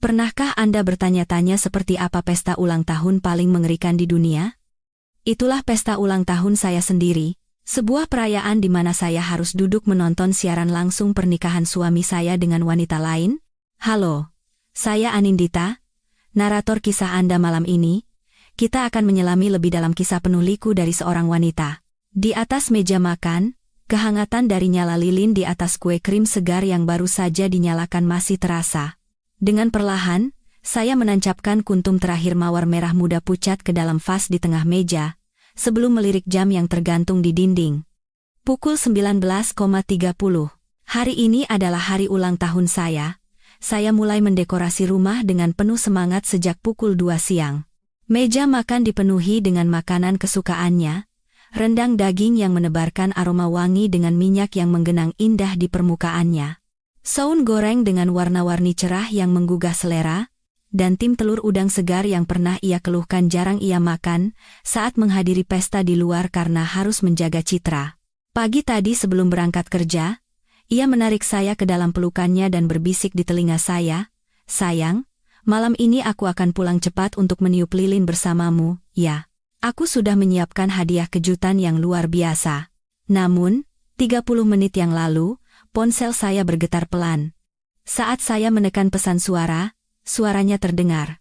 Pernahkah Anda bertanya-tanya seperti apa pesta ulang tahun paling mengerikan di dunia? Itulah pesta ulang tahun saya sendiri, sebuah perayaan di mana saya harus duduk menonton siaran langsung pernikahan suami saya dengan wanita lain. Halo, saya Anindita, narator kisah Anda malam ini. Kita akan menyelami lebih dalam kisah penuh liku dari seorang wanita. Di atas meja makan, kehangatan dari nyala lilin di atas kue krim segar yang baru saja dinyalakan masih terasa. Dengan perlahan, saya menancapkan kuntum terakhir mawar merah muda pucat ke dalam vas di tengah meja, sebelum melirik jam yang tergantung di dinding. Pukul 19.30. Hari ini adalah hari ulang tahun saya. Saya mulai mendekorasi rumah dengan penuh semangat sejak pukul 2 siang. Meja makan dipenuhi dengan makanan kesukaannya, rendang daging yang menebarkan aroma wangi dengan minyak yang menggenang indah di permukaannya. Saun goreng dengan warna-warni cerah yang menggugah selera, dan tim telur udang segar yang pernah ia keluhkan jarang ia makan saat menghadiri pesta di luar karena harus menjaga citra. Pagi tadi sebelum berangkat kerja, ia menarik saya ke dalam pelukannya dan berbisik di telinga saya, "Sayang, malam ini aku akan pulang cepat untuk meniup lilin bersamamu, ya. Aku sudah menyiapkan hadiah kejutan yang luar biasa." Namun, 30 menit yang lalu, ponsel saya bergetar pelan. Saat saya menekan pesan suara, suaranya terdengar.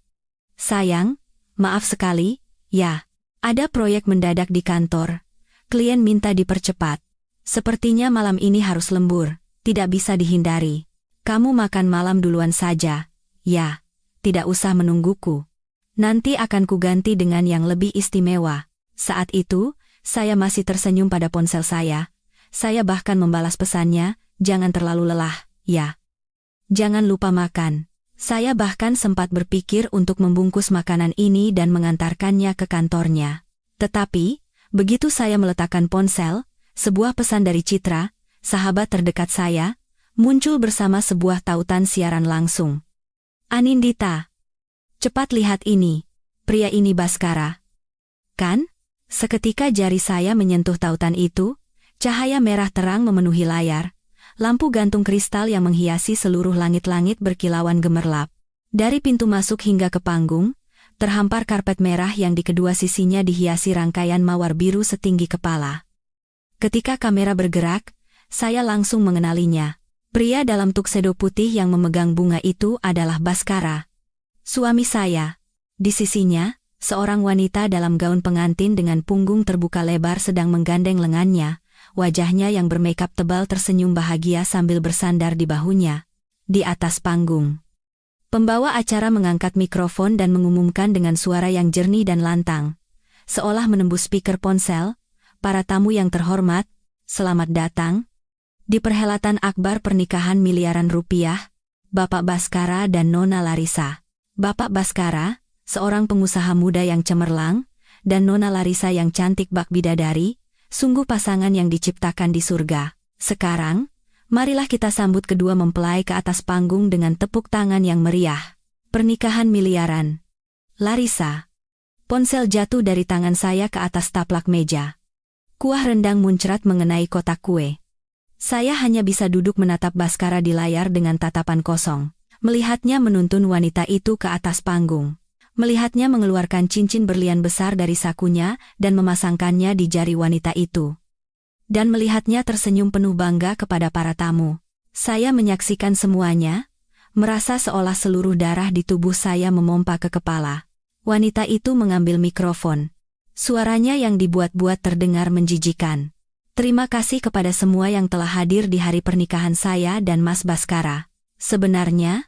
"Sayang, maaf sekali, ya. Ada proyek mendadak di kantor. Klien minta dipercepat. Sepertinya malam ini harus lembur, tidak bisa dihindari. Kamu makan malam duluan saja, ya. Tidak usah menungguku. Nanti akan kuganti dengan yang lebih istimewa." Saat itu, saya masih tersenyum pada ponsel saya. Saya bahkan membalas pesannya, "Jangan terlalu lelah, ya. Jangan lupa makan." Saya bahkan sempat berpikir untuk membungkus makanan ini dan mengantarkannya ke kantornya. Tetapi, begitu saya meletakkan ponsel, sebuah pesan dari Citra, sahabat terdekat saya, muncul bersama sebuah tautan siaran langsung. "Anindita, cepat lihat ini. Pria ini Baskara. Kan?" Seketika jari saya menyentuh tautan itu, cahaya merah terang memenuhi layar. Lampu gantung kristal yang menghiasi seluruh langit-langit berkilauan gemerlap. Dari pintu masuk hingga ke panggung, terhampar karpet merah yang di kedua sisinya dihiasi rangkaian mawar biru setinggi kepala. Ketika kamera bergerak, saya langsung mengenalinya. Pria dalam tuxedo putih yang memegang bunga itu adalah Baskara, suami saya. Di sisinya, seorang wanita dalam gaun pengantin dengan punggung terbuka lebar sedang menggandeng lengannya. Wajahnya yang bermakeup tebal tersenyum bahagia sambil bersandar di bahunya. Di atas panggung, pembawa acara mengangkat mikrofon dan mengumumkan dengan suara yang jernih dan lantang, seolah menembus speaker ponsel, "Para tamu yang terhormat, selamat datang. Di perhelatan akbar pernikahan miliaran rupiah, Bapak Baskara dan Nona Larissa." Bapak Baskara, seorang pengusaha muda yang cemerlang, dan Nona Larissa yang cantik bak bidadari, sungguh pasangan yang diciptakan di surga. Sekarang, marilah kita sambut kedua mempelai ke atas panggung dengan tepuk tangan yang meriah. Pernikahan miliaran. Larissa. Ponsel jatuh dari tangan saya ke atas taplak meja. Kuah rendang muncrat mengenai kotak kue. Saya hanya bisa duduk menatap Baskara di layar dengan tatapan kosong. Melihatnya menuntun wanita itu ke atas panggung. Melihatnya mengeluarkan cincin berlian besar dari sakunya dan memasangkannya di jari wanita itu. Dan melihatnya tersenyum penuh bangga kepada para tamu. Saya menyaksikan semuanya, merasa seolah seluruh darah di tubuh saya memompa ke kepala. Wanita itu mengambil mikrofon. Suaranya yang dibuat-buat terdengar menjijikan. "Terima kasih kepada semua yang telah hadir di hari pernikahan saya dan Mas Baskara. Sebenarnya,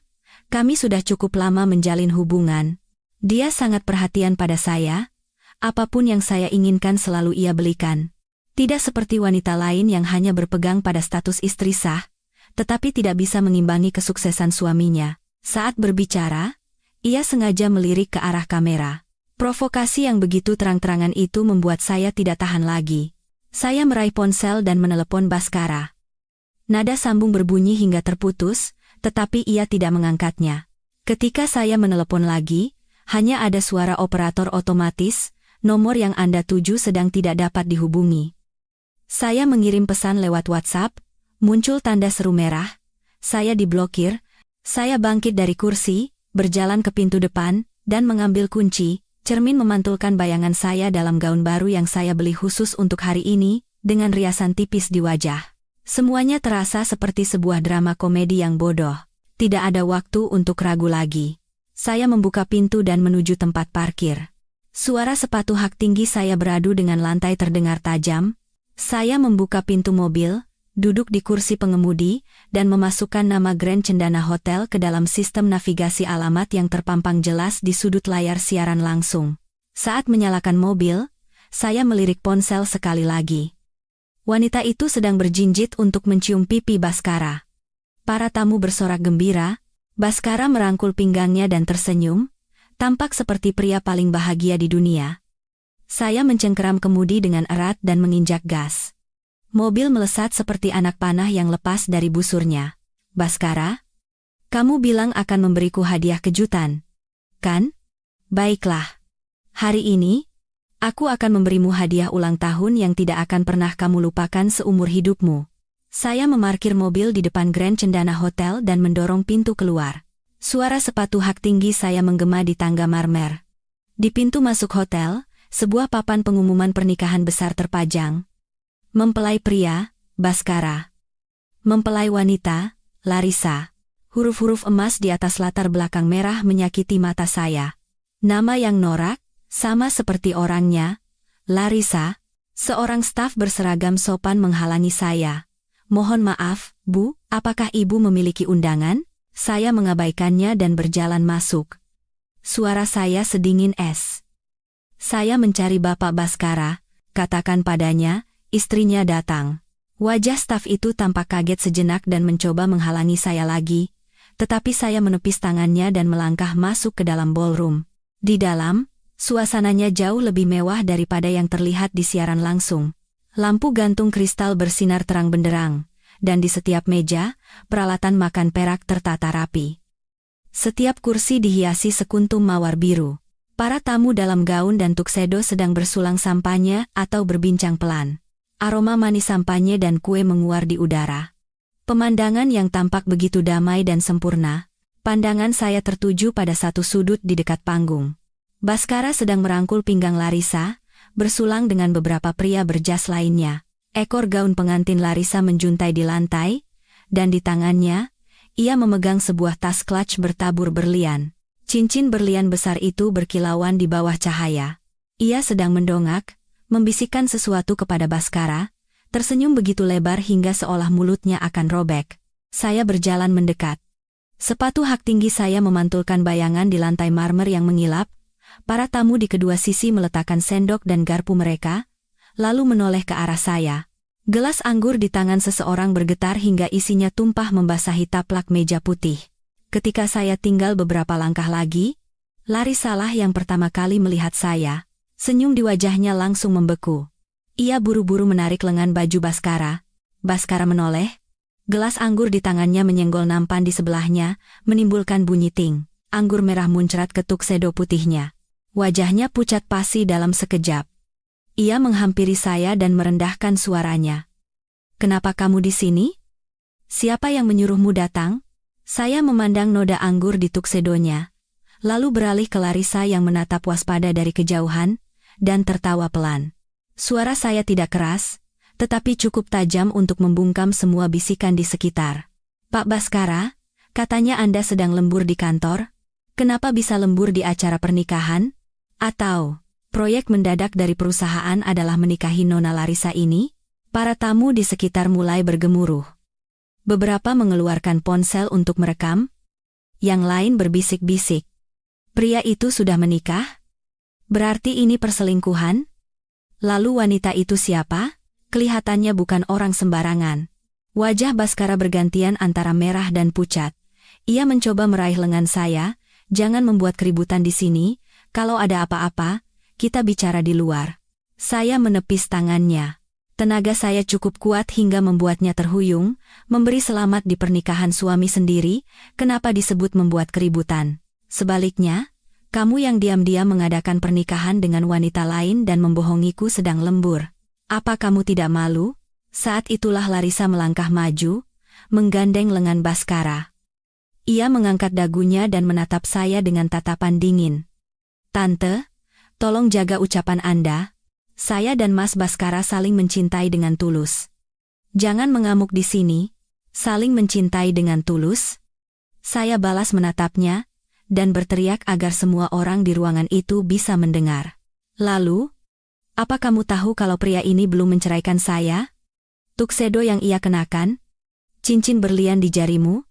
kami sudah cukup lama menjalin hubungan. Dia sangat perhatian pada saya, apapun yang saya inginkan selalu ia belikan. Tidak seperti wanita lain yang hanya berpegang pada status istri sah, tetapi tidak bisa mengimbangi kesuksesan suaminya." Saat berbicara, ia sengaja melirik ke arah kamera. Provokasi yang begitu terang-terangan itu membuat saya tidak tahan lagi. Saya meraih ponsel dan menelepon Baskara. Nada sambung berbunyi hingga terputus, tetapi ia tidak mengangkatnya. Ketika saya menelepon lagi, hanya ada suara operator otomatis, "Nomor yang Anda tuju sedang tidak dapat dihubungi." Saya mengirim pesan lewat WhatsApp, muncul tanda seru merah, "Saya diblokir." Saya bangkit dari kursi, berjalan ke pintu depan, dan mengambil kunci. Cermin memantulkan bayangan saya dalam gaun baru yang saya beli khusus untuk hari ini, dengan riasan tipis di wajah. Semuanya terasa seperti sebuah drama komedi yang bodoh. Tidak ada waktu untuk ragu lagi. Saya membuka pintu dan menuju tempat parkir. Suara sepatu hak tinggi saya beradu dengan lantai terdengar tajam. Saya membuka pintu mobil, duduk di kursi pengemudi, dan memasukkan nama Grand Cendana Hotel ke dalam sistem navigasi alamat yang terpampang jelas di sudut layar siaran langsung. Saat menyalakan mobil, saya melirik ponsel sekali lagi. Wanita itu sedang berjinjit untuk mencium pipi Baskara. Para tamu bersorak gembira. Baskara merangkul pinggangnya dan tersenyum, tampak seperti pria paling bahagia di dunia. Saya mencengkeram kemudi dengan erat dan menginjak gas. Mobil melesat seperti anak panah yang lepas dari busurnya. Baskara, kamu bilang akan memberiku hadiah kejutan, kan? Baiklah. Hari ini, aku akan memberimu hadiah ulang tahun yang tidak akan pernah kamu lupakan seumur hidupmu. Saya memarkir mobil di depan Grand Cendana Hotel dan mendorong pintu keluar. Suara sepatu hak tinggi saya menggema di tangga marmer. Di pintu masuk hotel, sebuah papan pengumuman pernikahan besar terpajang. Mempelai pria, Baskara. Mempelai wanita, Larissa. Huruf-huruf emas di atas latar belakang merah menyakiti mata saya. Nama yang norak, sama seperti orangnya, Larissa. Seorang staf berseragam sopan menghalangi saya. Mohon maaf, Bu, apakah Ibu memiliki undangan? Saya mengabaikannya dan berjalan masuk. Suara saya sedingin es. Saya mencari Bapak Baskara, katakan padanya, istrinya datang. Wajah staf itu tampak kaget sejenak dan mencoba menghalangi saya lagi, tetapi saya menepis tangannya dan melangkah masuk ke dalam ballroom. Di dalam, suasananya jauh lebih mewah daripada yang terlihat di siaran langsung. Lampu gantung kristal bersinar terang benderang, dan di setiap meja, peralatan makan perak tertata rapi. Setiap kursi dihiasi sekuntum mawar biru. Para tamu dalam gaun dan tuxedo sedang bersulang sampanye atau berbincang pelan. Aroma manis sampanye dan kue menguar di udara. Pemandangan yang tampak begitu damai dan sempurna. Pandangan saya tertuju pada satu sudut di dekat panggung. Baskara sedang merangkul pinggang Larissa, bersulang dengan beberapa pria berjas lainnya. Ekor gaun pengantin Larissa menjuntai di lantai, dan di tangannya, ia memegang sebuah tas clutch bertabur berlian. Cincin berlian besar itu berkilauan di bawah cahaya. Ia sedang mendongak, membisikkan sesuatu kepada Baskara, tersenyum begitu lebar hingga seolah mulutnya akan robek. Saya berjalan mendekat. Sepatu hak tinggi saya memantulkan bayangan di lantai marmer yang mengilap. Para tamu di kedua sisi meletakkan sendok dan garpu mereka, lalu menoleh ke arah saya. Gelas anggur di tangan seseorang bergetar hingga isinya tumpah membasahi taplak meja putih. Ketika saya tinggal beberapa langkah lagi, Larissa lah yang pertama kali melihat saya. Senyum di wajahnya langsung membeku. Ia buru-buru menarik lengan baju Baskara. Baskara menoleh. Gelas anggur di tangannya menyenggol nampan di sebelahnya, menimbulkan bunyi ting. Anggur merah muncrat ke tuxedo putihnya. Wajahnya pucat pasi dalam sekejap. Ia menghampiri saya dan merendahkan suaranya. Kenapa kamu di sini? Siapa yang menyuruhmu datang? Saya memandang noda anggur di tuksedonya, lalu beralih ke Larissa yang menatap waspada dari kejauhan, dan tertawa pelan. Suara saya tidak keras, tetapi cukup tajam untuk membungkam semua bisikan di sekitar. Pak Baskara, katanya Anda sedang lembur di kantor? Kenapa bisa lembur di acara pernikahan? Atau, proyek mendadak dari perusahaan adalah menikahi Nona Larissa ini? Para tamu di sekitar mulai bergemuruh. Beberapa mengeluarkan ponsel untuk merekam. Yang lain berbisik-bisik. Pria itu sudah menikah? Berarti ini perselingkuhan? Lalu wanita itu siapa? Kelihatannya bukan orang sembarangan. Wajah Baskara bergantian antara merah dan pucat. Ia mencoba meraih lengan saya. Jangan membuat keributan di sini. Kalau ada apa-apa, kita bicara di luar. Saya menepis tangannya. Tenaga saya cukup kuat hingga membuatnya terhuyung, memberi selamat di pernikahan suami sendiri. Kenapa disebut membuat keributan? Sebaliknya, kamu yang diam-diam mengadakan pernikahan dengan wanita lain dan membohongiku sedang lembur. Apa kamu tidak malu? Saat itulah Larissa melangkah maju, menggandeng lengan Baskara. Ia mengangkat dagunya dan menatap saya dengan tatapan dingin. Tante, tolong jaga ucapan Anda. Saya dan Mas Baskara saling mencintai dengan tulus. Jangan mengamuk di sini. Saling mencintai dengan tulus? Saya balas menatapnya, dan berteriak agar semua orang di ruangan itu bisa mendengar. Lalu, apa kamu tahu kalau pria ini belum menceraikan saya? Tuxedo yang ia kenakan? Cincin berlian di jarimu?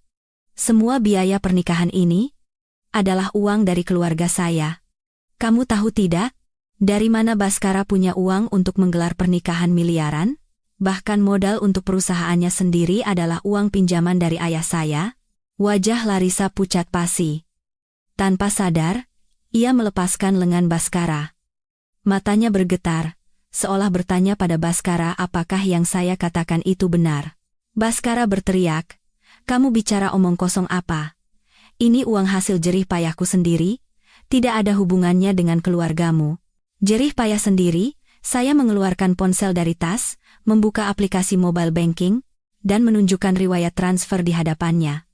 Semua biaya pernikahan ini adalah uang dari keluarga saya. Kamu tahu tidak? Dari mana Baskara punya uang untuk menggelar pernikahan miliaran? Bahkan modal untuk perusahaannya sendiri adalah uang pinjaman dari ayah saya. Wajah Larissa pucat pasi. Tanpa sadar, ia melepaskan lengan Baskara. Matanya bergetar, seolah bertanya pada Baskara apakah yang saya katakan itu benar. Baskara berteriak, "Kamu bicara omong kosong apa? Ini uang hasil jerih payahku sendiri, tidak ada hubungannya dengan keluargamu." Jerih payah sendiri, saya mengeluarkan ponsel dari tas, membuka aplikasi mobile banking, dan menunjukkan riwayat transfer di hadapannya.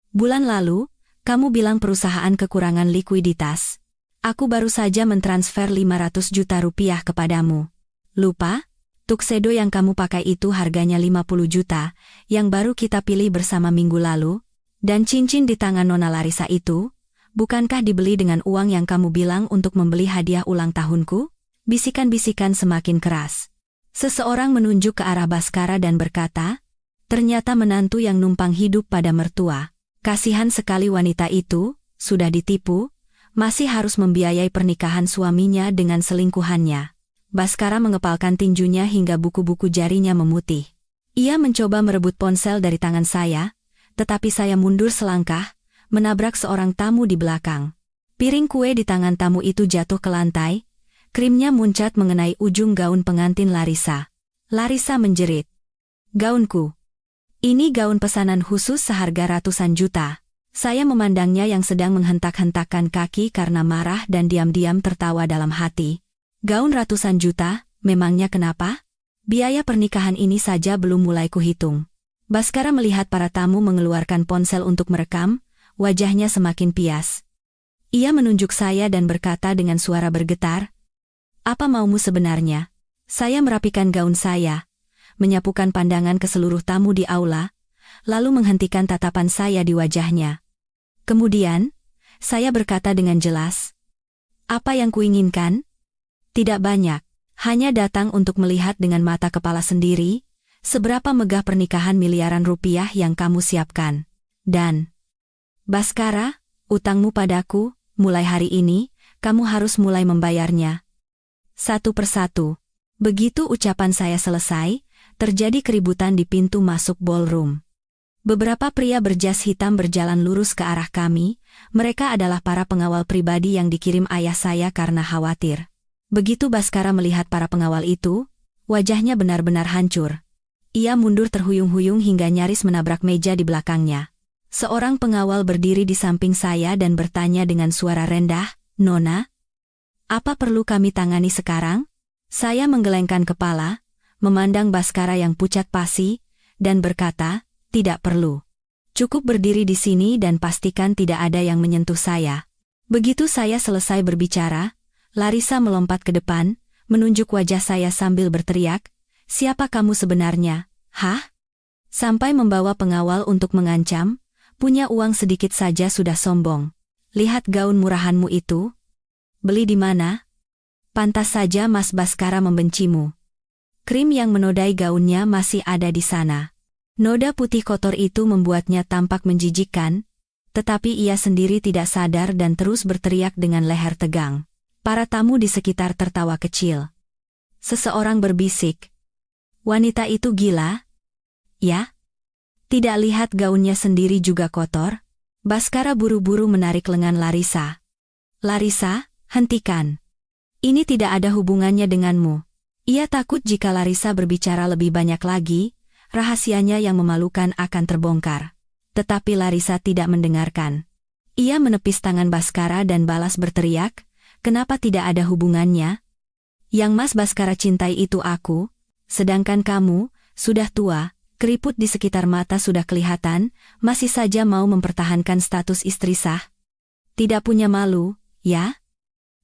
"Bulan lalu, kamu bilang perusahaan kekurangan likuiditas. Aku baru saja mentransfer 500 juta rupiah kepadamu. Lupa? Tuxedo yang kamu pakai itu harganya 50 juta, yang baru kita pilih bersama minggu lalu, dan cincin di tangan Nona Larissa itu, bukankah dibeli dengan uang yang kamu bilang untuk membeli hadiah ulang tahunku?" Bisikan-bisikan semakin keras. Seseorang menunjuk ke arah Baskara dan berkata, "Ternyata menantu yang numpang hidup pada mertua. Kasihan sekali wanita itu, sudah ditipu, masih harus membiayai pernikahan suaminya dengan selingkuhannya." Baskara mengepalkan tinjunya hingga buku-buku jarinya memutih. Ia mencoba merebut ponsel dari tangan saya, tetapi saya mundur selangkah, menabrak seorang tamu di belakang. Piring kue di tangan tamu itu jatuh ke lantai, krimnya muncat mengenai ujung gaun pengantin Larissa. Larissa menjerit, "Gaunku! Ini gaun pesanan khusus seharga ratusan juta." Saya memandangnya yang sedang menghentak-hentakkan kaki karena marah dan diam-diam tertawa dalam hati. "Gaun ratusan juta, memangnya kenapa? Biaya pernikahan ini saja belum mulai kuhitung." Baskara melihat para tamu mengeluarkan ponsel untuk merekam, wajahnya semakin pias. Ia menunjuk saya dan berkata dengan suara bergetar, "Apa maumu sebenarnya?" Saya merapikan gaun saya, menyapukan pandangan ke seluruh tamu di aula, lalu menghentikan tatapan saya di wajahnya. Kemudian, saya berkata dengan jelas, "Apa yang kuinginkan? Tidak banyak, hanya datang untuk melihat dengan mata kepala sendiri, seberapa megah pernikahan miliaran rupiah yang kamu siapkan. Dan, Baskara, utangmu padaku, mulai hari ini, kamu harus mulai membayarnya. Satu persatu." Begitu ucapan saya selesai, terjadi keributan di pintu masuk ballroom. Beberapa pria berjas hitam berjalan lurus ke arah kami, mereka adalah para pengawal pribadi yang dikirim ayah saya karena khawatir. Begitu Baskara melihat para pengawal itu, wajahnya benar-benar hancur. Ia mundur terhuyung-huyung hingga nyaris menabrak meja di belakangnya. Seorang pengawal berdiri di samping saya dan bertanya dengan suara rendah, "Nona, apa perlu kami tangani sekarang?" Saya menggelengkan kepala, memandang Baskara yang pucat pasi, dan berkata, "Tidak perlu. Cukup berdiri di sini dan pastikan tidak ada yang menyentuh saya." Begitu saya selesai berbicara, Larissa melompat ke depan, menunjuk wajah saya sambil berteriak, "Siapa kamu sebenarnya? Hah? Sampai membawa pengawal untuk mengancam? Punya uang sedikit saja sudah sombong. Lihat gaun murahanmu itu. Beli di mana? Pantas saja Mas Baskara membencimu. Krim yang menodai gaunnya masih ada di sana." Noda putih kotor itu membuatnya tampak menjijikkan, tetapi ia sendiri tidak sadar dan terus berteriak dengan leher tegang. Para tamu di sekitar tertawa kecil. Seseorang berbisik, "Wanita itu gila? Ya? Tidak lihat gaunnya sendiri juga kotor?" Baskara buru-buru menarik lengan Larissa. "Larissa, hentikan. Ini tidak ada hubungannya denganmu." Ia takut jika Larissa berbicara lebih banyak lagi, rahasianya yang memalukan akan terbongkar. Tetapi Larissa tidak mendengarkan. Ia menepis tangan Baskara dan balas berteriak, "Kenapa tidak ada hubungannya? Yang Mas Baskara cintai itu aku, sedangkan kamu, sudah tua, Keriput di sekitar mata sudah kelihatan, masih saja mau mempertahankan status istri sah. Tidak punya malu, ya?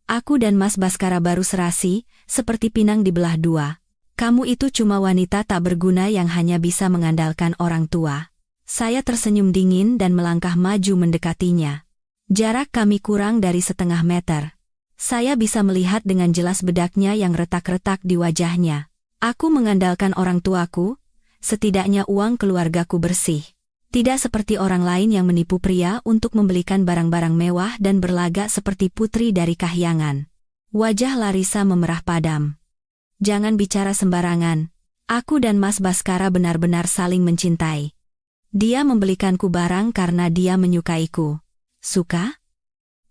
Aku dan Mas Baskara baru serasi, seperti pinang dibelah dua. Kamu itu cuma wanita tak berguna yang hanya bisa mengandalkan orang tua. Saya tersenyum dingin dan melangkah maju mendekatinya. Jarak kami kurang dari setengah meter. Saya bisa melihat dengan jelas bedaknya yang retak-retak di wajahnya. Aku mengandalkan orang tuaku, setidaknya uang keluargaku bersih. Tidak seperti orang lain yang menipu pria untuk membelikan barang-barang mewah dan berlagak seperti putri dari kahyangan. Wajah Larissa memerah padam. Jangan bicara sembarangan. Aku dan Mas Baskara benar-benar saling mencintai. Dia membelikanku barang karena dia menyukaiku. Suka?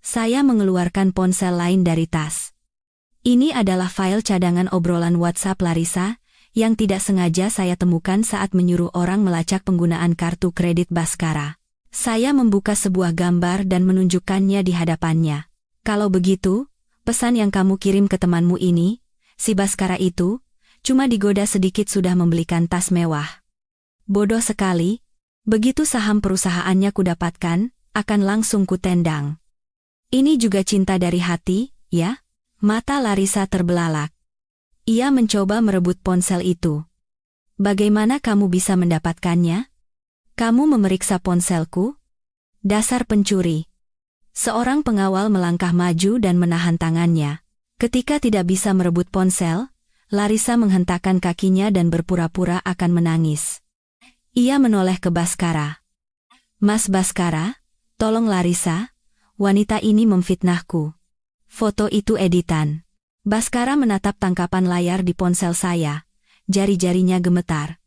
Saya mengeluarkan ponsel lain dari tas. Ini adalah file cadangan obrolan WhatsApp Larissa, yang tidak sengaja saya temukan saat menyuruh orang melacak penggunaan kartu kredit Baskara. Saya membuka sebuah gambar dan menunjukkannya di hadapannya. Kalau begitu, pesan yang kamu kirim ke temanmu ini, si Baskara itu, cuma digoda sedikit sudah membelikan tas mewah. Bodoh sekali, begitu saham perusahaannya kudapatkan, akan langsung kutendang. Ini juga cinta dari hati, ya? Mata Larissa terbelalak. Ia mencoba merebut ponsel itu. Bagaimana kamu bisa mendapatkannya? Kamu memeriksa ponselku? Dasar pencuri. Seorang pengawal melangkah maju dan menahan tangannya. Ketika tidak bisa merebut ponsel, Larissa menghentakkan kakinya dan berpura-pura akan menangis. Ia menoleh ke Baskara. Mas Baskara, tolong Larissa, wanita ini memfitnahku. Foto itu editan. Baskara menatap tangkapan layar di ponsel saya. Jari-jarinya gemetar.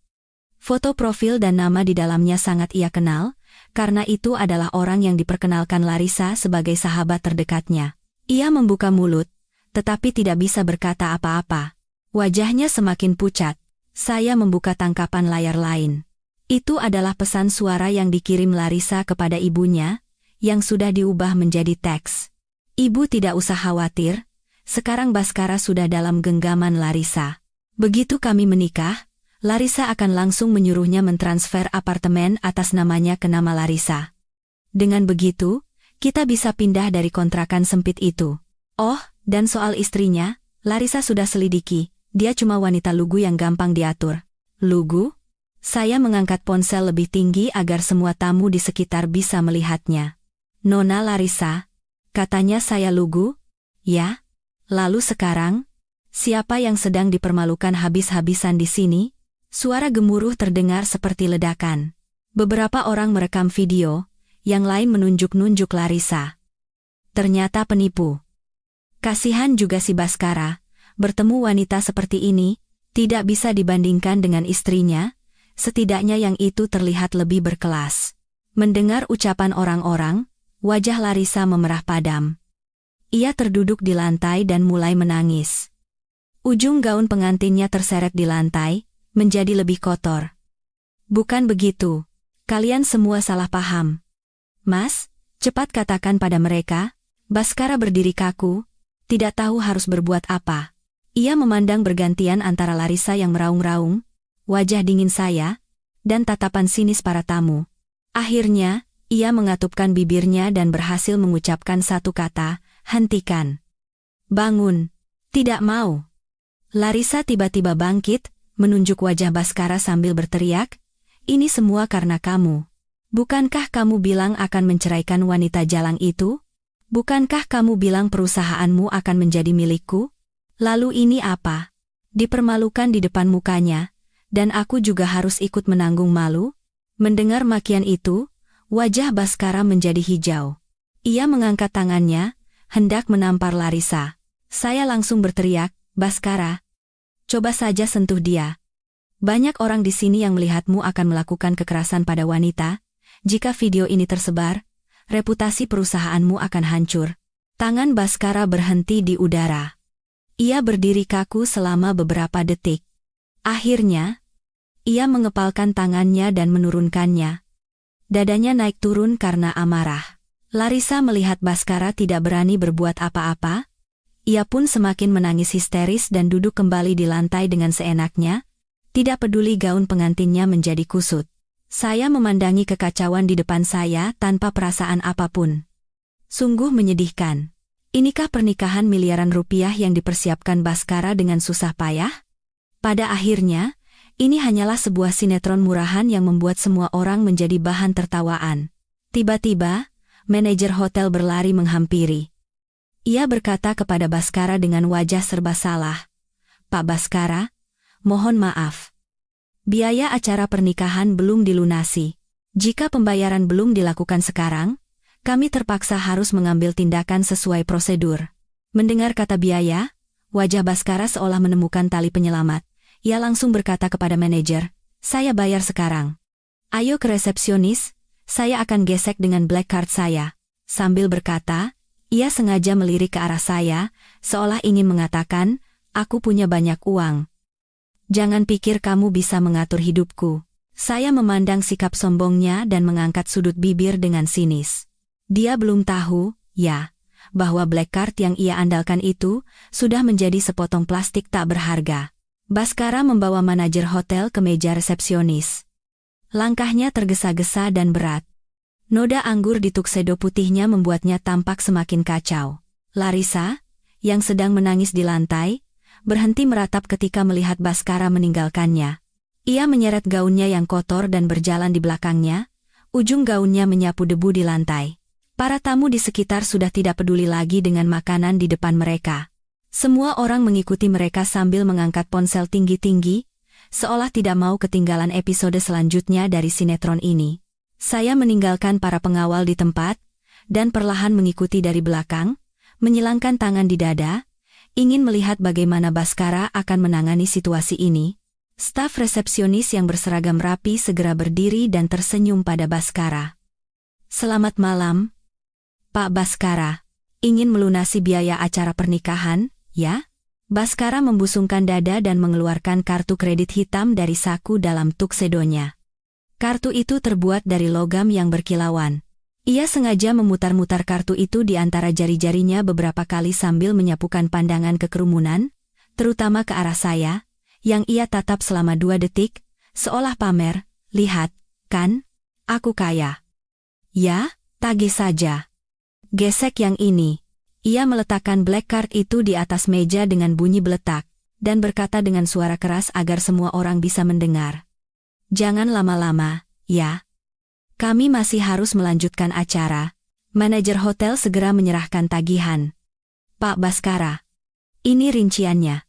Foto profil dan nama di dalamnya sangat ia kenal, karena itu adalah orang yang diperkenalkan Larissa sebagai sahabat terdekatnya. Ia membuka mulut, tetapi tidak bisa berkata apa-apa. Wajahnya semakin pucat. Saya membuka tangkapan layar lain. Itu adalah pesan suara yang dikirim Larissa kepada ibunya, yang sudah diubah menjadi teks. Ibu tidak usah khawatir. Sekarang Baskara sudah dalam genggaman Larissa. Begitu kami menikah, Larissa akan langsung menyuruhnya mentransfer apartemen atas namanya ke nama Larissa. Dengan begitu, kita bisa pindah dari kontrakan sempit itu. Oh, dan soal istrinya, Larissa sudah selidiki, dia cuma wanita lugu yang gampang diatur. Lugu? Saya mengangkat ponsel lebih tinggi agar semua tamu di sekitar bisa melihatnya. Nona Larissa, katanya saya lugu? Ya? Lalu sekarang, siapa yang sedang dipermalukan habis-habisan di sini? Suara gemuruh terdengar seperti ledakan. Beberapa orang merekam video, yang lain menunjuk-nunjuk Larissa. Ternyata penipu. Kasihan juga si Baskara, bertemu wanita seperti ini, tidak bisa dibandingkan dengan istrinya, setidaknya yang itu terlihat lebih berkelas. Mendengar ucapan orang-orang, wajah Larissa memerah padam. Ia terduduk di lantai dan mulai menangis. Ujung gaun pengantinnya terseret di lantai, menjadi lebih kotor. Bukan begitu. Kalian semua salah paham. Mas, cepat katakan pada mereka. Baskara berdiri kaku, tidak tahu harus berbuat apa. Ia memandang bergantian antara Larissa yang meraung-raung, wajah dingin saya, dan tatapan sinis para tamu. Akhirnya, ia mengatupkan bibirnya dan berhasil mengucapkan satu kata, hentikan. Bangun. Tidak mau. Larissa tiba-tiba bangkit, menunjuk wajah Baskara sambil berteriak, ini semua karena kamu. Bukankah kamu bilang akan menceraikan wanita jalang itu? Bukankah kamu bilang perusahaanmu akan menjadi milikku? Lalu ini apa? Dipermalukan di depan mukanya, dan aku juga harus ikut menanggung malu? Mendengar makian itu, wajah Baskara menjadi hijau. Ia mengangkat tangannya, hendak menampar Larissa. Saya langsung berteriak, Baskara, coba saja sentuh dia. Banyak orang di sini yang melihatmu akan melakukan kekerasan pada wanita. Jika video ini tersebar, reputasi perusahaanmu akan hancur. Tangan Baskara berhenti di udara. Ia berdiri kaku selama beberapa detik. Akhirnya, ia mengepalkan tangannya dan menurunkannya. Dadanya naik turun karena amarah. Larissa melihat Baskara tidak berani berbuat apa-apa. Ia pun semakin menangis histeris dan duduk kembali di lantai dengan seenaknya. Tidak peduli gaun pengantinnya menjadi kusut. Saya memandangi kekacauan di depan saya tanpa perasaan apapun. Sungguh menyedihkan. Inikah pernikahan miliaran rupiah yang dipersiapkan Baskara dengan susah payah? Pada akhirnya, ini hanyalah sebuah sinetron murahan yang membuat semua orang menjadi bahan tertawaan. Tiba-tiba, manajer hotel berlari menghampiri. Ia berkata kepada Baskara dengan wajah serba salah, "Pak Baskara, mohon maaf. Biaya acara pernikahan belum dilunasi. Jika pembayaran belum dilakukan sekarang, kami terpaksa harus mengambil tindakan sesuai prosedur." Mendengar kata biaya, wajah Baskara seolah menemukan tali penyelamat. Ia langsung berkata kepada manajer, "Saya bayar sekarang. Ayo ke resepsionis, saya akan gesek dengan black card saya." Sambil berkata, ia sengaja melirik ke arah saya, seolah ingin mengatakan, "Aku punya banyak uang. Jangan pikir kamu bisa mengatur hidupku." Saya memandang sikap sombongnya dan mengangkat sudut bibir dengan sinis. Dia belum tahu, ya, bahwa black card yang ia andalkan itu sudah menjadi sepotong plastik tak berharga. Baskara membawa manajer hotel ke meja resepsionis. Langkahnya tergesa-gesa dan berat. Noda anggur di tuxedo putihnya membuatnya tampak semakin kacau. Larissa, yang sedang menangis di lantai, berhenti meratap ketika melihat Baskara meninggalkannya. Ia menyeret gaunnya yang kotor dan berjalan di belakangnya, ujung gaunnya menyapu debu di lantai. Para tamu di sekitar sudah tidak peduli lagi dengan makanan di depan mereka. Semua orang mengikuti mereka sambil mengangkat ponsel tinggi-tinggi, seolah tidak mau ketinggalan episode selanjutnya dari sinetron ini. Saya meninggalkan para pengawal di tempat, dan perlahan mengikuti dari belakang, menyilangkan tangan di dada, ingin melihat bagaimana Baskara akan menangani situasi ini. Staf resepsionis yang berseragam rapi segera berdiri dan tersenyum pada Baskara. "Selamat malam, Pak Baskara. Ingin melunasi biaya acara pernikahan, ya?" Baskara membusungkan dada dan mengeluarkan kartu kredit hitam dari saku dalam tuksedonya. Kartu itu terbuat dari logam yang berkilauan. Ia sengaja memutar-mutar kartu itu di antara jari-jarinya beberapa kali sambil menyapukan pandangan ke kerumunan, terutama ke arah saya, yang ia tatap selama 2 detik, seolah pamer, "Lihat, kan? Aku kaya." "Ya, tagih saja. Gesek yang ini." Ia meletakkan black card itu di atas meja dengan bunyi beletak, dan berkata dengan suara keras agar semua orang bisa mendengar, "Jangan lama-lama, ya. Kami masih harus melanjutkan acara." Manajer hotel segera menyerahkan tagihan. "Pak Baskara, ini rinciannya.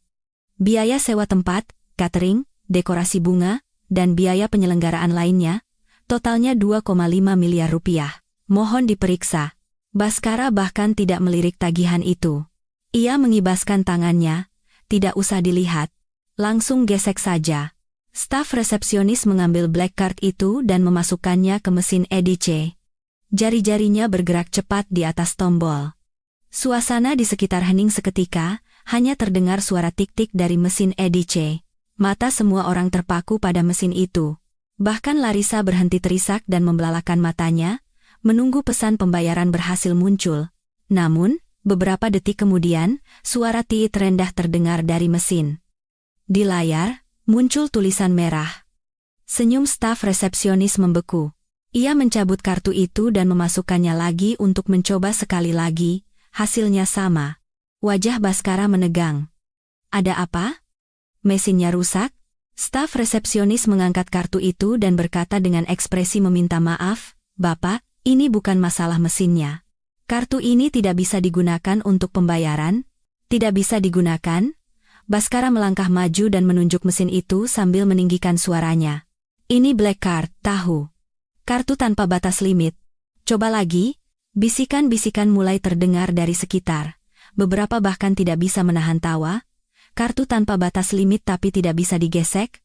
Biaya sewa tempat, catering, dekorasi bunga, dan biaya penyelenggaraan lainnya, totalnya 2,5 miliar rupiah. Mohon diperiksa." Baskara bahkan tidak melirik tagihan itu. Ia mengibaskan tangannya, "Tidak usah dilihat. Langsung gesek saja." Staf resepsionis mengambil black card itu dan memasukkannya ke mesin EDC. Jari-jarinya bergerak cepat di atas tombol. Suasana di sekitar hening seketika, hanya terdengar suara tik-tik dari mesin EDC. Mata semua orang terpaku pada mesin itu. Bahkan Larissa berhenti terisak dan membelalakan matanya, menunggu pesan pembayaran berhasil muncul. Namun, beberapa detik kemudian, suara tiit rendah terdengar dari mesin. Di layar, muncul tulisan merah. Senyum staf resepsionis membeku. Ia mencabut kartu itu dan memasukkannya lagi untuk mencoba sekali lagi, hasilnya sama. Wajah Baskara menegang. "Ada apa? Mesinnya rusak?" Staf resepsionis mengangkat kartu itu dan berkata dengan ekspresi meminta maaf, "Bapak, ini bukan masalah mesinnya. Kartu ini tidak bisa digunakan untuk pembayaran." "Tidak bisa digunakan?" Baskara melangkah maju dan menunjuk mesin itu sambil meninggikan suaranya. "Ini black card, tahu. Kartu tanpa batas limit. Coba lagi." Bisikan-bisikan mulai terdengar dari sekitar. Beberapa bahkan tidak bisa menahan tawa. "Kartu tanpa batas limit tapi tidak bisa digesek?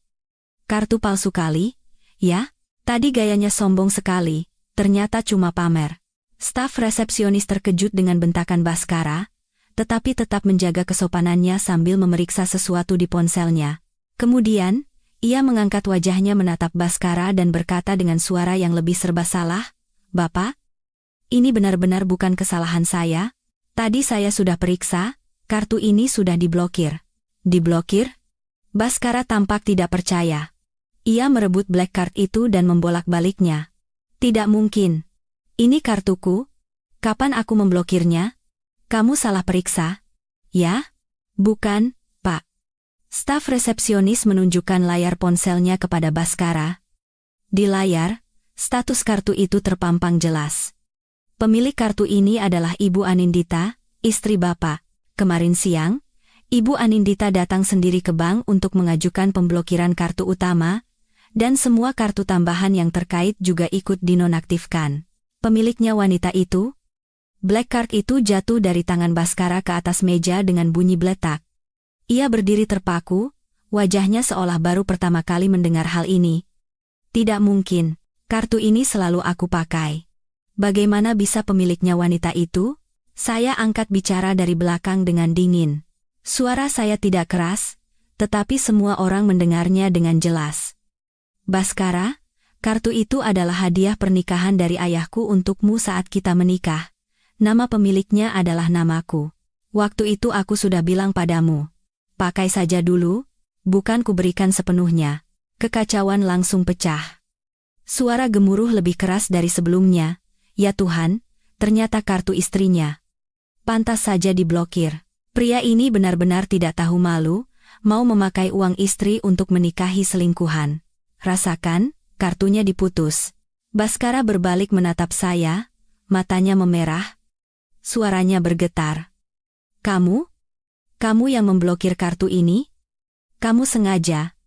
Kartu palsu kali? Ya, tadi gayanya sombong sekali. Ternyata cuma pamer." Staf resepsionis terkejut dengan bentakan Baskara, tetapi tetap menjaga kesopanannya sambil memeriksa sesuatu di ponselnya. Kemudian, ia mengangkat wajahnya menatap Baskara dan berkata dengan suara yang lebih serba salah, "Bapak, ini benar-benar bukan kesalahan saya. Tadi saya sudah periksa, kartu ini sudah diblokir." "Diblokir? Baskara tampak tidak percaya. Ia merebut black card itu dan membolak-baliknya. Tidak mungkin. Ini kartuku. Kapan aku memblokirnya? Kamu salah periksa. Ya? Bukan, Pak. Staf resepsionis menunjukkan layar ponselnya kepada Baskara. Di layar, status kartu itu terpampang jelas. Pemilik kartu ini adalah Ibu Anindita, istri Bapak. Kemarin siang, Ibu Anindita datang sendiri ke bank untuk mengajukan pemblokiran kartu utama, dan semua kartu tambahan yang terkait juga ikut dinonaktifkan. Pemiliknya wanita itu? Black card itu jatuh dari tangan Baskara ke atas meja dengan bunyi bletak. Ia berdiri terpaku, wajahnya seolah baru pertama kali mendengar hal ini. Tidak mungkin, kartu ini selalu aku pakai. Bagaimana bisa pemiliknya wanita itu? Saya angkat bicara dari belakang dengan dingin. Suara saya tidak keras, tetapi semua orang mendengarnya dengan jelas. Baskara, kartu itu adalah hadiah pernikahan dari ayahku untukmu saat kita menikah. Nama pemiliknya adalah namaku. Waktu itu aku sudah bilang padamu. Pakai saja dulu, bukan kuberikan sepenuhnya. Kekacauan langsung pecah. Suara gemuruh lebih keras dari sebelumnya. Ya Tuhan, ternyata kartu istrinya. Pantas saja diblokir. Pria ini benar-benar tidak tahu malu, mau memakai uang istri untuk menikahi selingkuhan. Rasakan, kartunya diputus. Baskara berbalik menatap saya, matanya memerah. Suaranya bergetar. Kamu? Kamu yang memblokir kartu ini? Kamu sengaja?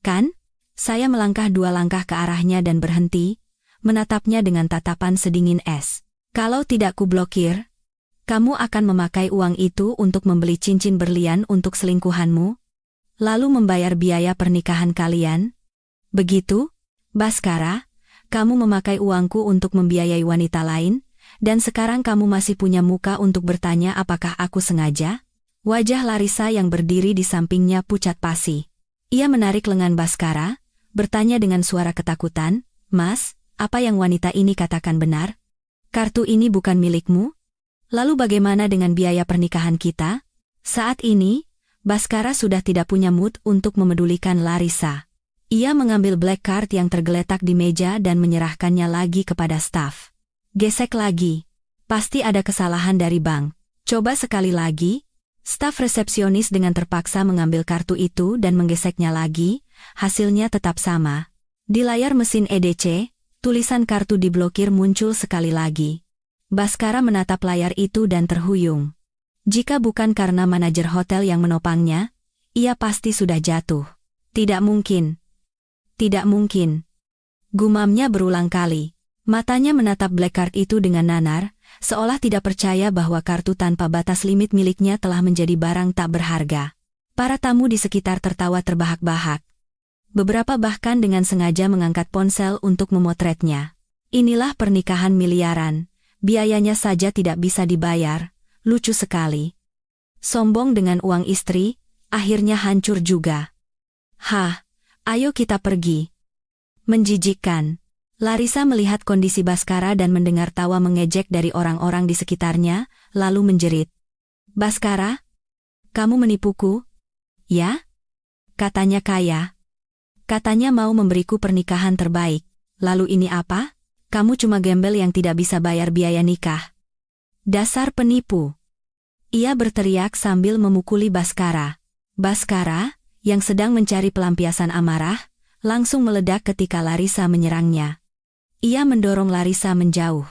Kan? Saya melangkah 2 langkah ke arahnya dan berhenti, menatapnya dengan tatapan sedingin es. Kalau tidak kublokir, kamu akan memakai uang itu untuk membeli cincin berlian untuk selingkuhanmu, lalu membayar biaya pernikahan kalian? Begitu? Baskara, kamu memakai uangku untuk membiayai wanita lain, dan sekarang kamu masih punya muka untuk bertanya apakah aku sengaja? Wajah Larissa yang berdiri di sampingnya pucat pasi. Ia menarik lengan Baskara, bertanya dengan suara ketakutan, Mas, apa yang wanita ini katakan benar? Kartu ini bukan milikmu? Lalu bagaimana dengan biaya pernikahan kita? Saat ini, Baskara sudah tidak punya mood untuk memedulikan Larissa. Ia mengambil black card yang tergeletak di meja dan menyerahkannya lagi kepada staf. Gesek lagi. Pasti ada kesalahan dari bank. Coba sekali lagi. Staf resepsionis dengan terpaksa mengambil kartu itu dan menggeseknya lagi, hasilnya tetap sama. Di layar mesin EDC, tulisan kartu diblokir muncul sekali lagi. Baskara menatap layar itu dan terhuyung. Jika bukan karena manajer hotel yang menopangnya, ia pasti sudah jatuh. Tidak mungkin. Tidak mungkin. Gumamnya berulang kali. Matanya menatap black card itu dengan nanar, seolah tidak percaya bahwa kartu tanpa batas limit miliknya telah menjadi barang tak berharga. Para tamu di sekitar tertawa terbahak-bahak. Beberapa bahkan dengan sengaja mengangkat ponsel untuk memotretnya. Inilah pernikahan miliaran, biayanya saja tidak bisa dibayar, lucu sekali. Sombong dengan uang istri, akhirnya hancur juga. Hah, ayo kita pergi. Menjijikkan. Larissa melihat kondisi Baskara dan mendengar tawa mengejek dari orang-orang di sekitarnya, lalu menjerit. Baskara? Kamu menipuku? Ya? Katanya kaya. Katanya mau memberiku pernikahan terbaik. Lalu ini apa? Kamu cuma gembel yang tidak bisa bayar biaya nikah. Dasar penipu. Ia berteriak sambil memukuli Baskara. Baskara, yang sedang mencari pelampiasan amarah, langsung meledak ketika Larissa menyerangnya. Ia mendorong Larissa menjauh.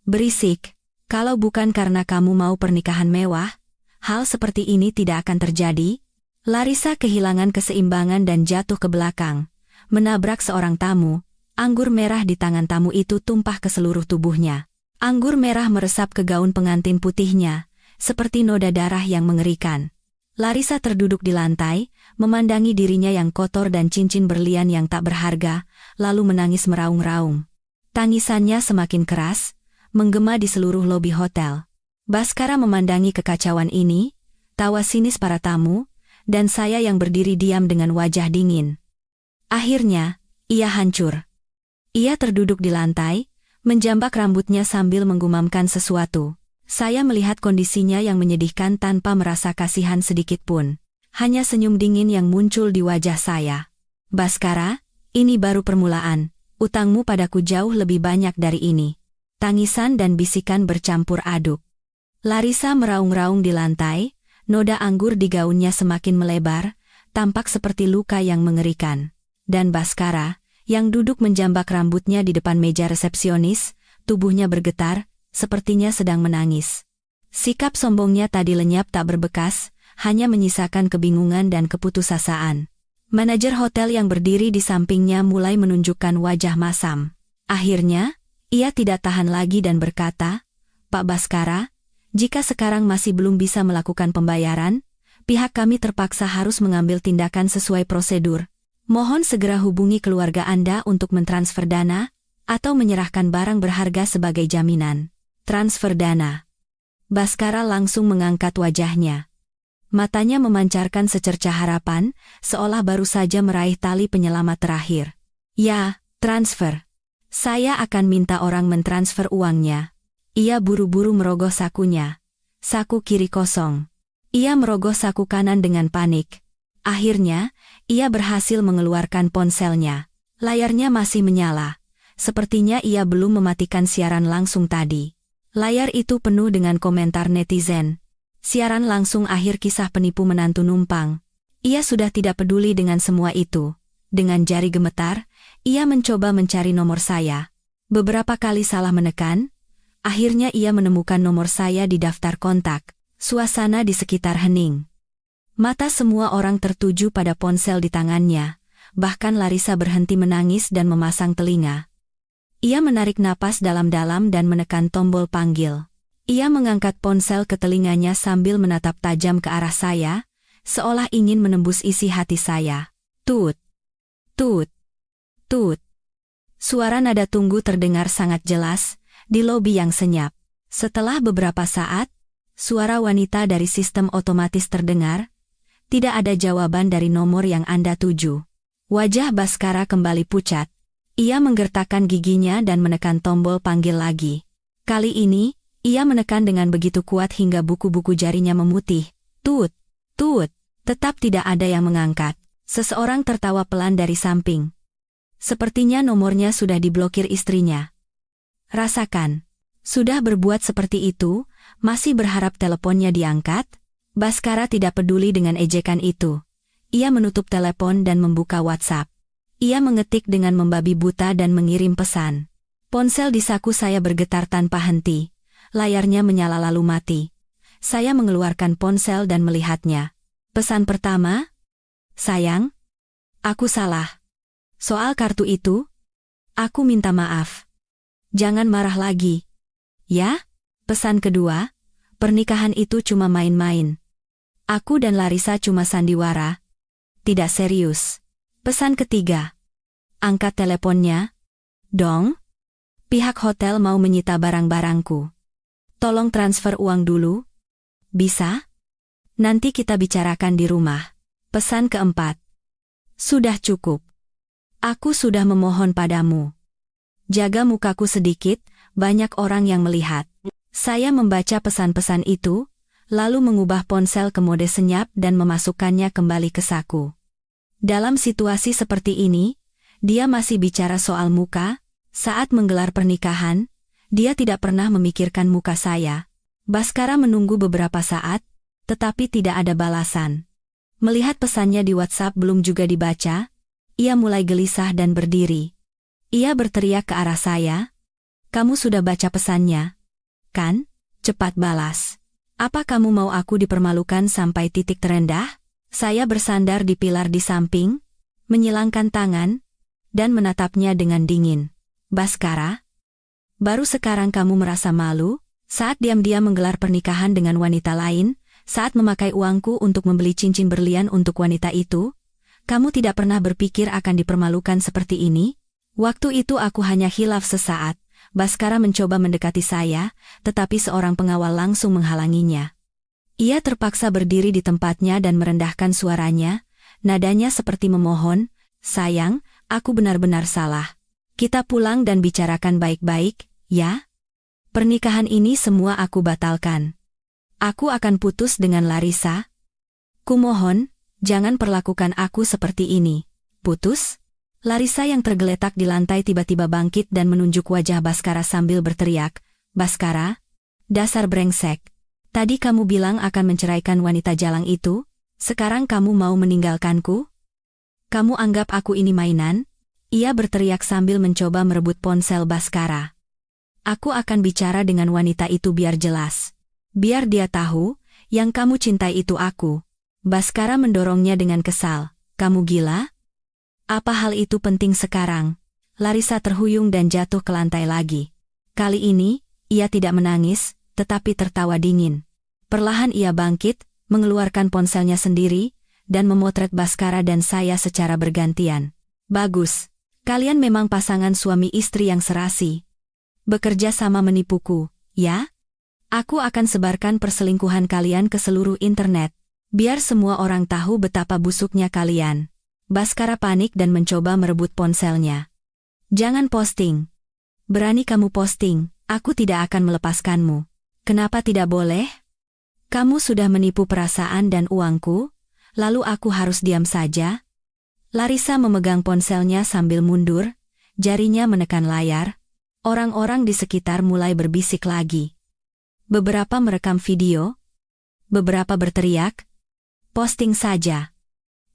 Berisik, kalau bukan karena kamu mau pernikahan mewah, hal seperti ini tidak akan terjadi. Larissa kehilangan keseimbangan dan jatuh ke belakang, menabrak seorang tamu. Anggur merah di tangan tamu itu tumpah ke seluruh tubuhnya. Anggur merah meresap ke gaun pengantin putihnya, seperti noda darah yang mengerikan. Larissa terduduk di lantai, memandangi dirinya yang kotor dan cincin berlian yang tak berharga, lalu menangis meraung-raung. Tangisannya semakin keras, menggema di seluruh lobi hotel. Baskara memandangi kekacauan ini, tawa sinis para tamu, dan saya yang berdiri diam dengan wajah dingin. Akhirnya, ia hancur. Ia terduduk di lantai, menjambak rambutnya sambil menggumamkan sesuatu. Saya melihat kondisinya yang menyedihkan tanpa merasa kasihan sedikit pun. Hanya senyum dingin yang muncul di wajah saya. Baskara, ini baru permulaan. Utangmu padaku jauh lebih banyak dari ini. Tangisan dan bisikan bercampur aduk. Larissa meraung-raung di lantai, noda anggur di gaunnya semakin melebar, tampak seperti luka yang mengerikan. Dan Baskara, yang duduk menjambak rambutnya di depan meja resepsionis, tubuhnya bergetar, sepertinya sedang menangis. Sikap sombongnya tadi lenyap tak berbekas, hanya menyisakan kebingungan dan keputusasaan. Manajer hotel yang berdiri di sampingnya mulai menunjukkan wajah masam. Akhirnya, ia tidak tahan lagi dan berkata, "Pak Baskara, jika sekarang masih belum bisa melakukan pembayaran, pihak kami terpaksa harus mengambil tindakan sesuai prosedur. Mohon segera hubungi keluarga Anda untuk mentransfer dana, atau menyerahkan barang berharga sebagai jaminan." Transfer dana. Baskara langsung mengangkat wajahnya. Matanya memancarkan secercah harapan, seolah baru saja meraih tali penyelamat terakhir. "Ya, transfer. Saya akan minta orang mentransfer uangnya." Ia buru-buru merogoh sakunya. Saku kiri kosong. Ia merogoh saku kanan dengan panik. Akhirnya, ia berhasil mengeluarkan ponselnya. Layarnya masih menyala. Sepertinya ia belum mematikan siaran langsung tadi. Layar itu penuh dengan komentar netizen. Siaran langsung akhir kisah penipu menantu numpang. Ia sudah tidak peduli dengan semua itu. Dengan jari gemetar, ia mencoba mencari nomor saya. Beberapa kali salah menekan. Akhirnya ia menemukan nomor saya di daftar kontak. Suasana di sekitar hening. Mata semua orang tertuju pada ponsel di tangannya. Bahkan Larissa berhenti menangis dan memasang telinga. Ia menarik napas dalam-dalam dan menekan tombol panggil. Ia mengangkat ponsel ke telinganya sambil menatap tajam ke arah saya, seolah ingin menembus isi hati saya. Tut, tut, tut. Suara nada tunggu terdengar sangat jelas, di lobi yang senyap. Setelah beberapa saat, suara wanita dari sistem otomatis terdengar. Tidak ada jawaban dari nomor yang Anda tuju. Wajah Baskara kembali pucat. Ia menggertakkan giginya dan menekan tombol panggil lagi. Kali ini, ia menekan dengan begitu kuat hingga buku-buku jarinya memutih. Tut, tut, tetap tidak ada yang mengangkat. Seseorang tertawa pelan dari samping. Sepertinya nomornya sudah diblokir istrinya. Rasakan. Sudah berbuat seperti itu, masih berharap teleponnya diangkat? Baskara tidak peduli dengan ejekan itu. Ia menutup telepon dan membuka WhatsApp. Ia mengetik dengan membabi buta dan mengirim pesan. Ponsel di saku saya bergetar tanpa henti. Layarnya menyala lalu mati. Saya mengeluarkan ponsel dan melihatnya. Pesan pertama, "Sayang, aku salah. Soal kartu itu, aku minta maaf. Jangan marah lagi. Ya?" Pesan kedua, "Pernikahan itu cuma main-main. Aku dan Larissa cuma sandiwara. Tidak serius." Pesan ketiga, "Angkat teleponnya, dong. Pihak hotel mau menyita barang-barangku. Tolong transfer uang dulu. Bisa? Nanti kita bicarakan di rumah." Pesan keempat, "Sudah cukup. Aku sudah memohon padamu. Jaga mukaku sedikit, banyak orang yang melihat." Saya membaca pesan-pesan itu, lalu mengubah ponsel ke mode senyap dan memasukkannya kembali ke saku. Dalam situasi seperti ini, dia masih bicara soal muka. Saat menggelar pernikahan, dia tidak pernah memikirkan muka saya. Baskara menunggu beberapa saat, tetapi tidak ada balasan. Melihat pesannya di WhatsApp belum juga dibaca, ia mulai gelisah dan berdiri. Ia berteriak ke arah saya, "Kamu sudah baca pesannya, kan? Cepat balas. Apa kamu mau aku dipermalukan sampai titik terendah?" Saya bersandar di pilar di samping, menyilangkan tangan, dan menatapnya dengan dingin. "Baskara, baru sekarang kamu merasa malu, saat diam-diam menggelar pernikahan dengan wanita lain, saat memakai uangku untuk membeli cincin berlian untuk wanita itu? Kamu tidak pernah berpikir akan dipermalukan seperti ini?" Waktu itu aku hanya hilaf sesaat. Baskara mencoba mendekati saya, tetapi seorang pengawal langsung menghalanginya. Ia terpaksa berdiri di tempatnya dan merendahkan suaranya, nadanya seperti memohon, "Sayang, aku benar-benar salah. Kita pulang dan bicarakan baik-baik, ya? Pernikahan ini semua aku batalkan. Aku akan putus dengan Larissa. Kumohon, Jangan perlakukan aku seperti ini. Putus? Larissa yang tergeletak di lantai tiba-tiba bangkit dan menunjuk wajah Baskara sambil berteriak, "Baskara? Dasar brengsek. Tadi kamu bilang akan menceraikan wanita jalang itu, sekarang kamu mau meninggalkanku? Kamu anggap aku ini mainan?" Ia berteriak sambil mencoba merebut ponsel Baskara. "Aku akan bicara dengan wanita itu biar jelas. Biar dia tahu, yang kamu cintai itu aku." Baskara mendorongnya dengan kesal. "Kamu gila? Apa hal itu penting sekarang?" Larissa terhuyung dan jatuh ke lantai lagi. Kali ini, ia tidak menangis, tetapi tertawa dingin. Perlahan ia bangkit, mengeluarkan ponselnya sendiri, dan memotret Baskara dan saya secara bergantian. "Bagus. Kalian memang pasangan suami istri yang serasi. Bekerja sama menipuku, ya? Aku akan sebarkan perselingkuhan kalian ke seluruh internet. Biar semua orang tahu betapa busuknya kalian." Baskara panik dan mencoba merebut ponselnya. "Jangan posting. Berani kamu posting, aku tidak akan melepaskanmu." "Kenapa tidak boleh? Kamu sudah menipu perasaan dan uangku, lalu aku harus diam saja?" Larissa memegang ponselnya sambil mundur, jarinya menekan layar. Orang-orang di sekitar mulai berbisik lagi. Beberapa merekam video, beberapa berteriak, "Posting saja.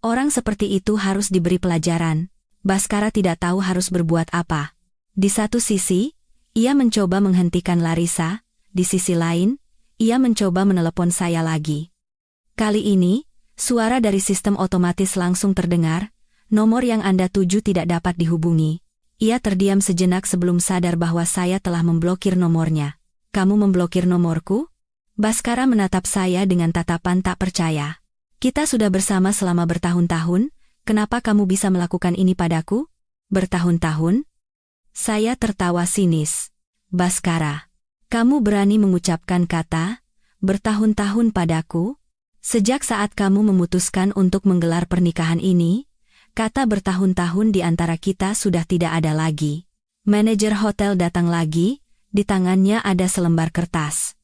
Orang seperti itu harus diberi pelajaran." Baskara tidak tahu harus berbuat apa. Di satu sisi, ia mencoba menghentikan Larissa, di sisi lain, ia mencoba menelepon saya lagi. Kali ini, suara dari sistem otomatis langsung terdengar, "Nomor yang Anda tuju tidak dapat dihubungi." Ia terdiam sejenak sebelum sadar bahwa saya telah memblokir nomornya. "Kamu memblokir nomorku?" Baskara menatap saya dengan tatapan tak percaya. "Kita sudah bersama selama bertahun-tahun, kenapa kamu bisa melakukan ini padaku?" "Bertahun-tahun?" Saya tertawa sinis. "Baskara, kamu berani mengucapkan kata bertahun-tahun padaku? Sejak saat kamu memutuskan untuk menggelar pernikahan ini, kata bertahun-tahun di antara kita sudah tidak ada lagi." Manajer hotel datang lagi, di tangannya ada selembar kertas.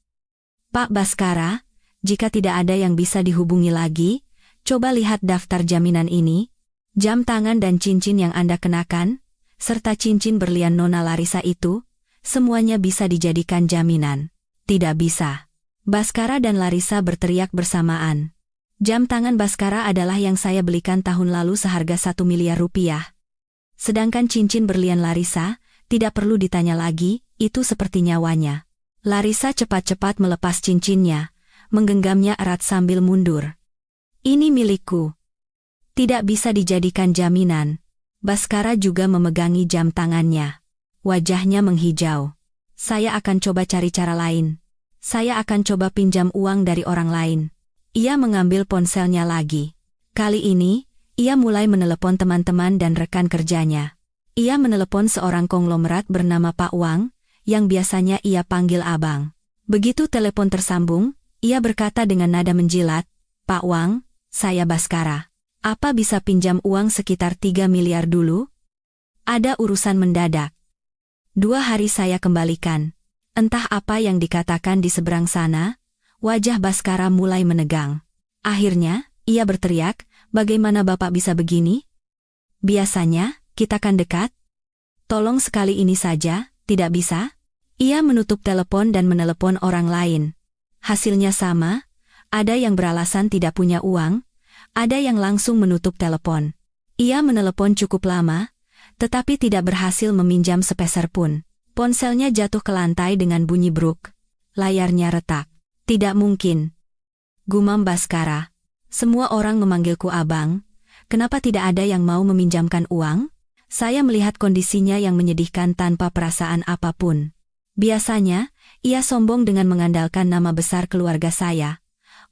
"Pak Baskara, jika tidak ada yang bisa dihubungi lagi, coba lihat daftar jaminan ini. Jam tangan dan cincin yang Anda kenakan, serta cincin berlian Nona Larissa itu, semuanya bisa dijadikan jaminan." "Tidak bisa." Baskara dan Larissa berteriak bersamaan. Jam tangan Baskara adalah yang saya belikan tahun lalu seharga 1 miliar rupiah. Sedangkan cincin berlian Larissa, tidak perlu ditanya lagi, itu seperti nyawanya. Larissa cepat-cepat melepas cincinnya, menggenggamnya erat sambil mundur. "Ini milikku. Tidak bisa dijadikan jaminan." Baskara juga memegangi jam tangannya. Wajahnya menghijau. "Saya akan coba cari cara lain. Saya akan coba pinjam uang dari orang lain." Ia mengambil ponselnya lagi. Kali ini, ia mulai menelepon teman-teman dan rekan kerjanya. Ia menelepon seorang konglomerat bernama Pak Wang, yang biasanya ia panggil Abang. Begitu telepon tersambung, ia berkata dengan nada menjilat, "Pak Wang, saya Baskara. Apa bisa pinjam uang sekitar 3 miliar dulu? Ada urusan mendadak. 2 hari saya kembalikan." Entah apa yang dikatakan di seberang sana, wajah Baskara mulai menegang. Akhirnya, ia berteriak, "Bagaimana Bapak bisa begini? Biasanya, kita kan dekat. Tolong sekali ini saja, tidak bisa?" Ia menutup telepon dan menelepon orang lain. Hasilnya sama, ada yang beralasan tidak punya uang, ada yang langsung menutup telepon. Ia menelepon cukup lama, tetapi tidak berhasil meminjam sepeser pun. Ponselnya jatuh ke lantai dengan bunyi bruk. Layarnya retak. "Tidak mungkin," gumam Baskara. "Semua orang memanggilku Abang. Kenapa tidak ada yang mau meminjamkan uang?" Saya melihat kondisinya yang menyedihkan tanpa perasaan apapun. Biasanya, ia sombong dengan mengandalkan nama besar keluarga saya.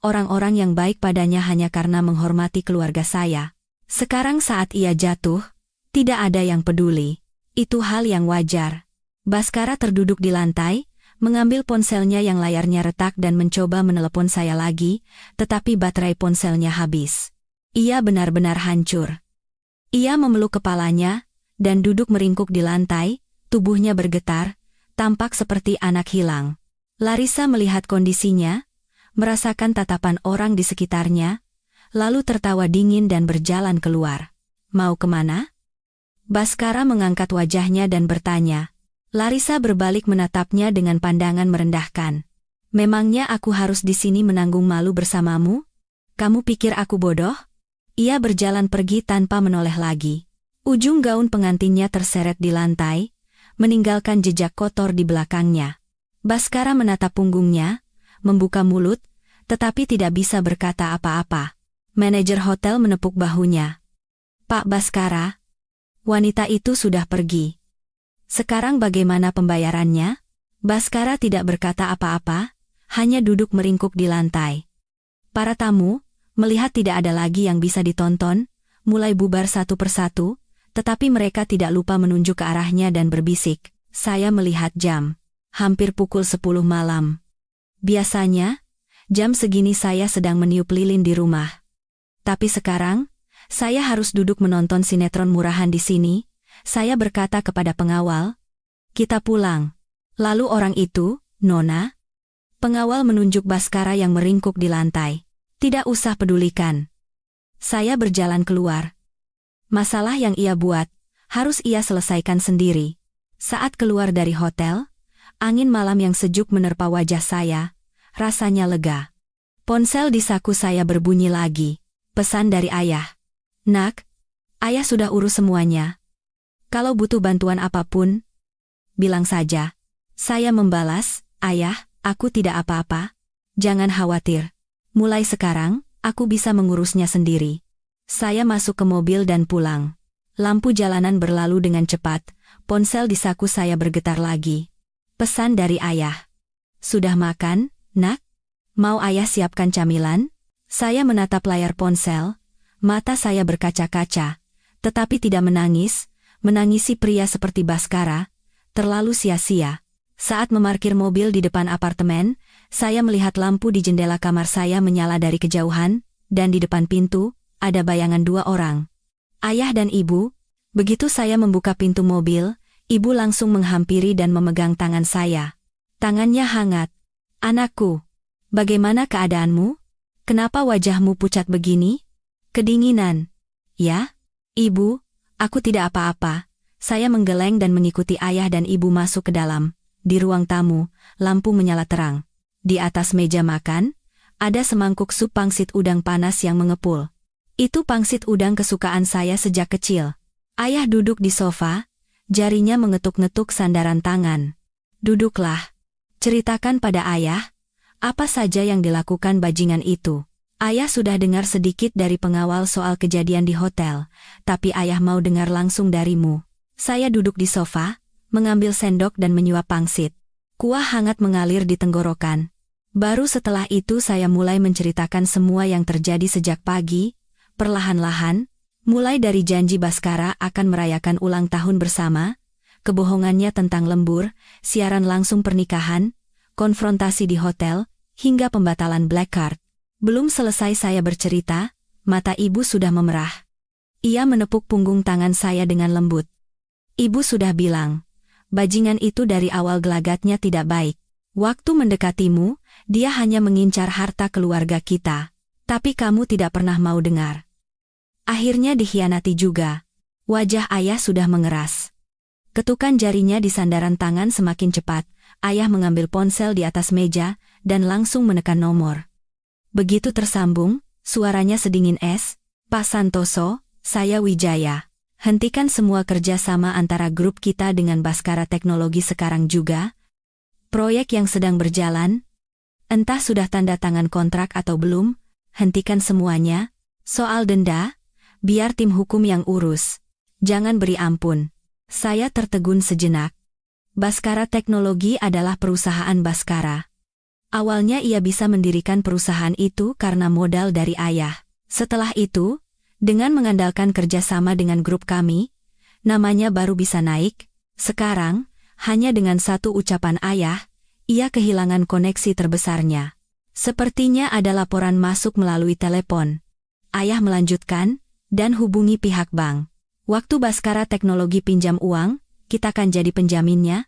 Orang-orang yang baik padanya hanya karena menghormati keluarga saya. Sekarang saat ia jatuh, tidak ada yang peduli. Itu hal yang wajar. Baskara terduduk di lantai, mengambil ponselnya yang layarnya retak dan mencoba menelepon saya lagi, tetapi baterai ponselnya habis. Ia benar-benar hancur. Ia memeluk kepalanya, dan duduk meringkuk di lantai, tubuhnya bergetar, tampak seperti anak hilang. Larissa melihat kondisinya, merasakan tatapan orang di sekitarnya, lalu tertawa dingin dan berjalan keluar. Mau kemana? Baskara mengangkat wajahnya dan bertanya. Larissa berbalik menatapnya dengan pandangan merendahkan. Memangnya aku harus di sini menanggung malu bersamamu? Kamu pikir aku bodoh? Ia berjalan pergi tanpa menoleh lagi. Ujung gaun pengantinnya terseret di lantai, meninggalkan jejak kotor di belakangnya. Baskara menatap punggungnya, membuka mulut, tetapi tidak bisa berkata apa-apa. Manajer hotel menepuk bahunya. Pak Baskara, wanita itu sudah pergi. Sekarang bagaimana pembayarannya? Baskara tidak berkata apa-apa, hanya duduk meringkuk di lantai. Para tamu, melihat tidak ada lagi yang bisa ditonton, mulai bubar satu persatu, tetapi mereka tidak lupa menunjuk ke arahnya dan berbisik. Saya melihat jam. Hampir pukul 10 malam. Biasanya, jam segini saya sedang meniup lilin di rumah. Tapi sekarang, saya harus duduk menonton sinetron murahan di sini. Saya berkata kepada pengawal, kita pulang. Lalu orang itu, Nona? Pengawal menunjuk Baskara yang meringkuk di lantai. Tidak usah pedulikan. Saya berjalan keluar. Masalah yang ia buat, harus ia selesaikan sendiri. Saat keluar dari hotel, angin malam yang sejuk menerpa wajah saya, rasanya lega. Ponsel di saku saya berbunyi lagi. Pesan dari ayah. Nak, ayah sudah urus semuanya. Kalau butuh bantuan apapun, bilang saja. Saya membalas, ayah, aku tidak apa-apa. Jangan khawatir. Mulai sekarang, aku bisa mengurusnya sendiri. Saya masuk ke mobil dan pulang. Lampu jalanan berlalu dengan cepat, ponsel di saku saya bergetar lagi. Pesan dari ayah. Sudah makan, nak? Mau ayah siapkan camilan? Saya menatap layar ponsel, mata saya berkaca-kaca, tetapi tidak menangis. Menangisi pria seperti Baskara, terlalu sia-sia. Saat memarkir mobil di depan apartemen, saya melihat lampu di jendela kamar saya menyala dari kejauhan, dan di depan pintu, ada bayangan dua orang. Ayah dan ibu. Begitu saya membuka pintu mobil, ibu langsung menghampiri dan memegang tangan saya. Tangannya hangat. Anakku, bagaimana keadaanmu? Kenapa wajahmu pucat begini? Kedinginan. Ya, ibu. Aku tidak apa-apa. Saya menggeleng dan mengikuti ayah dan ibu masuk ke dalam. Di ruang tamu, lampu menyala terang. Di atas meja makan, ada semangkuk sup pangsit udang panas yang mengepul. Itu pangsit udang kesukaan saya sejak kecil. Ayah duduk di sofa, jarinya mengetuk-ngetuk sandaran tangan. Duduklah. Ceritakan pada ayah, apa saja yang dilakukan bajingan itu. Ayah sudah dengar sedikit dari pengawal soal kejadian di hotel, tapi ayah mau dengar langsung darimu. Saya duduk di sofa, mengambil sendok dan menyuap pangsit. Kuah hangat mengalir di tenggorokan. Baru setelah itu saya mulai menceritakan semua yang terjadi sejak pagi, perlahan-lahan, mulai dari janji Baskara akan merayakan ulang tahun bersama, kebohongannya tentang lembur, siaran langsung pernikahan, konfrontasi di hotel, hingga pembatalan black card. Belum selesai saya bercerita, mata ibu sudah memerah. Ia menepuk punggung tangan saya dengan lembut. Ibu sudah bilang, bajingan itu dari awal gelagatnya tidak baik. Waktu mendekatimu, dia hanya mengincar harta keluarga kita. Tapi kamu tidak pernah mau dengar. Akhirnya dikhianati juga. Wajah ayah sudah mengeras. Ketukan jarinya di sandaran tangan semakin cepat. Ayah mengambil ponsel di atas meja dan langsung menekan nomor. Begitu tersambung, suaranya sedingin es. Pak Santoso, saya Wijaya. Hentikan semua kerjasama antara grup kita dengan Baskara Teknologi sekarang juga. Proyek yang sedang berjalan, entah sudah tanda tangan kontrak atau belum, hentikan semuanya. Soal denda, biar tim hukum yang urus. Jangan beri ampun. Saya tertegun sejenak. Baskara Teknologi adalah perusahaan Baskara. Awalnya ia bisa mendirikan perusahaan itu karena modal dari ayah. Setelah itu, dengan mengandalkan kerjasama dengan grup kami, namanya baru bisa naik. Sekarang, hanya dengan satu ucapan ayah, ia kehilangan koneksi terbesarnya. Sepertinya ada laporan masuk melalui telepon. Ayah melanjutkan, dan hubungi pihak bank. Waktu Baskara Teknologi pinjam uang, kita kan jadi penjaminnya.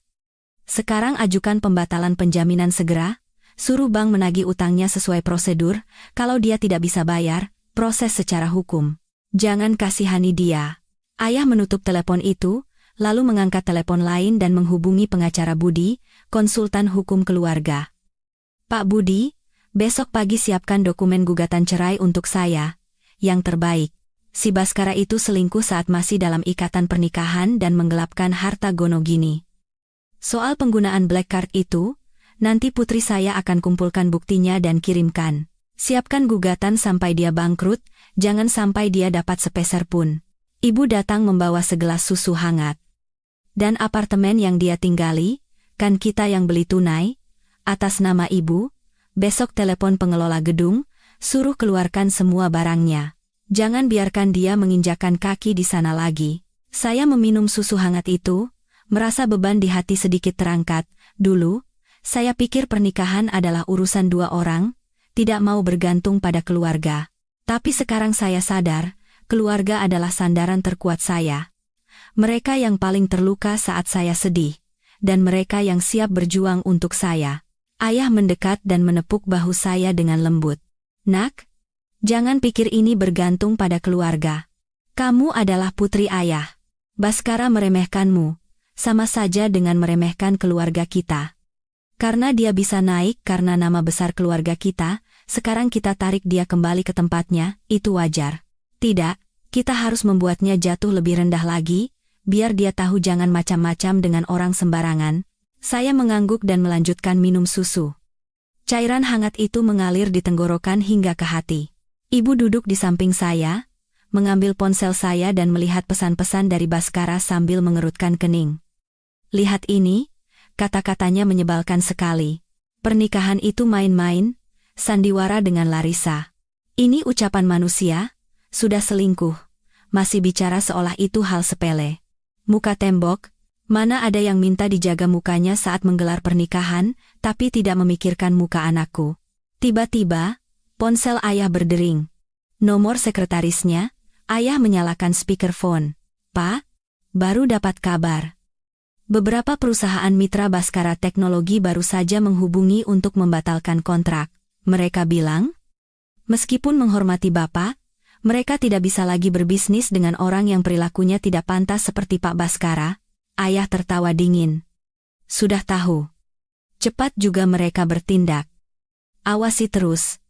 Sekarang ajukan pembatalan penjaminan segera. Suruh bank menagih utangnya sesuai prosedur. Kalau dia tidak bisa bayar, proses secara hukum. Jangan kasihani dia. Ayah menutup telepon itu, lalu mengangkat telepon lain dan menghubungi pengacara Budi, konsultan hukum keluarga. Pak Budi, besok pagi siapkan dokumen gugatan cerai untuk saya. Yang terbaik. Si Baskara itu selingkuh saat masih dalam ikatan pernikahan dan menggelapkan harta Gonogini. Soal penggunaan black card itu, nanti putri saya akan kumpulkan buktinya dan kirimkan. Siapkan gugatan sampai dia bangkrut, jangan sampai dia dapat sepeser pun. Ibu datang membawa segelas susu hangat. Dan apartemen yang dia tinggali, kan kita yang beli tunai, atas nama ibu, besok telepon pengelola gedung, suruh keluarkan semua barangnya. Jangan biarkan dia menginjakkan kaki di sana lagi. Saya meminum susu hangat itu, merasa beban di hati sedikit terangkat. Dulu, saya pikir pernikahan adalah urusan dua orang, tidak mau bergantung pada keluarga. Tapi sekarang saya sadar, keluarga adalah sandaran terkuat saya. Mereka yang paling terluka saat saya sedih, dan mereka yang siap berjuang untuk saya. Ayah mendekat dan menepuk bahu saya dengan lembut. Nak, jangan pikir ini bergantung pada keluarga. Kamu adalah putri ayah. Baskara meremehkanmu, sama saja dengan meremehkan keluarga kita. Karena dia bisa naik karena nama besar keluarga kita, sekarang kita tarik dia kembali ke tempatnya, itu wajar. Tidak, kita harus membuatnya jatuh lebih rendah lagi, biar dia tahu jangan macam-macam dengan orang sembarangan. Saya mengangguk dan melanjutkan minum susu. Cairan hangat itu mengalir di tenggorokan hingga ke hati. Ibu duduk di samping saya, mengambil ponsel saya dan melihat pesan-pesan dari Baskara sambil mengerutkan kening. Lihat ini. Kata-katanya menyebalkan sekali. Pernikahan itu main-main, sandiwara dengan Larissa. Ini ucapan manusia, sudah selingkuh, masih bicara seolah itu hal sepele. Muka tembok, mana ada yang minta dijaga mukanya saat menggelar pernikahan, tapi tidak memikirkan muka anakku. Tiba-tiba, ponsel ayah berdering. Nomor sekretarisnya, ayah menyalakan speakerphone. Pak, baru dapat kabar. Beberapa perusahaan mitra Baskara Teknologi baru saja menghubungi untuk membatalkan kontrak. Mereka bilang, meskipun menghormati Bapak, mereka tidak bisa lagi berbisnis dengan orang yang perilakunya tidak pantas seperti Pak Baskara. Ayah tertawa dingin. Sudah tahu. Cepat juga mereka bertindak. Awasi terus.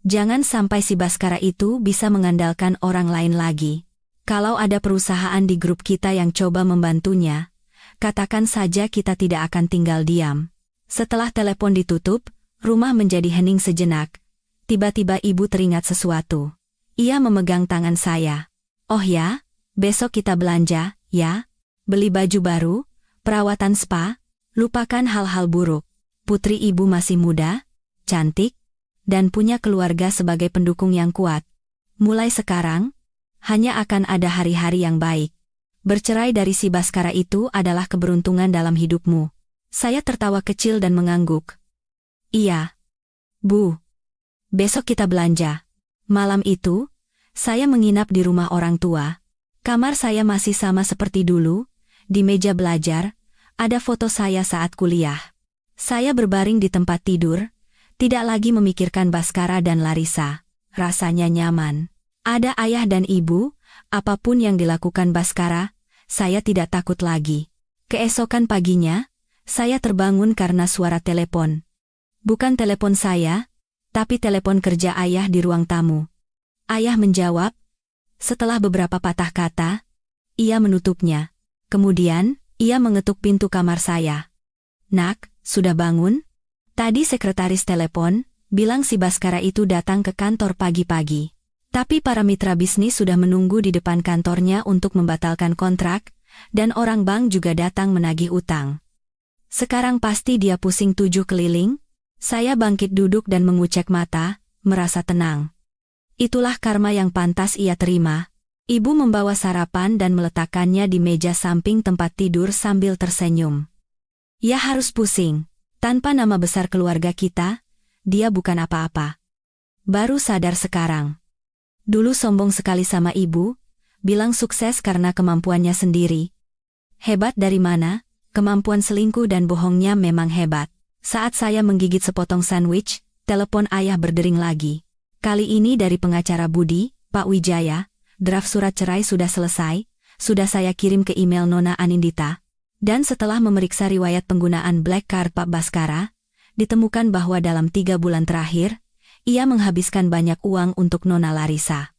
Jangan sampai si Baskara itu bisa mengandalkan orang lain lagi. Kalau ada perusahaan di grup kita yang coba membantunya, katakan saja kita tidak akan tinggal diam. Setelah telepon ditutup, rumah menjadi hening sejenak. Tiba-tiba ibu teringat sesuatu. Ia memegang tangan saya. Oh ya, besok kita belanja, ya? Beli baju baru, perawatan spa, lupakan hal-hal buruk. Putri ibu masih muda, cantik, dan punya keluarga sebagai pendukung yang kuat. Mulai sekarang, hanya akan ada hari-hari yang baik. Bercerai dari si Baskara itu adalah keberuntungan dalam hidupmu. Saya tertawa kecil dan mengangguk. Iya. Bu. Besok kita belanja. Malam itu, saya menginap di rumah orang tua. Kamar saya masih sama seperti dulu, di meja belajar, ada foto saya saat kuliah. Saya berbaring di tempat tidur, tidak lagi memikirkan Baskara dan Larissa. Rasanya nyaman. Ada ayah dan ibu, apapun yang dilakukan Baskara, saya tidak takut lagi. Keesokan paginya, saya terbangun karena suara telepon. Bukan telepon saya, tapi telepon kerja ayah di ruang tamu. Ayah menjawab. Setelah beberapa patah kata, ia menutupnya. Kemudian, ia mengetuk pintu kamar saya. Nak, sudah bangun? Tadi sekretaris telepon, bilang si Baskara itu datang ke kantor pagi-pagi. Tapi para mitra bisnis sudah menunggu di depan kantornya untuk membatalkan kontrak, dan orang bank juga datang menagih utang. Sekarang pasti dia pusing 7 keliling. Saya bangkit duduk dan mengucek mata, merasa tenang. Itulah karma yang pantas ia terima. Ibu membawa sarapan dan meletakkannya di meja samping tempat tidur sambil tersenyum. Ya harus pusing. Tanpa nama besar keluarga kita, dia bukan apa-apa. Baru sadar sekarang. Dulu sombong sekali sama ibu, bilang sukses karena kemampuannya sendiri. Hebat dari mana? Kemampuan selingkuh dan bohongnya memang hebat. Saat saya menggigit sepotong sandwich, telepon ayah berdering lagi. Kali ini dari pengacara Budi, Pak Wijaya, draft surat cerai sudah selesai, sudah saya kirim ke email Nona Anindita. Dan setelah memeriksa riwayat penggunaan Black Card Pak Baskara, ditemukan bahwa dalam 3 bulan terakhir, ia menghabiskan banyak uang untuk Nona Larissa.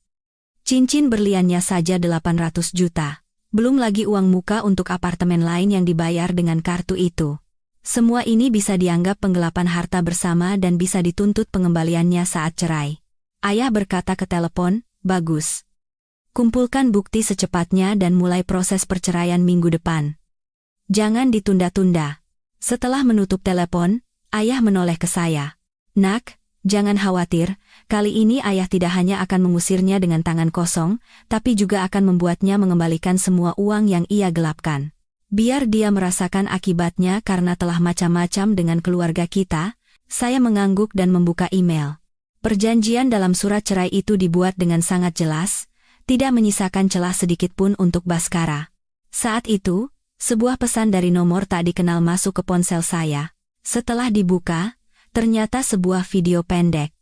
Cincin berliannya saja 800 juta. Belum lagi uang muka untuk apartemen lain yang dibayar dengan kartu itu. Semua ini bisa dianggap penggelapan harta bersama dan bisa dituntut pengembaliannya saat cerai. Ayah berkata ke telepon, "Bagus. Kumpulkan bukti secepatnya dan mulai proses perceraian minggu depan. Jangan ditunda-tunda." Setelah menutup telepon, ayah menoleh ke saya. "Nak, jangan khawatir, kali ini ayah tidak hanya akan mengusirnya dengan tangan kosong, tapi juga akan membuatnya mengembalikan semua uang yang ia gelapkan. Biar dia merasakan akibatnya karena telah macam-macam dengan keluarga kita." Saya mengangguk dan membuka email. Perjanjian dalam surat cerai itu dibuat dengan sangat jelas, tidak menyisakan celah sedikitpun untuk Baskara. Saat itu, sebuah pesan dari nomor tak dikenal masuk ke ponsel saya. Setelah dibuka, ternyata sebuah video pendek.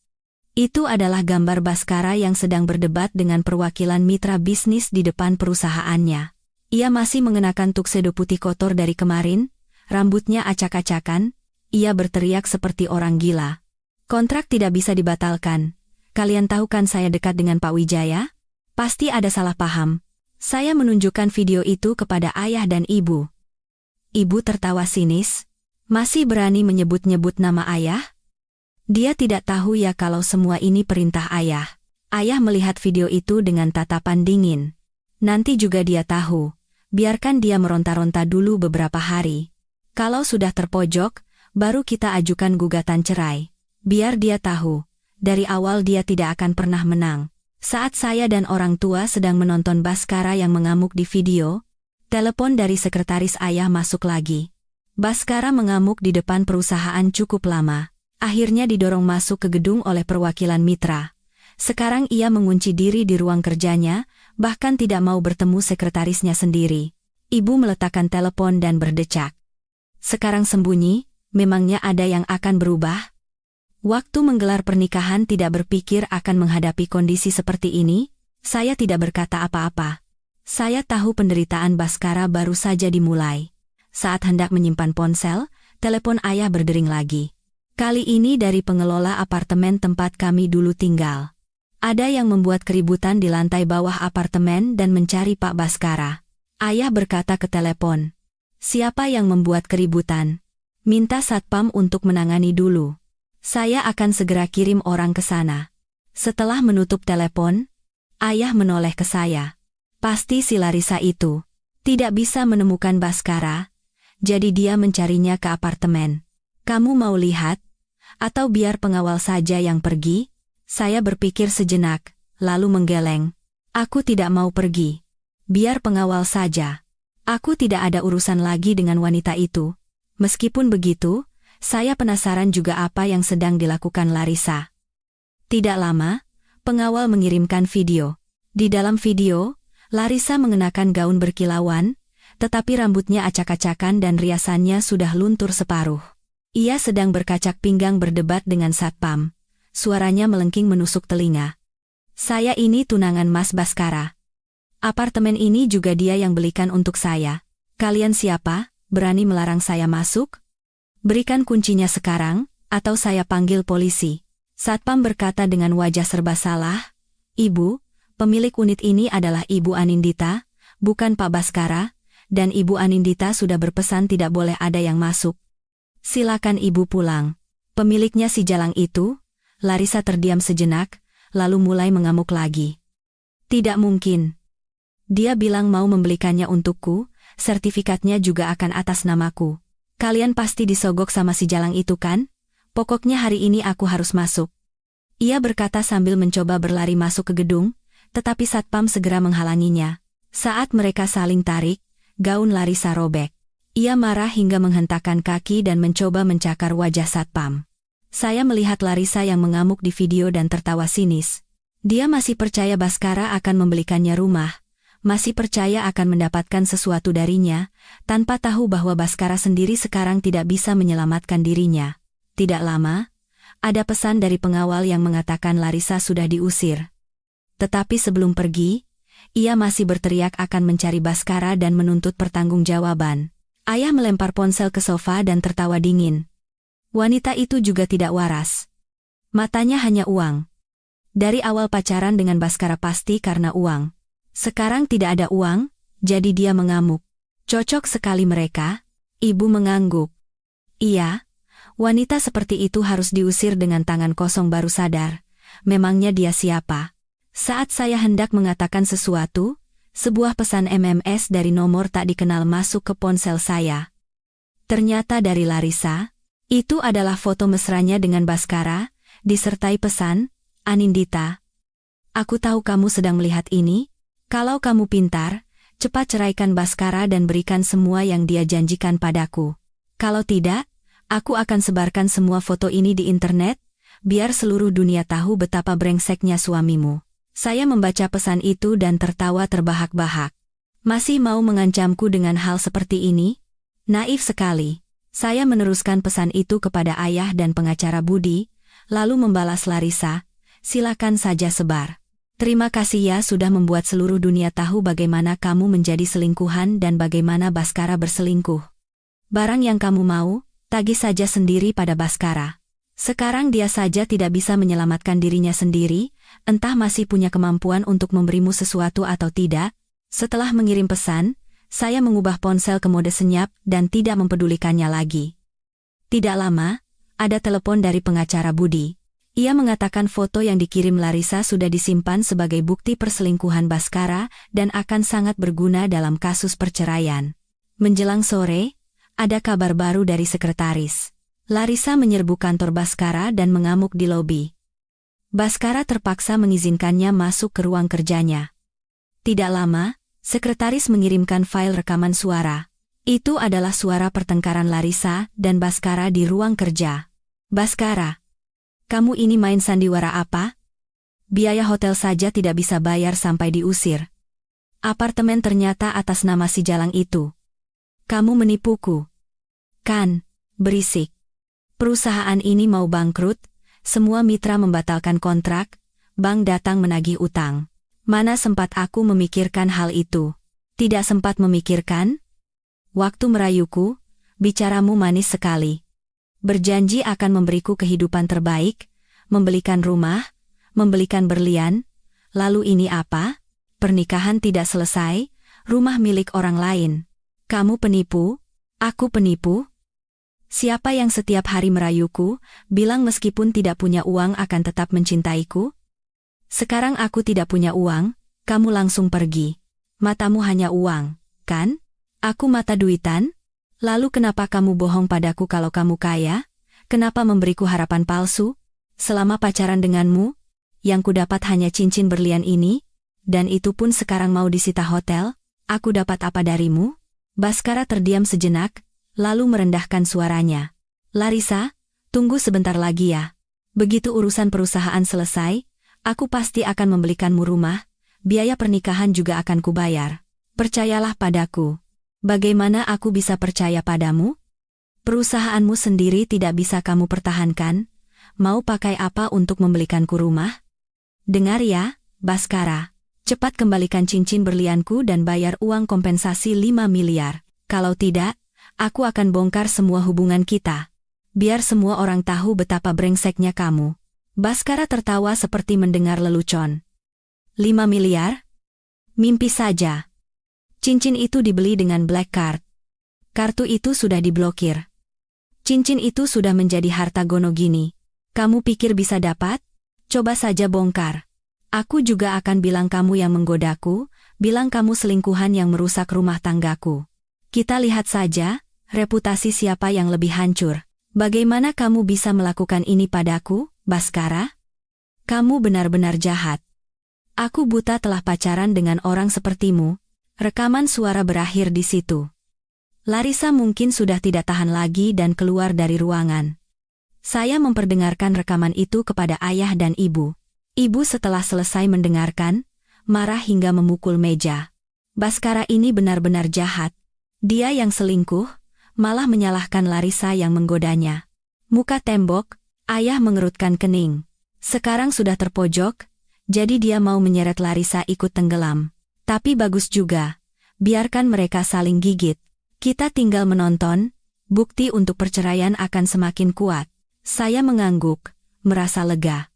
Itu adalah gambar Baskara yang sedang berdebat dengan perwakilan mitra bisnis di depan perusahaannya. Ia masih mengenakan tuxedo putih kotor dari kemarin, rambutnya acak-acakan, ia berteriak seperti orang gila. "Kontrak tidak bisa dibatalkan. Kalian tahu kan saya dekat dengan Pak Wijaya? Pasti ada salah paham." Saya menunjukkan video itu kepada ayah dan ibu. Ibu tertawa sinis. "Masih berani menyebut-nyebut nama ayah? Dia tidak tahu ya kalau semua ini perintah ayah." Ayah melihat video itu dengan tatapan dingin. "Nanti juga dia tahu. Biarkan dia meronta-ronta dulu beberapa hari. Kalau sudah terpojok, baru kita ajukan gugatan cerai. Biar dia tahu, dari awal dia tidak akan pernah menang." Saat saya dan orang tua sedang menonton Baskara yang mengamuk di video, telepon dari sekretaris ayah masuk lagi. Baskara mengamuk di depan perusahaan cukup lama. Akhirnya didorong masuk ke gedung oleh perwakilan mitra. Sekarang ia mengunci diri di ruang kerjanya, bahkan tidak mau bertemu sekretarisnya sendiri. Ibu meletakkan telepon dan berdecak. "Sekarang sembunyi, memangnya ada yang akan berubah?" Waktu menggelar pernikahan tidak berpikir akan menghadapi kondisi seperti ini, saya tidak berkata apa-apa. Saya tahu penderitaan Baskara baru saja dimulai. Saat hendak menyimpan ponsel, telepon ayah berdering lagi. Kali ini dari pengelola apartemen tempat kami dulu tinggal. Ada yang membuat keributan di lantai bawah apartemen dan mencari Pak Baskara. Ayah berkata ke telepon, "Siapa yang membuat keributan? Minta satpam untuk menangani dulu. Saya akan segera kirim orang ke sana." Setelah menutup telepon, ayah menoleh ke saya. "Pasti si Larissa itu tidak bisa menemukan Baskara, jadi dia mencarinya ke apartemen. Kamu mau lihat? Atau biar pengawal saja yang pergi?" Saya berpikir sejenak, lalu menggeleng. "Aku tidak mau pergi. Biar pengawal saja. Aku tidak ada urusan lagi dengan wanita itu." Meskipun begitu, saya penasaran juga apa yang sedang dilakukan Larissa. Tidak lama, pengawal mengirimkan video. Di dalam video, Larissa mengenakan gaun berkilauan, tetapi rambutnya acak-acakan dan riasannya sudah luntur separuh. Ia sedang berkacak pinggang berdebat dengan satpam. Suaranya melengking menusuk telinga. "Saya ini tunangan Mas Baskara. Apartemen ini juga dia yang belikan untuk saya. Kalian siapa, berani melarang saya masuk? Berikan kuncinya sekarang, atau saya panggil polisi." Satpam berkata dengan wajah serba salah, "Ibu, pemilik unit ini adalah Ibu Anindita, bukan Pak Baskara, dan Ibu Anindita sudah berpesan tidak boleh ada yang masuk. Silakan Ibu pulang." Pemiliknya si jalang itu. Larissa terdiam sejenak, lalu mulai mengamuk lagi. "Tidak mungkin. Dia bilang mau membelikannya untukku, sertifikatnya juga akan atas namaku. Kalian pasti disogok sama si jalang itu kan? Pokoknya hari ini aku harus masuk." Ia berkata sambil mencoba berlari masuk ke gedung, tetapi satpam segera menghalanginya. Saat mereka saling tarik, gaun Larissa robek. Ia marah hingga menghentakkan kaki dan mencoba mencakar wajah satpam. Saya melihat Larissa yang mengamuk di video dan tertawa sinis. Dia masih percaya Baskara akan membelikannya rumah, masih percaya akan mendapatkan sesuatu darinya, tanpa tahu bahwa Baskara sendiri sekarang tidak bisa menyelamatkan dirinya. Tidak lama, Ada pesan dari pengawal yang mengatakan Larissa sudah diusir. Tetapi sebelum pergi, ia masih berteriak akan mencari Baskara dan menuntut pertanggungjawaban. Ayah melempar ponsel ke sofa dan tertawa dingin. Wanita itu juga tidak waras. Matanya hanya uang. Dari awal pacaran dengan Baskara pasti karena uang. Sekarang tidak ada uang, jadi dia mengamuk. Cocok sekali mereka, ibu mengangguk. Iya, wanita seperti itu harus diusir dengan tangan kosong baru sadar. Memangnya dia siapa? Saat saya hendak mengatakan sesuatu, sebuah pesan MMS dari nomor tak dikenal masuk ke ponsel saya. Ternyata dari Larissa. Itu adalah foto mesranya dengan Baskara, disertai pesan, Anindita. Aku tahu kamu sedang melihat ini. Kalau kamu pintar, cepat ceraikan Baskara dan berikan semua yang dia janjikan padaku. Kalau tidak, aku akan sebarkan semua foto ini di internet, biar seluruh dunia tahu betapa brengseknya suamimu. Saya membaca pesan itu dan tertawa terbahak-bahak. Masih mau mengancamku dengan hal seperti ini? Naif sekali. Saya meneruskan pesan itu kepada ayah dan pengacara Budi, lalu membalas Larissa, silakan saja sebar. Terima kasih ya sudah membuat seluruh dunia tahu bagaimana kamu menjadi selingkuhan dan bagaimana Baskara berselingkuh. Barang yang kamu mau, tagih saja sendiri pada Baskara. Sekarang dia saja tidak bisa menyelamatkan dirinya sendiri, entah masih punya kemampuan untuk memberimu sesuatu atau tidak. Setelah mengirim pesan, saya mengubah ponsel ke mode senyap dan tidak mempedulikannya lagi. Tidak lama, ada telepon dari pengacara Budi. Ia mengatakan foto yang dikirim Larissa sudah disimpan sebagai bukti perselingkuhan Baskara dan akan sangat berguna dalam kasus perceraian. Menjelang sore, ada kabar baru dari sekretaris. Larissa menyerbu kantor Baskara dan mengamuk di lobi. Baskara terpaksa mengizinkannya masuk ke ruang kerjanya. Tidak lama, sekretaris mengirimkan file rekaman suara. Itu adalah suara pertengkaran Larissa dan Baskara di ruang kerja. Baskara, kamu ini main sandiwara apa? Biaya hotel saja tidak bisa bayar sampai diusir. Apartemen ternyata atas nama si Jalang itu. Kamu menipuku. Kan, berisik. Perusahaan ini mau bangkrut, semua mitra membatalkan kontrak, bank datang menagih utang. Mana sempat aku memikirkan hal itu? Tidak sempat memikirkan? Waktu merayuku, bicaramu manis sekali. Berjanji akan memberiku kehidupan terbaik, membelikan rumah, membelikan berlian. Lalu ini apa? Pernikahan tidak selesai, rumah milik orang lain. Kamu penipu? Aku penipu? Siapa yang setiap hari merayuku, bilang meskipun tidak punya uang akan tetap mencintaiku? Sekarang aku tidak punya uang, kamu langsung pergi. Matamu hanya uang, kan? Aku mata duitan? Lalu kenapa kamu bohong padaku kalau kamu kaya? Kenapa memberiku harapan palsu? Selama pacaran denganmu, yang kudapat hanya cincin berlian ini, dan itu pun sekarang mau disita hotel, aku dapat apa darimu? Baskara terdiam sejenak, lalu merendahkan suaranya. Larissa, tunggu sebentar lagi ya. Begitu urusan perusahaan selesai, aku pasti akan membelikanmu rumah, biaya pernikahan juga akan kubayar. Percayalah padaku. Bagaimana aku bisa percaya padamu? Perusahaanmu sendiri tidak bisa kamu pertahankan, mau pakai apa untuk membelikanku rumah? Dengar ya, Baskara, cepat kembalikan cincin berlianku dan bayar uang kompensasi 5 miliar. Kalau tidak, aku akan bongkar semua hubungan kita. Biar semua orang tahu betapa brengseknya kamu. Baskara tertawa seperti mendengar lelucon. 5 miliar? Mimpi saja. Cincin itu dibeli dengan black card. Kartu itu sudah diblokir. Cincin itu sudah menjadi harta gono gini. Kamu pikir bisa dapat? Coba saja bongkar. Aku juga akan bilang kamu yang menggodaku, bilang kamu selingkuhan yang merusak rumah tanggaku. Kita lihat saja, reputasi siapa yang lebih hancur. Bagaimana kamu bisa melakukan ini padaku, Baskara? Kamu benar-benar jahat. Aku buta telah pacaran dengan orang sepertimu. Rekaman suara berakhir di situ. Larissa mungkin sudah tidak tahan lagi dan keluar dari ruangan. Saya memperdengarkan rekaman itu kepada ayah dan ibu. Ibu setelah selesai mendengarkan, marah hingga memukul meja. Baskara ini benar-benar jahat. Dia yang selingkuh, malah menyalahkan Larissa yang menggodanya. Muka tembok, Ayah mengerutkan kening. Sekarang sudah terpojok, jadi dia mau menyeret Larissa ikut tenggelam. Tapi bagus juga. Biarkan mereka saling gigit. Kita tinggal menonton, bukti untuk perceraian akan semakin kuat. Saya mengangguk, merasa lega.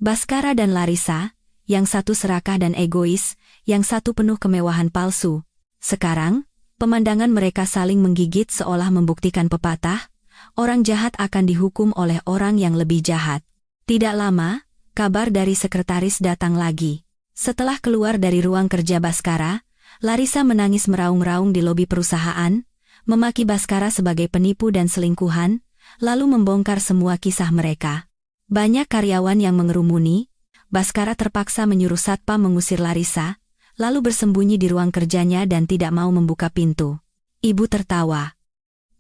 Baskara dan Larissa, yang satu serakah dan egois, yang satu penuh kemewahan palsu. Sekarang, pemandangan mereka saling menggigit seolah membuktikan pepatah, orang jahat akan dihukum oleh orang yang lebih jahat. Tidak lama, kabar dari sekretaris datang lagi. Setelah keluar dari ruang kerja Baskara, Larissa menangis meraung-raung di lobi perusahaan, memaki Baskara sebagai penipu dan selingkuhan, lalu membongkar semua kisah mereka. Banyak karyawan yang mengerumuni, Baskara terpaksa menyuruh satpam mengusir Larissa, lalu bersembunyi di ruang kerjanya dan tidak mau membuka pintu. Ibu tertawa.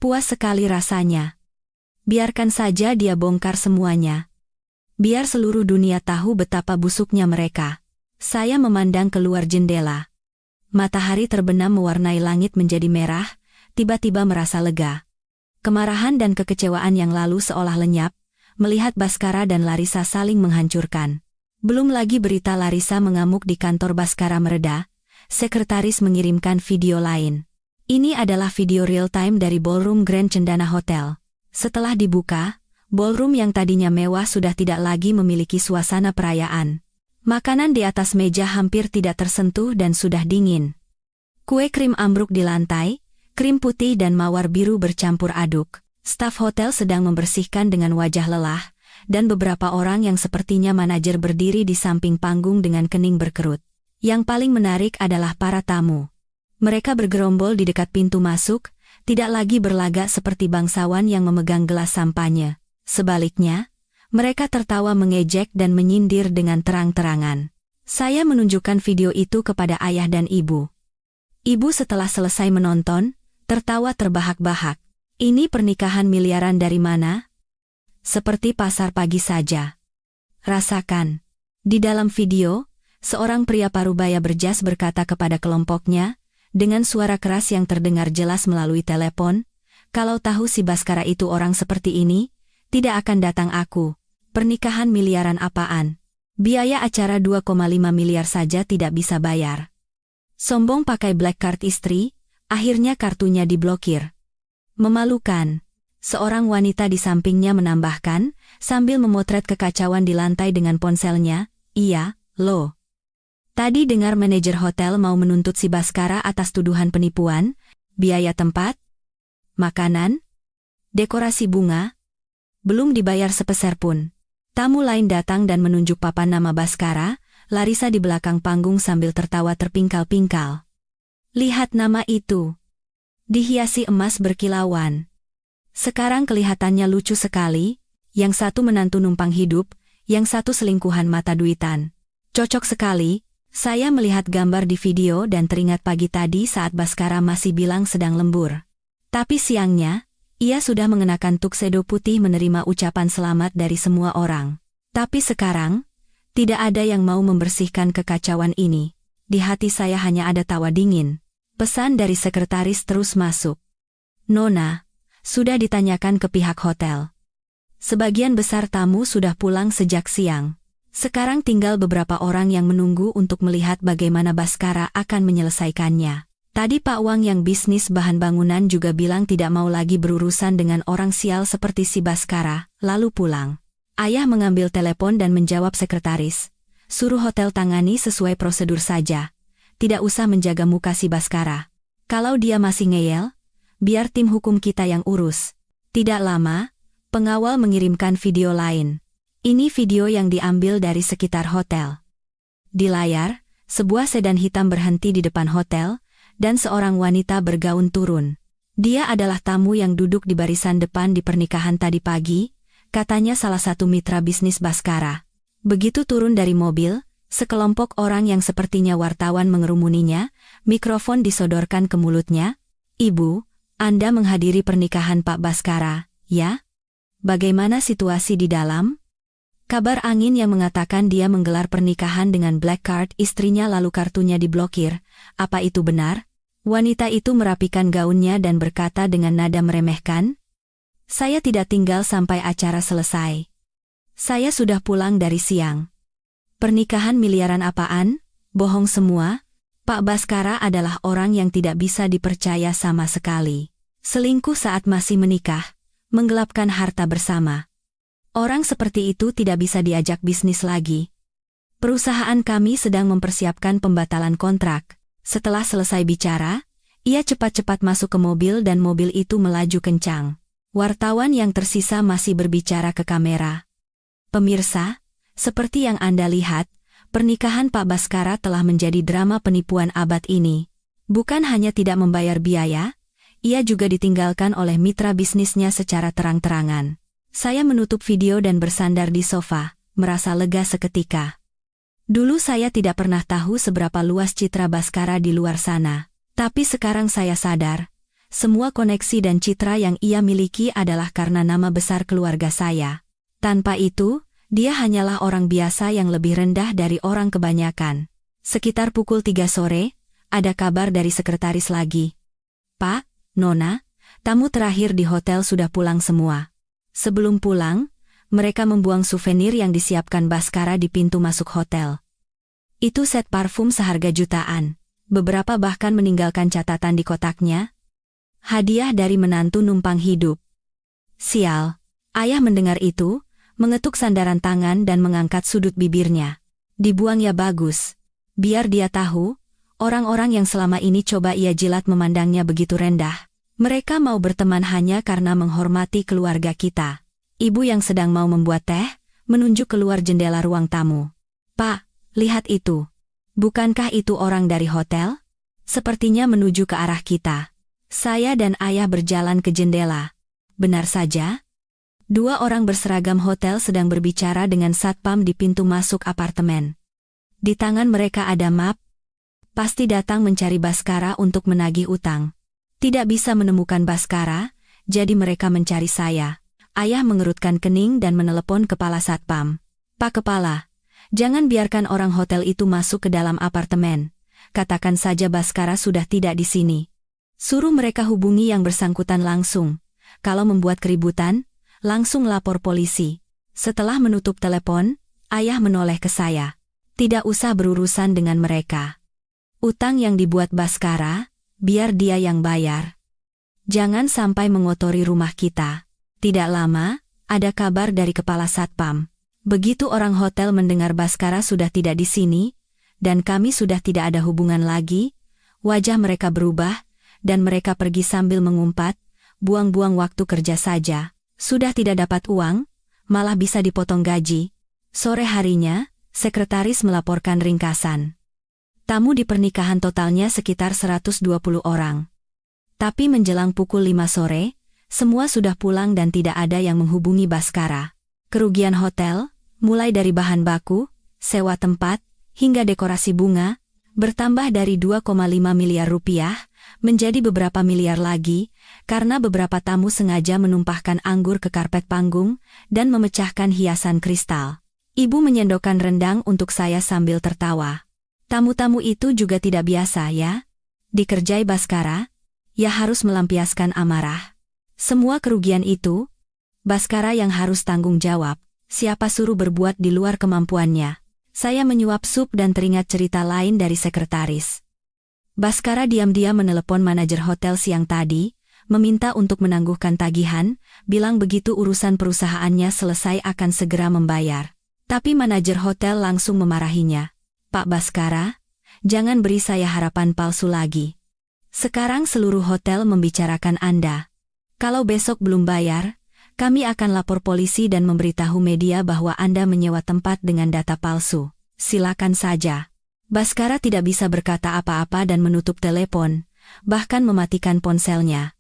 Puas sekali rasanya. Biarkan saja dia bongkar semuanya. Biar seluruh dunia tahu betapa busuknya mereka. Saya memandang keluar jendela. Matahari terbenam mewarnai langit menjadi merah, tiba-tiba merasa lega. Kemarahan dan kekecewaan yang lalu seolah lenyap, melihat Baskara dan Larissa saling menghancurkan. Belum lagi berita Larissa mengamuk di kantor Baskara mereda, sekretaris mengirimkan video lain. Ini adalah video real-time dari ballroom Grand Cendana Hotel. Setelah dibuka, ballroom yang tadinya mewah sudah tidak lagi memiliki suasana perayaan. Makanan di atas meja hampir tidak tersentuh dan sudah dingin. Kue krim ambruk di lantai, krim putih dan mawar biru bercampur aduk. Staf hotel sedang membersihkan dengan wajah lelah, dan beberapa orang yang sepertinya manajer berdiri di samping panggung dengan kening berkerut. Yang paling menarik adalah para tamu. Mereka bergerombol di dekat pintu masuk, tidak lagi berlagak seperti bangsawan yang memegang gelas sampanye. Sebaliknya, mereka tertawa mengejek dan menyindir dengan terang-terangan. Saya menunjukkan video itu kepada ayah dan ibu. Ibu setelah selesai menonton, tertawa terbahak-bahak. Ini pernikahan miliaran dari mana? Seperti pasar pagi saja. Rasakan. Di dalam video, seorang pria parubaya berjas berkata kepada kelompoknya, dengan suara keras yang terdengar jelas melalui telepon, kalau tahu si Baskara itu orang seperti ini, tidak akan datang aku. Pernikahan miliaran apaan? Biaya acara 2,5 miliar saja tidak bisa bayar. Sombong pakai black card istri, akhirnya kartunya diblokir. Memalukan. Seorang wanita di sampingnya menambahkan, sambil memotret kekacauan di lantai dengan ponselnya, iya, loh. Tadi dengar manajer hotel mau menuntut si Baskara atas tuduhan penipuan, biaya tempat, makanan, dekorasi bunga, belum dibayar sepeser pun. Tamu lain datang dan menunjuk papan nama Baskara, Larissa di belakang panggung sambil tertawa terpingkal-pingkal. Lihat nama itu. Dihiasi emas berkilauan. Sekarang kelihatannya lucu sekali, yang satu menantu numpang hidup, yang satu selingkuhan mata duitan. Cocok sekali, saya melihat gambar di video dan teringat pagi tadi saat Baskara masih bilang sedang lembur. Tapi siangnya, ia sudah mengenakan tuxedo putih menerima ucapan selamat dari semua orang. Tapi sekarang, tidak ada yang mau membersihkan kekacauan ini. Di hati saya hanya ada tawa dingin. Pesan dari sekretaris terus masuk. Nona, sudah ditanyakan ke pihak hotel. Sebagian besar tamu sudah pulang sejak siang. Sekarang tinggal beberapa orang yang menunggu untuk melihat bagaimana Baskara akan menyelesaikannya. Tadi Pak Wang yang bisnis bahan bangunan juga bilang tidak mau lagi berurusan dengan orang sial seperti si Baskara, lalu pulang. Ayah mengambil telepon dan menjawab sekretaris. Suruh hotel tangani sesuai prosedur saja. Tidak usah menjaga muka si Baskara. Kalau dia masih ngeyel, biar tim hukum kita yang urus. Tidak lama, pengawal mengirimkan video lain. Ini video yang diambil dari sekitar hotel. Di layar, sebuah sedan hitam berhenti di depan hotel, dan seorang wanita bergaun turun. Dia adalah tamu yang duduk di barisan depan di pernikahan tadi pagi, katanya salah satu mitra bisnis Baskara. Begitu turun dari mobil, sekelompok orang yang sepertinya wartawan mengerumuninya, mikrofon disodorkan ke mulutnya. Ibu, Anda menghadiri pernikahan Pak Baskara, ya? Bagaimana situasi di dalam? Kabar angin yang mengatakan dia menggelar pernikahan dengan black card istrinya lalu kartunya diblokir. Apa itu benar? Wanita itu merapikan gaunnya dan berkata dengan nada meremehkan. Saya tidak tinggal sampai acara selesai. Saya sudah pulang dari siang. Pernikahan miliaran apaan? Bohong semua. Pak Baskara adalah orang yang tidak bisa dipercaya sama sekali. Selingkuh saat masih menikah, menggelapkan harta bersama. Orang seperti itu tidak bisa diajak bisnis lagi. Perusahaan kami sedang mempersiapkan pembatalan kontrak. Setelah selesai bicara, ia cepat-cepat masuk ke mobil dan mobil itu melaju kencang. Wartawan yang tersisa masih berbicara ke kamera. Pemirsa, seperti yang Anda lihat, pernikahan Pak Baskara telah menjadi drama penipuan abad ini. Bukan hanya tidak membayar biaya, ia juga ditinggalkan oleh mitra bisnisnya secara terang-terangan. Saya menutup video dan bersandar di sofa, merasa lega seketika. Dulu saya tidak pernah tahu seberapa luas citra Baskara di luar sana. Tapi sekarang saya sadar, semua koneksi dan citra yang ia miliki adalah karena nama besar keluarga saya. Tanpa itu, dia hanyalah orang biasa yang lebih rendah dari orang kebanyakan. Sekitar pukul 3 sore, ada kabar dari sekretaris lagi. Pak, Nona, tamu terakhir di hotel sudah pulang semua. Sebelum pulang, mereka membuang souvenir yang disiapkan Baskara di pintu masuk hotel. Itu set parfum seharga jutaan. Beberapa bahkan meninggalkan catatan di kotaknya. Hadiah dari menantu numpang hidup. Sial. Ayah mendengar itu, mengetuk sandaran tangan dan mengangkat sudut bibirnya. Dibuang ya bagus. Biar dia tahu, orang-orang yang selama ini coba ia jilat memandangnya begitu rendah. Mereka mau berteman hanya karena menghormati keluarga kita. Ibu yang sedang mau membuat teh, menunjuk keluar jendela ruang tamu. Pak, lihat itu. Bukankah itu orang dari hotel? Sepertinya menuju ke arah kita. Saya dan ayah berjalan ke jendela. Benar saja. Dua orang berseragam hotel sedang berbicara dengan satpam di pintu masuk apartemen. Di tangan mereka ada map. Pasti datang mencari Baskara untuk menagih utang. Tidak bisa menemukan Baskara, jadi mereka mencari saya. Ayah mengerutkan kening dan menelepon kepala satpam. Pak Kepala, jangan biarkan orang hotel itu masuk ke dalam apartemen. Katakan saja Baskara sudah tidak di sini. Suruh mereka hubungi yang bersangkutan langsung. Kalau membuat keributan, langsung lapor polisi. Setelah menutup telepon, ayah menoleh ke saya. Tidak usah berurusan dengan mereka. Utang yang dibuat Baskara, biar dia yang bayar. Jangan sampai mengotori rumah kita. Tidak lama, ada kabar dari kepala satpam. Begitu orang hotel mendengar Baskara sudah tidak di sini, dan kami sudah tidak ada hubungan lagi, wajah mereka berubah, dan mereka pergi sambil mengumpat, buang-buang waktu kerja saja. Sudah tidak dapat uang, malah bisa dipotong gaji. Sore harinya, sekretaris melaporkan ringkasan. Tamu di pernikahan totalnya sekitar 120 orang. Tapi menjelang pukul 5 sore, semua sudah pulang dan tidak ada yang menghubungi Baskara. Kerugian hotel, mulai dari bahan baku, sewa tempat, hingga dekorasi bunga, bertambah dari 2,5 miliar rupiah, menjadi beberapa miliar lagi, karena beberapa tamu sengaja menumpahkan anggur ke karpet panggung, dan memecahkan hiasan kristal. Ibu menyendokkan rendang untuk saya sambil tertawa. Tamu-tamu itu juga tidak biasa ya. Dikerjai Baskara, ya harus melampiaskan amarah. Semua kerugian itu, Baskara yang harus tanggung jawab. Siapa suruh berbuat di luar kemampuannya. Saya menyuap sup dan teringat cerita lain dari sekretaris. Baskara diam-diam menelepon manajer hotel siang tadi, meminta untuk menangguhkan tagihan, bilang begitu urusan perusahaannya selesai akan segera membayar. Tapi manajer hotel langsung memarahinya. Pak Baskara, jangan beri saya harapan palsu lagi. Sekarang seluruh hotel membicarakan Anda. Kalau besok belum bayar, kami akan lapor polisi dan memberitahu media bahwa Anda menyewa tempat dengan data palsu. Silakan saja. Baskara tidak bisa berkata apa-apa dan menutup telepon, bahkan mematikan ponselnya.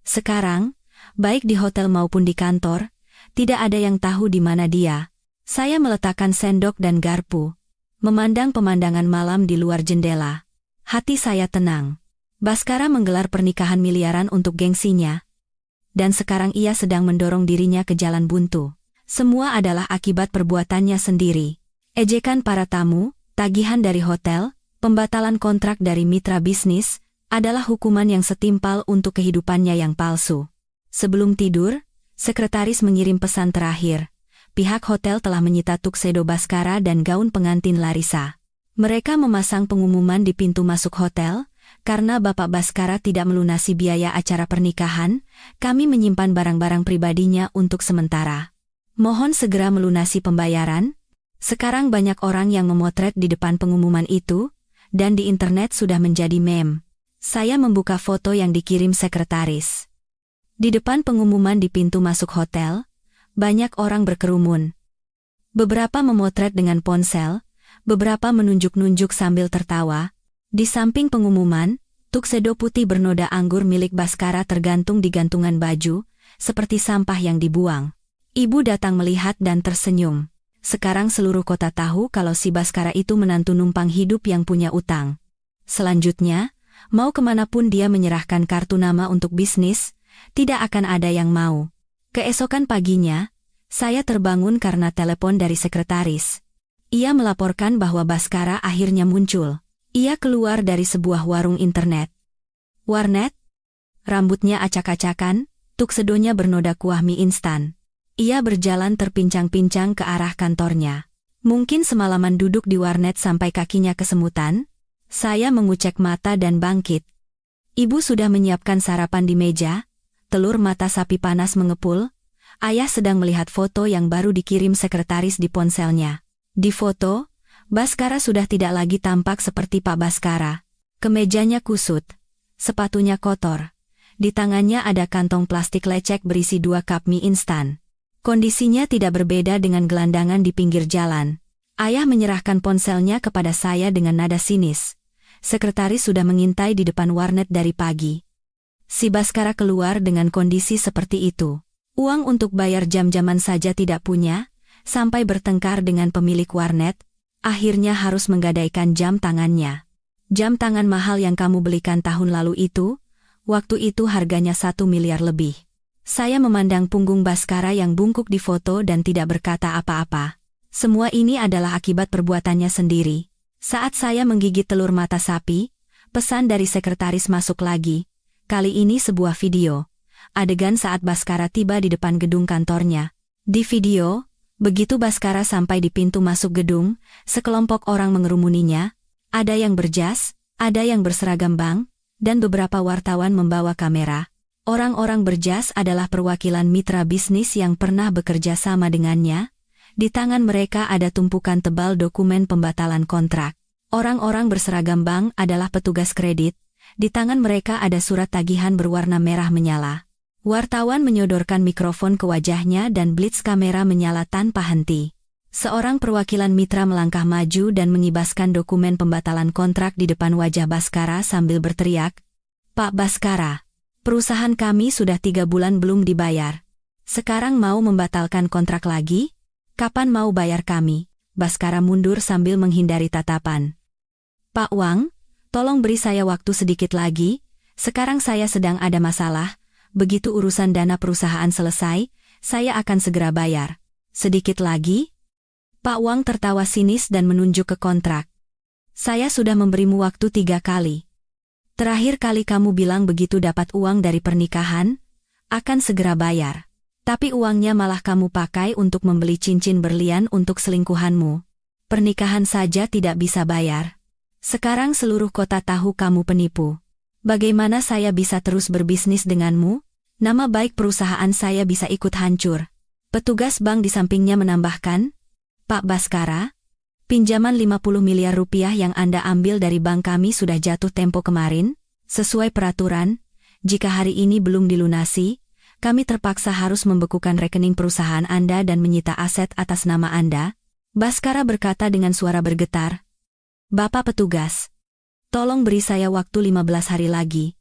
Sekarang, baik di hotel maupun di kantor, tidak ada yang tahu di mana dia. Saya meletakkan sendok dan garpu, memandang pemandangan malam di luar jendela. Hati saya tenang. Baskara menggelar pernikahan miliaran untuk gengsinya. Dan sekarang ia sedang mendorong dirinya ke jalan buntu. Semua adalah akibat perbuatannya sendiri. Ejekan para tamu, tagihan dari hotel, pembatalan kontrak dari mitra bisnis, adalah hukuman yang setimpal untuk kehidupannya yang palsu. Sebelum tidur, sekretaris mengirim pesan terakhir. pihak hotel telah menyita tuxedo Baskara dan gaun pengantin Larissa. Mereka memasang pengumuman di pintu masuk hotel, karena Bapak Baskara tidak melunasi biaya acara pernikahan, kami menyimpan barang-barang pribadinya untuk sementara. Mohon segera melunasi pembayaran. Sekarang banyak orang yang memotret di depan pengumuman itu, dan di internet sudah menjadi meme. Saya membuka foto yang dikirim sekretaris. Di depan pengumuman di pintu masuk hotel, banyak orang berkerumun. Beberapa memotret dengan ponsel, beberapa menunjuk-nunjuk sambil tertawa. Di samping pengumuman, tuxedo putih bernoda anggur milik Baskara tergantung di gantungan baju, seperti sampah yang dibuang. Ibu datang melihat dan tersenyum. Sekarang seluruh kota tahu kalau si Baskara itu menantu numpang hidup yang punya utang. Selanjutnya, mau kemanapun dia menyerahkan kartu nama untuk bisnis, tidak akan ada yang mau. Keesokan paginya, saya terbangun karena telepon dari sekretaris. Ia melaporkan bahwa Baskara akhirnya muncul. Ia keluar dari sebuah warung internet. Warnet? Rambutnya acak-acakan, tuksedonya bernoda kuah mie instan. Ia berjalan terpincang-pincang ke arah kantornya. Mungkin semalaman duduk di warnet sampai kakinya kesemutan. Saya mengucek mata dan bangkit. Ibu sudah menyiapkan sarapan di meja, telur mata sapi panas mengepul. Ayah sedang melihat foto yang baru dikirim sekretaris di ponselnya. Di foto, Baskara sudah tidak lagi tampak seperti Pak Baskara. Kemejanya kusut, sepatunya kotor. Di tangannya ada kantong plastik lecek berisi 2 cup mie instan. Kondisinya tidak berbeda dengan gelandangan di pinggir jalan. Ayah menyerahkan ponselnya kepada saya dengan nada sinis. Sekretaris sudah mengintai di depan warnet dari pagi. Si Baskara keluar dengan kondisi seperti itu. Uang untuk bayar jam-jaman saja tidak punya, sampai bertengkar dengan pemilik warnet, akhirnya harus menggadaikan jam tangannya. Jam tangan mahal yang kamu belikan tahun lalu itu, waktu itu harganya 1 miliar lebih. Saya memandang punggung Baskara yang bungkuk di foto dan tidak berkata apa-apa. Semua ini adalah akibat perbuatannya sendiri. Saat saya menggigit telur mata sapi, pesan dari sekretaris masuk lagi. Kali ini sebuah video. Adegan saat Baskara tiba di depan gedung kantornya. Di video, begitu Baskara sampai di pintu masuk gedung, sekelompok orang mengerumuninya. Ada yang berjas, ada yang berseragam bank, dan beberapa wartawan membawa kamera. Orang-orang berjas adalah perwakilan mitra bisnis yang pernah bekerja sama dengannya. Di tangan mereka ada tumpukan tebal dokumen pembatalan kontrak. Orang-orang berseragam bank adalah petugas kredit. Di tangan mereka ada surat tagihan berwarna merah menyala. Wartawan menyodorkan mikrofon ke wajahnya dan blitz kamera menyala tanpa henti. Seorang perwakilan mitra melangkah maju dan mengibaskan dokumen pembatalan kontrak di depan wajah Baskara sambil berteriak, "Pak Baskara, perusahaan kami sudah 3 bulan belum dibayar. Sekarang mau membatalkan kontrak lagi? Kapan mau bayar kami?" Baskara mundur sambil menghindari tatapan. "Pak Wang, tolong beri saya waktu sedikit lagi, sekarang saya sedang ada masalah. Begitu urusan dana perusahaan selesai, saya akan segera bayar." "Sedikit lagi?" Pak Wang tertawa sinis dan menunjuk ke kontrak. "Saya sudah memberimu waktu 3 kali. Terakhir kali kamu bilang begitu dapat uang dari pernikahan, akan segera bayar. Tapi uangnya malah kamu pakai untuk membeli cincin berlian untuk selingkuhanmu. Pernikahan saja tidak bisa bayar. Sekarang seluruh kota tahu kamu penipu. Bagaimana saya bisa terus berbisnis denganmu? Nama baik perusahaan saya bisa ikut hancur." Petugas bank di sampingnya menambahkan, "Pak Baskara, pinjaman 50 miliar rupiah yang Anda ambil dari bank kami sudah jatuh tempo kemarin. Sesuai peraturan, jika hari ini belum dilunasi, kami terpaksa harus membekukan rekening perusahaan Anda dan menyita aset atas nama Anda." Baskara berkata dengan suara bergetar, "Bapak petugas, tolong beri saya waktu 15 hari lagi.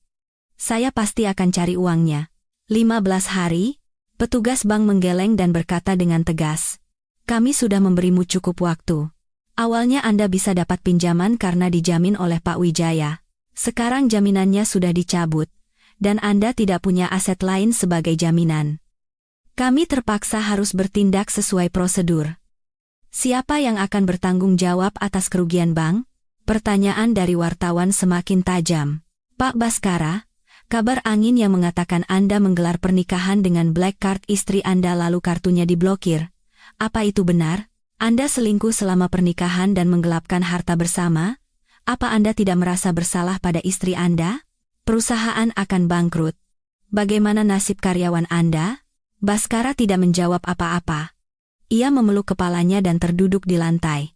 Saya pasti akan cari uangnya." 15 hari? Petugas bank menggeleng dan berkata dengan tegas, "Kami sudah memberimu cukup waktu. Awalnya Anda bisa dapat pinjaman karena dijamin oleh Pak Wijaya. Sekarang jaminannya sudah dicabut, dan Anda tidak punya aset lain sebagai jaminan. Kami terpaksa harus bertindak sesuai prosedur." "Siapa yang akan bertanggung jawab atas kerugian bank?" Pertanyaan dari wartawan semakin tajam. "Pak Baskara, kabar angin yang mengatakan Anda menggelar pernikahan dengan black card istri Anda lalu kartunya diblokir. Apa itu benar? Anda selingkuh selama pernikahan dan menggelapkan harta bersama? Apa Anda tidak merasa bersalah pada istri Anda? Perusahaan akan bangkrut. Bagaimana nasib karyawan Anda? Baskara tidak menjawab apa-apa. Ia memeluk kepalanya dan terduduk di lantai.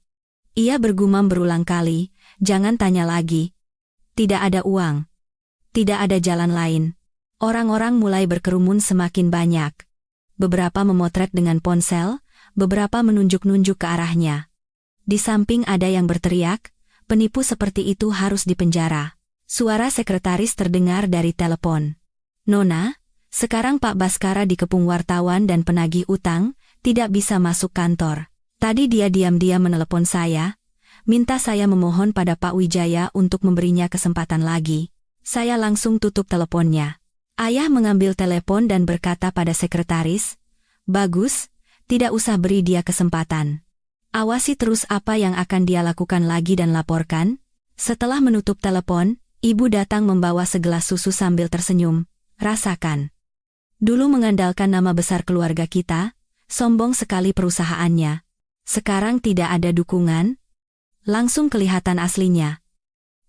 Ia bergumam berulang kali, "Jangan tanya lagi. Tidak ada uang. Tidak ada jalan lain." Orang-orang mulai berkerumun semakin banyak. Beberapa memotret dengan ponsel, beberapa menunjuk-nunjuk ke arahnya. Di samping ada yang berteriak, "Penipu seperti itu harus dipenjara." Suara sekretaris terdengar dari telepon. "Nona, sekarang Pak Baskara dikepung wartawan dan penagih utang, tidak bisa masuk kantor. Tadi dia diam-diam menelepon saya, minta saya memohon pada Pak Wijaya untuk memberinya kesempatan lagi. Saya langsung tutup teleponnya." Ayah mengambil telepon dan berkata pada sekretaris, "Bagus, tidak usah beri dia kesempatan. Awasi terus apa yang akan dia lakukan lagi dan laporkan." Setelah menutup telepon, ibu datang membawa segelas susu sambil tersenyum. "Rasakan. Dulu mengandalkan nama besar keluarga kita, sombong sekali perusahaannya. Sekarang tidak ada dukungan. Langsung kelihatan aslinya.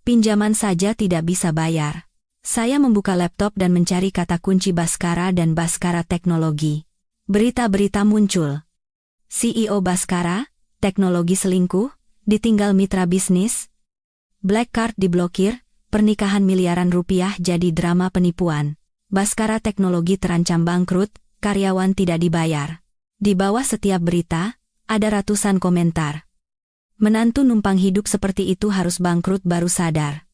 Pinjaman saja tidak bisa bayar." Saya membuka laptop dan mencari kata kunci Baskara dan Baskara Teknologi. Berita-berita muncul. CEO Baskara, teknologi selingkuh, ditinggal mitra bisnis. Black Card diblokir, pernikahan miliaran rupiah jadi drama penipuan. Baskara Teknologi terancam bangkrut, karyawan tidak dibayar. Di bawah setiap berita, ada ratusan komentar. Menantu numpang hidup seperti itu harus bangkrut baru sadar.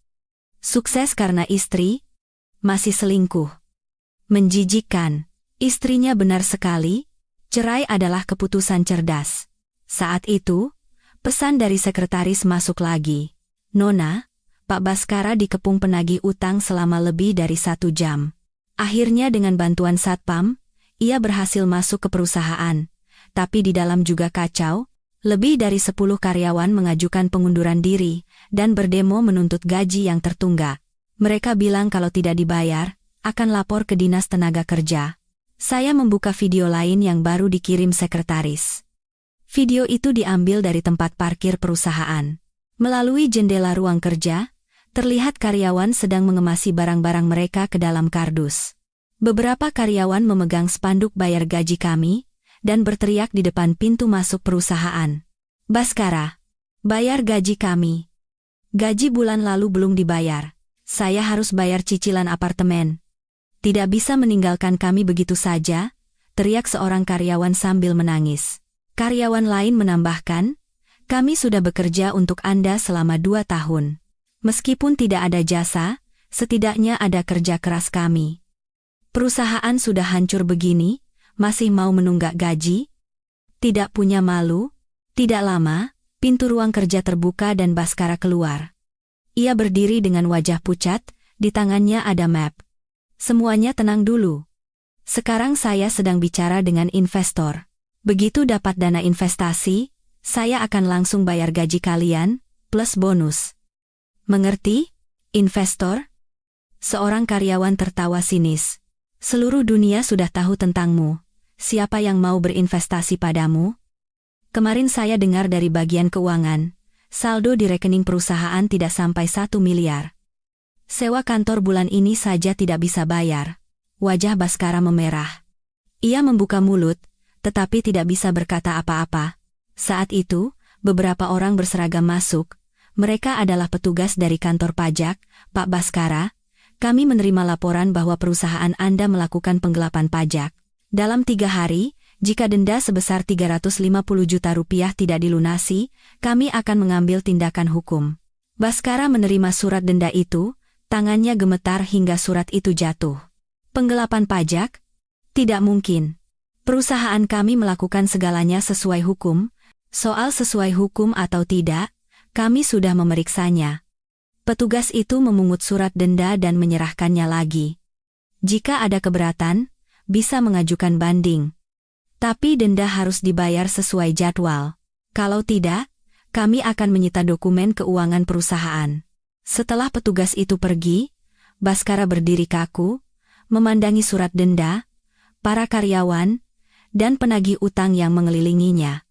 Sukses karena istri, masih selingkuh. Menjijikkan. Istrinya benar sekali, cerai adalah keputusan cerdas. Saat itu, pesan dari sekretaris masuk lagi. "Nona, Pak Baskara dikepung penagih utang selama lebih dari 1 jam. Akhirnya dengan bantuan Satpam, ia berhasil masuk ke perusahaan. Tapi di dalam juga kacau. Lebih dari 10 karyawan mengajukan pengunduran diri dan berdemo menuntut gaji yang tertunggak. Mereka bilang kalau tidak dibayar, akan lapor ke Dinas Tenaga Kerja." Saya membuka video lain yang baru dikirim sekretaris. Video itu diambil dari tempat parkir perusahaan. Melalui jendela ruang kerja, terlihat karyawan sedang mengemasi barang-barang mereka ke dalam kardus. Beberapa karyawan memegang spanduk "Bayar gaji kami" dan berteriak di depan pintu masuk perusahaan. "Baskara, bayar gaji kami. Gaji bulan lalu belum dibayar. Saya harus bayar cicilan apartemen. Tidak bisa meninggalkan kami begitu saja," teriak seorang karyawan sambil menangis. Karyawan lain menambahkan, "Kami sudah bekerja untuk Anda selama 2 tahun. Meskipun tidak ada jasa, setidaknya ada kerja keras kami. Perusahaan sudah hancur begini, masih mau menunggak gaji? Tidak punya malu?" Tidak lama, pintu ruang kerja terbuka dan Baskara keluar. Ia berdiri dengan wajah pucat, di tangannya ada map. "Semuanya tenang dulu. Sekarang saya sedang bicara dengan investor. Begitu dapat dana investasi, saya akan langsung bayar gaji kalian, plus bonus." "Mengerti, investor?" Seorang karyawan tertawa sinis. "Seluruh dunia sudah tahu tentangmu. Siapa yang mau berinvestasi padamu? Kemarin saya dengar dari bagian keuangan, saldo di rekening perusahaan tidak sampai 1 miliar. Sewa kantor bulan ini saja tidak bisa bayar." Wajah Baskara memerah. Ia membuka mulut, tetapi tidak bisa berkata apa-apa. Saat itu, beberapa orang berseragam masuk. Mereka adalah petugas dari kantor pajak. "Pak Baskara, kami menerima laporan bahwa perusahaan Anda melakukan penggelapan pajak. Dalam 3 hari, jika denda sebesar 350 juta rupiah tidak dilunasi, kami akan mengambil tindakan hukum." Baskara menerima surat denda itu, tangannya gemetar hingga surat itu jatuh. "Penggelapan pajak? Tidak mungkin. Perusahaan kami melakukan segalanya sesuai hukum. Soal sesuai hukum atau tidak, kami sudah memeriksanya." Petugas itu memungut surat denda dan menyerahkannya lagi. "Jika ada keberatan, bisa mengajukan banding. Tapi denda harus dibayar sesuai jadwal. Kalau tidak, kami akan menyita dokumen keuangan perusahaan." Setelah petugas itu pergi, Baskara berdiri kaku, memandangi surat denda, para karyawan, dan penagih utang yang mengelilinginya.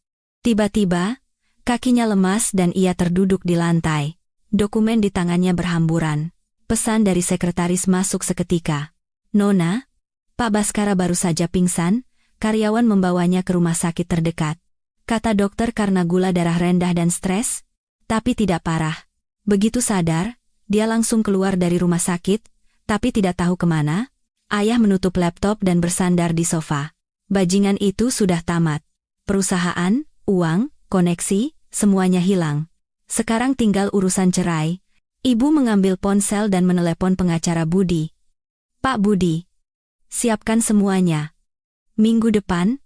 Tiba-tiba, kakinya lemas dan ia terduduk di lantai. Dokumen di tangannya berhamburan. Pesan dari sekretaris masuk seketika. "Nona, Pak Baskara baru saja pingsan, karyawan membawanya ke rumah sakit terdekat. Kata dokter karena gula darah rendah dan stres, tapi tidak parah." Begitu sadar, dia langsung keluar dari rumah sakit, tapi tidak tahu kemana. Ayah menutup laptop dan bersandar di sofa. Bajingan itu sudah tamat. Perusahaan, uang, koneksi, semuanya hilang. Sekarang tinggal urusan cerai. Ibu mengambil ponsel dan menelepon pengacara Budi. "Pak Budi, siapkan semuanya. Minggu depan,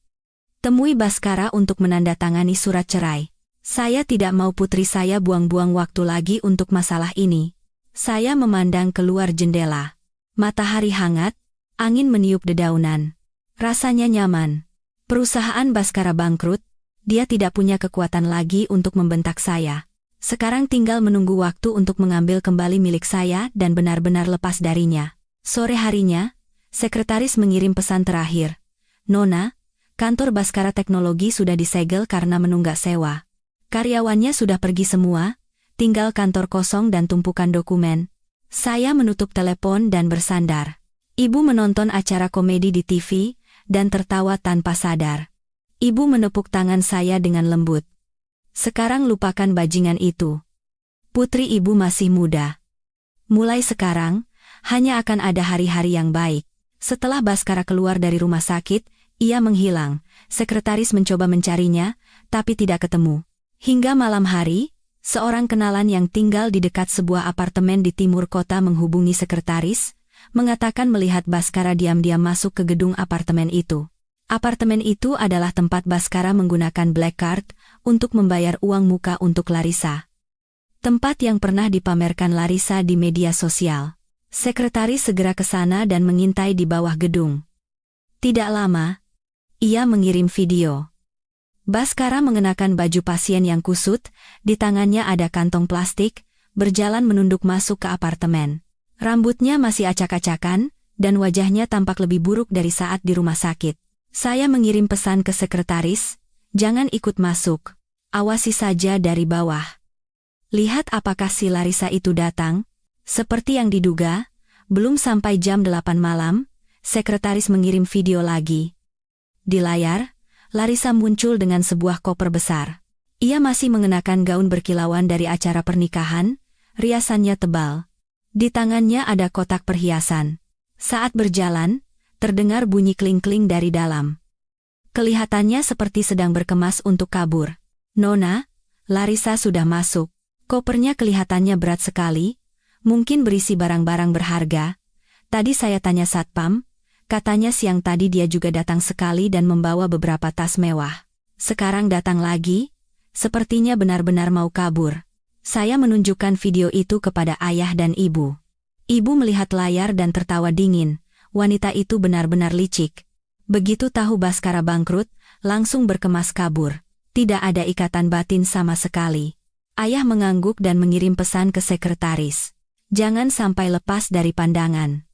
temui Baskara untuk menandatangani surat cerai. Saya tidak mau putri saya buang-buang waktu lagi untuk masalah ini." Saya memandang keluar jendela. Matahari hangat, angin meniup dedaunan. Rasanya nyaman. Perusahaan Baskara bangkrut, dia tidak punya kekuatan lagi untuk membentak saya. Sekarang tinggal menunggu waktu untuk mengambil kembali milik saya dan benar-benar lepas darinya. Sore harinya, sekretaris mengirim pesan terakhir. "Nona, kantor Baskara Teknologi sudah disegel karena menunggak sewa. Karyawannya sudah pergi semua, tinggal kantor kosong dan tumpukan dokumen." Saya menutup telepon dan bersandar. Ibu menonton acara komedi di TV dan tertawa tanpa sadar. Ibu menepuk tangan saya dengan lembut. "Sekarang lupakan bajingan itu. Putri ibu masih muda. Mulai sekarang, hanya akan ada hari-hari yang baik." Setelah Baskara keluar dari rumah sakit, ia menghilang. Sekretaris mencoba mencarinya, tapi tidak ketemu. Hingga malam hari, seorang kenalan yang tinggal di dekat sebuah apartemen di timur kota menghubungi sekretaris, mengatakan melihat Baskara diam-diam masuk ke gedung apartemen itu. Apartemen itu adalah tempat Baskara menggunakan black card untuk membayar uang muka untuk Larissa. Tempat yang pernah dipamerkan Larissa di media sosial. Sekretaris segera ke sana dan mengintai di bawah gedung. Tidak lama, ia mengirim video. Baskara mengenakan baju pasien yang kusut, di tangannya ada kantong plastik, berjalan menunduk masuk ke apartemen. Rambutnya masih acak-acakan, dan wajahnya tampak lebih buruk dari saat di rumah sakit. Saya mengirim pesan ke sekretaris, "Jangan ikut masuk. Awasi saja dari bawah." Lihat apakah si Larissa itu datang. Seperti yang diduga, belum sampai jam 8 malam, sekretaris mengirim video lagi. Di layar, Larissa muncul dengan sebuah koper besar. Ia masih mengenakan gaun berkilauan dari acara pernikahan, riasannya tebal. Di tangannya ada kotak perhiasan. Saat berjalan, terdengar bunyi kling-kling dari dalam. Kelihatannya seperti sedang berkemas untuk kabur. "Nona, Larissa sudah masuk." Kopernya kelihatannya berat sekali, mungkin berisi barang-barang berharga. Tadi saya tanya satpam, katanya siang tadi dia juga datang sekali dan membawa beberapa tas mewah. Sekarang datang lagi, sepertinya benar-benar mau kabur. Saya menunjukkan video itu kepada ayah dan ibu. Ibu melihat layar dan tertawa dingin. Wanita itu benar-benar licik. Begitu tahu Baskara bangkrut, langsung berkemas kabur. Tidak ada ikatan batin sama sekali. Ayah mengangguk dan mengirim pesan ke sekretaris. "Jangan sampai lepas dari pandangan.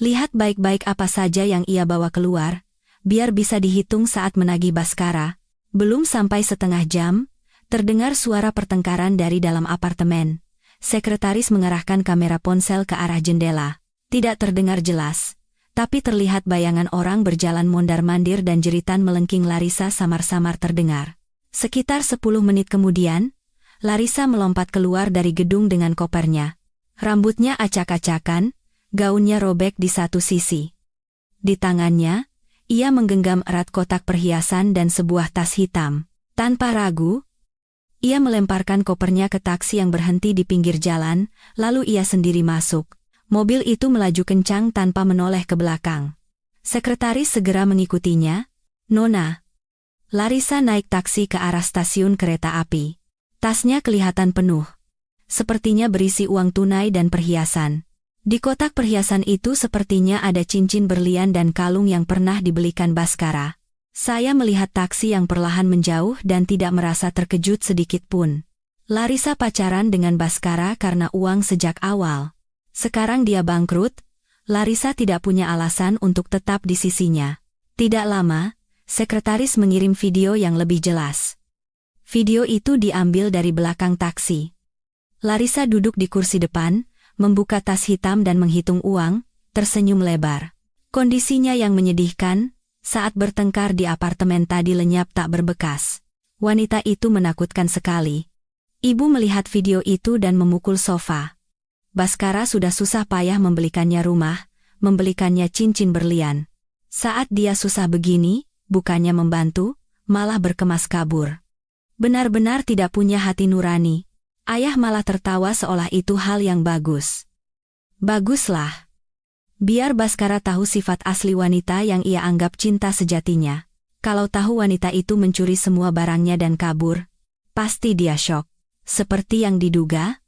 Lihat baik-baik apa saja yang ia bawa keluar, biar bisa dihitung saat menagih Baskara." Belum sampai setengah jam, terdengar suara pertengkaran dari dalam apartemen. Sekretaris mengarahkan kamera ponsel ke arah jendela. Tidak terdengar jelas, tapi terlihat bayangan orang berjalan mondar-mandir dan jeritan melengking Larissa samar-samar terdengar. Sekitar 10 menit kemudian, Larissa melompat keluar dari gedung dengan kopernya. Rambutnya acak-acakan, gaunnya robek di satu sisi. Di tangannya, ia menggenggam erat kotak perhiasan dan sebuah tas hitam. Tanpa ragu, ia melemparkan kopernya ke taksi yang berhenti di pinggir jalan, lalu ia sendiri masuk. Mobil itu melaju kencang tanpa menoleh ke belakang. Sekretaris segera mengikutinya. "Nona." Larissa naik taksi ke arah stasiun kereta api. Tasnya kelihatan penuh. Sepertinya berisi uang tunai dan perhiasan. Di kotak perhiasan itu sepertinya ada cincin berlian dan kalung yang pernah dibelikan Baskara. Saya melihat taksi yang perlahan menjauh dan tidak merasa terkejut sedikit pun. Larissa pacaran dengan Baskara karena uang sejak awal. Sekarang dia bangkrut, Larissa tidak punya alasan untuk tetap di sisinya. Tidak lama, sekretaris mengirim video yang lebih jelas. Video itu diambil dari belakang taksi. Larissa duduk di kursi depan, membuka tas hitam dan menghitung uang, tersenyum lebar. Kondisinya yang menyedihkan, saat bertengkar di apartemen tadi lenyap tak berbekas. Wanita itu menakutkan sekali. Ibu melihat video itu dan memukul sofa. Baskara sudah susah payah membelikannya rumah, membelikannya cincin berlian. Saat dia susah begini, bukannya membantu, malah berkemas kabur. Benar-benar tidak punya hati nurani. Ayah malah tertawa seolah itu hal yang bagus. Baguslah. Biar Baskara tahu sifat asli wanita yang ia anggap cinta sejatinya. Kalau tahu wanita itu mencuri semua barangnya dan kabur, pasti dia syok. Seperti yang diduga,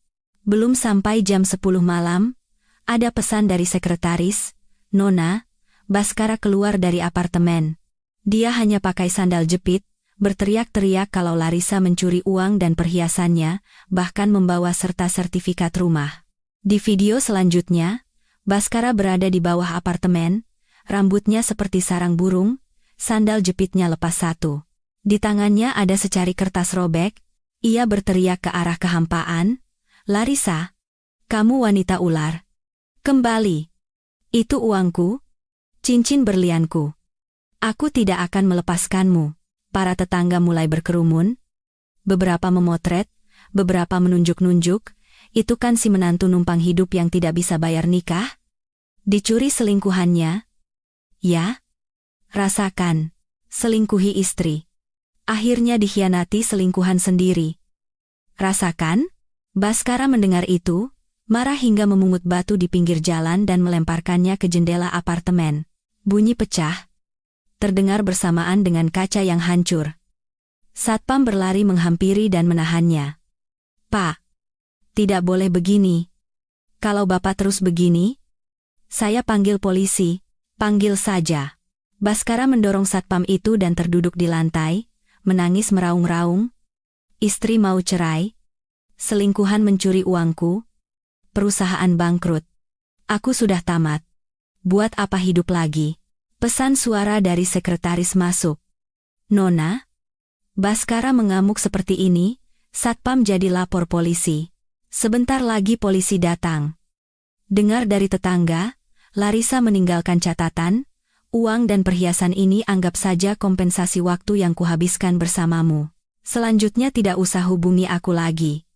belum sampai jam 10 malam, ada pesan dari sekretaris, "Nona, Baskara keluar dari apartemen." Dia hanya pakai sandal jepit, berteriak-teriak kalau Larissa mencuri uang dan perhiasannya, bahkan membawa serta sertifikat rumah. Di video selanjutnya, Baskara berada di bawah apartemen, rambutnya seperti sarang burung, sandal jepitnya lepas satu. Di tangannya ada secari kertas robek, ia berteriak ke arah kehampaan, "Larissa, kamu wanita ular. Kembali. Itu uangku, cincin berlianku. Aku tidak akan melepaskanmu." Para tetangga mulai berkerumun. Beberapa memotret, beberapa menunjuk-nunjuk, itu kan si menantu numpang hidup yang tidak bisa bayar nikah? Dicuri selingkuhannya? Ya? Rasakan, selingkuhi istri. Akhirnya dikhianati selingkuhan sendiri. Rasakan? Baskara mendengar itu, marah hingga memungut batu di pinggir jalan dan melemparkannya ke jendela apartemen. Bunyi pecah terdengar bersamaan dengan kaca yang hancur. Satpam berlari menghampiri dan menahannya. "Pak, tidak boleh begini. Kalau Bapak terus begini, saya panggil polisi." "Panggil saja." Baskara mendorong satpam itu dan terduduk di lantai, menangis meraung-raung. "Istri mau cerai. Selingkuhan mencuri uangku. Perusahaan bangkrut. Aku sudah tamat. Buat apa hidup lagi?" Pesan suara dari sekretaris masuk. "Nona?" Baskara mengamuk seperti ini, satpam jadi lapor polisi. Sebentar lagi polisi datang. Dengar dari tetangga, Larissa meninggalkan catatan, "Uang dan perhiasan ini anggap saja kompensasi waktu yang kuhabiskan bersamamu. Selanjutnya tidak usah hubungi aku lagi."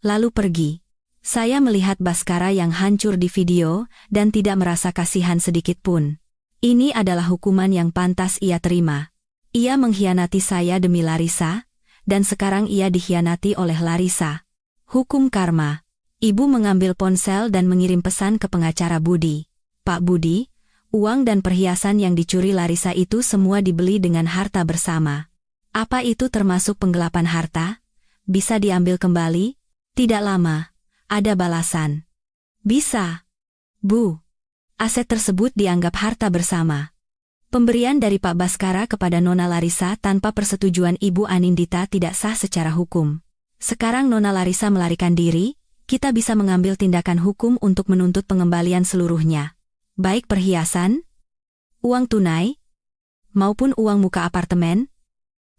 Lalu pergi. Saya melihat Baskara yang hancur di video dan tidak merasa kasihan sedikit pun. Ini adalah hukuman yang pantas ia terima. Ia mengkhianati saya demi Larissa, dan sekarang ia dikhianati oleh Larissa. Hukum karma. Ibu mengambil ponsel dan mengirim pesan ke pengacara Budi. "Pak Budi, uang dan perhiasan yang dicuri Larissa itu semua dibeli dengan harta bersama. Apa itu termasuk penggelapan harta? Bisa diambil kembali?" Tidak lama, ada balasan. "Bisa, Bu. Aset tersebut dianggap harta bersama." Pemberian dari Pak Baskara kepada Nona Larissa tanpa persetujuan Ibu Anindita tidak sah secara hukum. Sekarang Nona Larissa melarikan diri, kita bisa mengambil tindakan hukum untuk menuntut pengembalian seluruhnya. Baik perhiasan, uang tunai, maupun uang muka apartemen.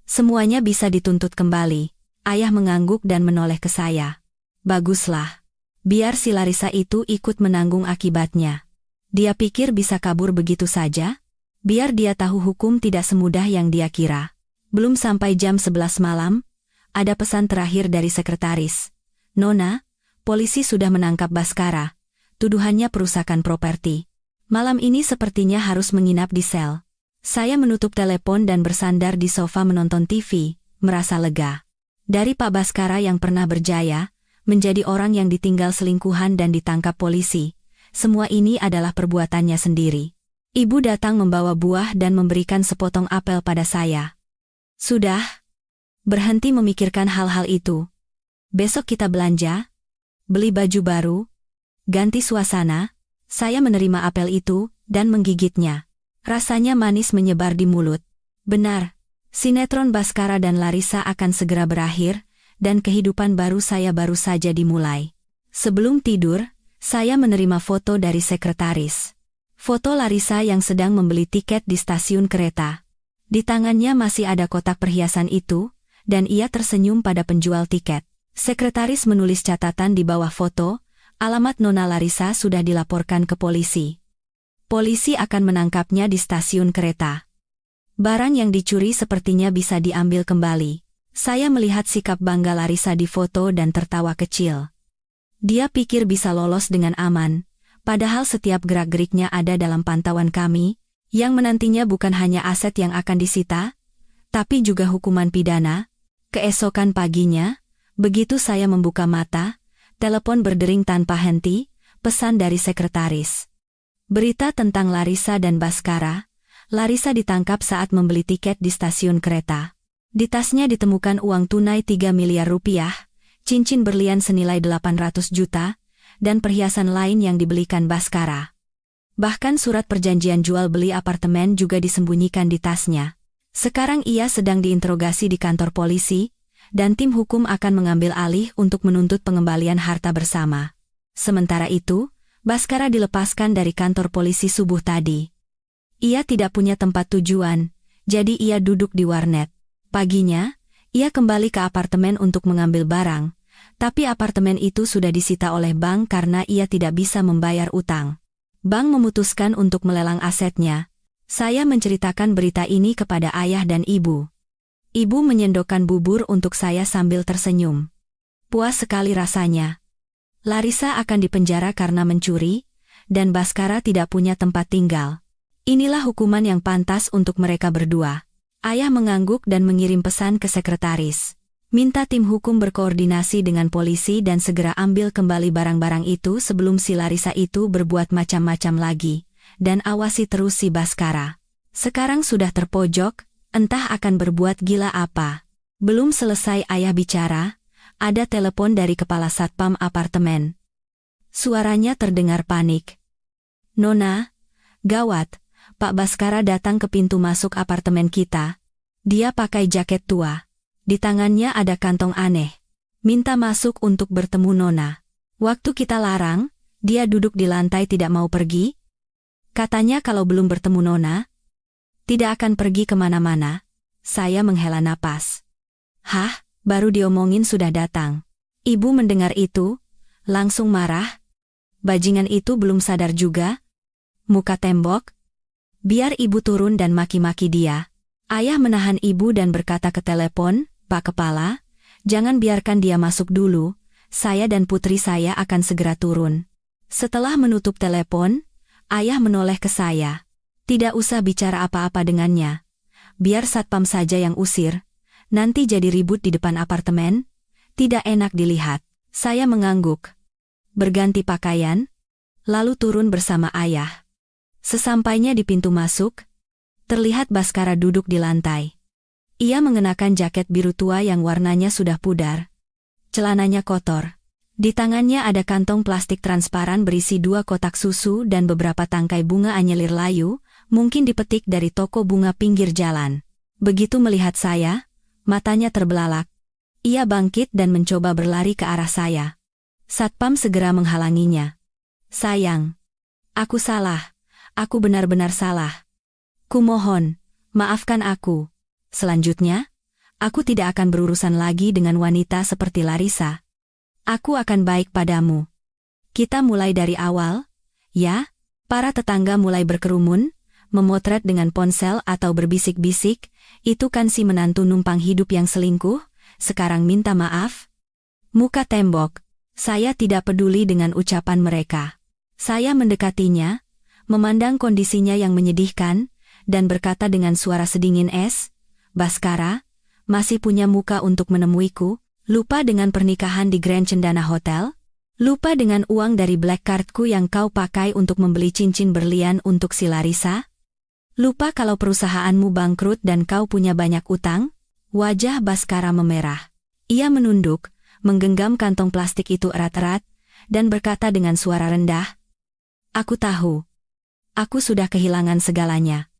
Semuanya bisa dituntut kembali. Ayah mengangguk dan menoleh ke saya. "Baguslah. Biar si Larissa itu ikut menanggung akibatnya. Dia pikir bisa kabur begitu saja? Biar dia tahu hukum tidak semudah yang dia kira." Belum sampai jam 11 malam, ada pesan terakhir dari sekretaris. "Nona, polisi sudah menangkap Baskara. Tuduhannya perusakan properti. Malam ini sepertinya harus menginap di sel." Saya menutup telepon dan bersandar di sofa menonton TV, merasa lega. Dari Pak Baskara yang pernah berjaya, menjadi orang yang ditinggal selingkuhan dan ditangkap polisi. Semua ini adalah perbuatannya sendiri. Ibu datang membawa buah dan memberikan sepotong apel pada saya. "Sudah. Berhenti memikirkan hal-hal itu. Besok kita belanja, beli baju baru, ganti suasana." Saya menerima apel itu dan menggigitnya. Rasanya manis menyebar di mulut. Benar, sinetron Baskara dan Larissa akan segera berakhir, dan kehidupan baru saya baru saja dimulai. Sebelum tidur, saya menerima foto dari sekretaris. Foto Larissa yang sedang membeli tiket di stasiun kereta. Di tangannya masih ada kotak perhiasan itu, dan ia tersenyum pada penjual tiket. Sekretaris menulis catatan di bawah foto, alamat Nona Larissa sudah dilaporkan ke polisi. Polisi akan menangkapnya di stasiun kereta. Barang yang dicuri sepertinya bisa diambil kembali. Saya melihat sikap bangga Larissa di foto dan tertawa kecil. Dia pikir bisa lolos dengan aman, padahal setiap gerak-geriknya ada dalam pantauan kami, yang menantinya bukan hanya aset yang akan disita, tapi juga hukuman pidana. Keesokan paginya, begitu saya membuka mata, telepon berdering tanpa henti, pesan dari sekretaris. Berita tentang Larissa dan Baskara. Larissa ditangkap saat membeli tiket di stasiun kereta. Di tasnya ditemukan uang tunai 3 miliar rupiah, cincin berlian senilai 800 juta, dan perhiasan lain yang dibelikan Baskara. Bahkan surat perjanjian jual beli apartemen juga disembunyikan di tasnya. Sekarang ia sedang diinterogasi di kantor polisi, dan tim hukum akan mengambil alih untuk menuntut pengembalian harta bersama. Sementara itu, Baskara dilepaskan dari kantor polisi subuh tadi. Ia tidak punya tempat tujuan, jadi ia duduk di warnet. Paginya, ia kembali ke apartemen untuk mengambil barang, tapi apartemen itu sudah disita oleh bank karena ia tidak bisa membayar utang. Bank memutuskan untuk melelang asetnya. Saya menceritakan berita ini kepada ayah dan ibu. Ibu menyendokkan bubur untuk saya sambil tersenyum. Puas sekali rasanya. Larissa akan dipenjara karena mencuri, dan Baskara tidak punya tempat tinggal. Inilah hukuman yang pantas untuk mereka berdua. Ayah mengangguk dan mengirim pesan ke sekretaris. Minta tim hukum berkoordinasi dengan polisi dan segera ambil kembali barang-barang itu sebelum si Larissa itu berbuat macam-macam lagi, dan awasi terus si Baskara. Sekarang sudah terpojok, entah akan berbuat gila apa. Belum selesai ayah bicara, ada telepon dari kepala satpam apartemen. Suaranya terdengar panik. "Nona, gawat, Pak Baskara datang ke pintu masuk apartemen kita. Dia pakai jaket tua. Di tangannya ada kantong aneh. Minta masuk untuk bertemu Nona. Waktu kita larang, dia duduk di lantai tidak mau pergi. Katanya kalau belum bertemu Nona, tidak akan pergi kemana-mana." Saya menghela napas. "Hah? Baru diomongin sudah datang." Ibu mendengar itu, langsung marah. Bajingan itu belum sadar juga. Muka tembok. Biar ibu turun dan maki-maki dia. Ayah menahan ibu dan berkata ke telepon, "Pak Kepala, jangan biarkan dia masuk dulu, saya dan putri saya akan segera turun." Setelah menutup telepon, ayah menoleh ke saya. "Tidak usah bicara apa-apa dengannya. Biar satpam saja yang usir. Nanti jadi ribut di depan apartemen, tidak enak dilihat." Saya mengangguk. Berganti pakaian, lalu turun bersama ayah. Sesampainya di pintu masuk, terlihat Baskara duduk di lantai. Ia mengenakan jaket biru tua yang warnanya sudah pudar. Celananya kotor. Di tangannya ada kantong plastik transparan berisi 2 kotak susu dan beberapa tangkai bunga anyelir layu, mungkin dipetik dari toko bunga pinggir jalan. Begitu melihat saya, matanya terbelalak. Ia bangkit dan mencoba berlari ke arah saya. Satpam segera menghalanginya. "Sayang, aku salah. Aku benar-benar salah. Kumohon, maafkan aku. Selanjutnya, aku tidak akan berurusan lagi dengan wanita seperti Larissa. Aku akan baik padamu. Kita mulai dari awal, ya?" Para tetangga mulai berkerumun, memotret dengan ponsel atau berbisik-bisik, "Itu kan si menantu numpang hidup yang selingkuh, sekarang minta maaf." Muka tembok. Saya tidak peduli dengan ucapan mereka. Saya mendekatinya, memandang kondisinya yang menyedihkan, dan berkata dengan suara sedingin es, "Baskara, masih punya muka untuk menemuiku? Lupa dengan pernikahan di Grand Cendana Hotel? Lupa dengan uang dari black cardku yang kau pakai untuk membeli cincin berlian untuk si Larissa? Lupa kalau perusahaanmu bangkrut dan kau punya banyak utang?" Wajah Baskara memerah. Ia menunduk, menggenggam kantong plastik itu erat-erat, dan berkata dengan suara rendah, "Aku tahu. Aku sudah kehilangan segalanya.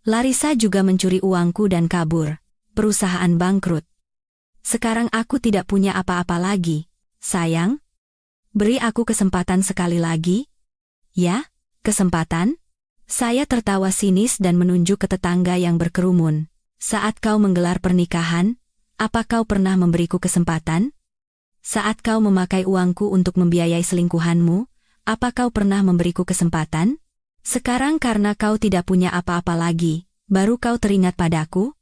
Larissa juga mencuri uangku dan kabur. Perusahaan bangkrut. Sekarang aku tidak punya apa-apa lagi. Sayang, beri aku kesempatan sekali lagi." "Ya, kesempatan?" Saya tertawa sinis dan menunjuk ke tetangga yang berkerumun. Saat kau menggelar pernikahan, apa kau pernah memberiku kesempatan? Saat kau memakai uangku untuk membiayai selingkuhanmu, apa kau pernah memberiku kesempatan? Sekarang karena kau tidak punya apa-apa lagi, baru kau teringat padaku?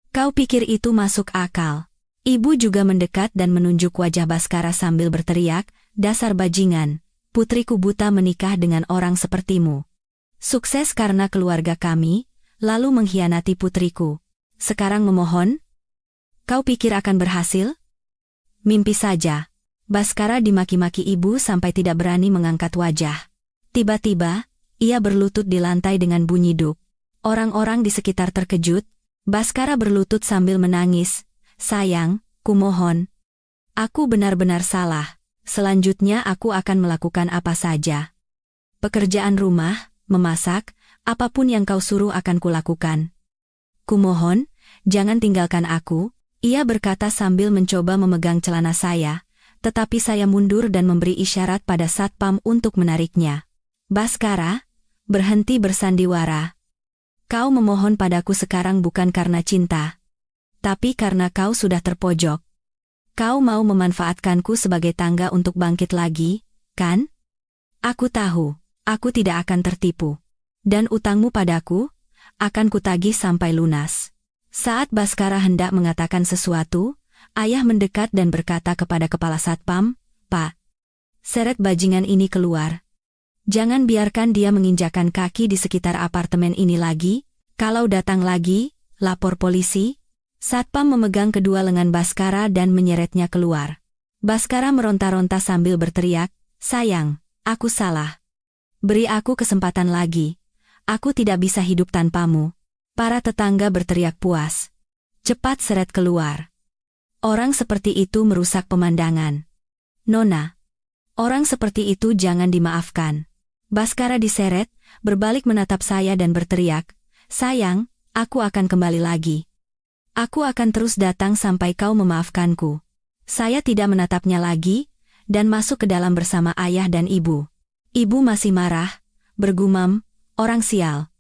Kau pikir itu masuk akal? Ibu juga mendekat dan menunjuk wajah Baskara sambil berteriak, dasar bajingan, putriku buta menikah dengan orang sepertimu. Sukses karena keluarga kami, lalu mengkhianati putriku. Sekarang memohon? Kau pikir akan berhasil? Mimpi saja. Baskara dimaki-maki ibu sampai tidak berani mengangkat wajah. Tiba-tiba, ia berlutut di lantai dengan bunyi duk. Orang-orang di sekitar terkejut. Baskara berlutut sambil menangis. Sayang, kumohon. Aku benar-benar salah. Selanjutnya aku akan melakukan apa saja. Pekerjaan rumah, memasak, apapun yang kau suruh akan kulakukan. Kumohon, jangan tinggalkan aku, ia berkata sambil mencoba memegang celana saya, tetapi saya mundur dan memberi isyarat pada satpam untuk menariknya. Baskara, berhenti bersandiwara. Kau memohon padaku sekarang bukan karena cinta, tapi karena kau sudah terpojok. Kau mau memanfaatkanku sebagai tangga untuk bangkit lagi, kan? Aku tahu. Aku tidak akan tertipu. Dan utangmu padaku, akan kutagih sampai lunas. Saat Baskara hendak mengatakan sesuatu, ayah mendekat dan berkata kepada kepala satpam, Pak, seret bajingan ini keluar. Jangan biarkan dia menginjakan kaki di sekitar apartemen ini lagi, kalau datang lagi, lapor polisi. Satpam memegang kedua lengan Baskara dan menyeretnya keluar. Baskara meronta-ronta sambil berteriak, sayang, aku salah. Beri aku kesempatan lagi. Aku tidak bisa hidup tanpamu. Para tetangga berteriak puas. Cepat seret keluar. Orang seperti itu merusak pemandangan. Nona, orang seperti itu jangan dimaafkan. Baskara diseret, berbalik menatap saya dan berteriak, sayang, aku akan kembali lagi. Aku akan terus datang sampai kau memaafkanku. Saya tidak menatapnya lagi, dan masuk ke dalam bersama ayah dan ibu. Ibu masih marah, bergumam, orang sial.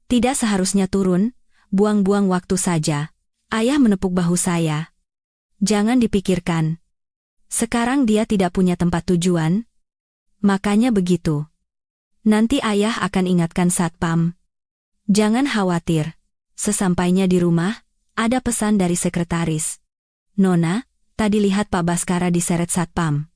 Tidak seharusnya turun, buang-buang waktu saja. Ayah menepuk bahu saya. Jangan dipikirkan. Sekarang dia tidak punya tempat tujuan. Makanya begitu. Nanti ayah akan ingatkan satpam. Jangan khawatir. Sesampainya di rumah, ada pesan dari sekretaris. Nona, tadi lihat Pak Baskara diseret satpam.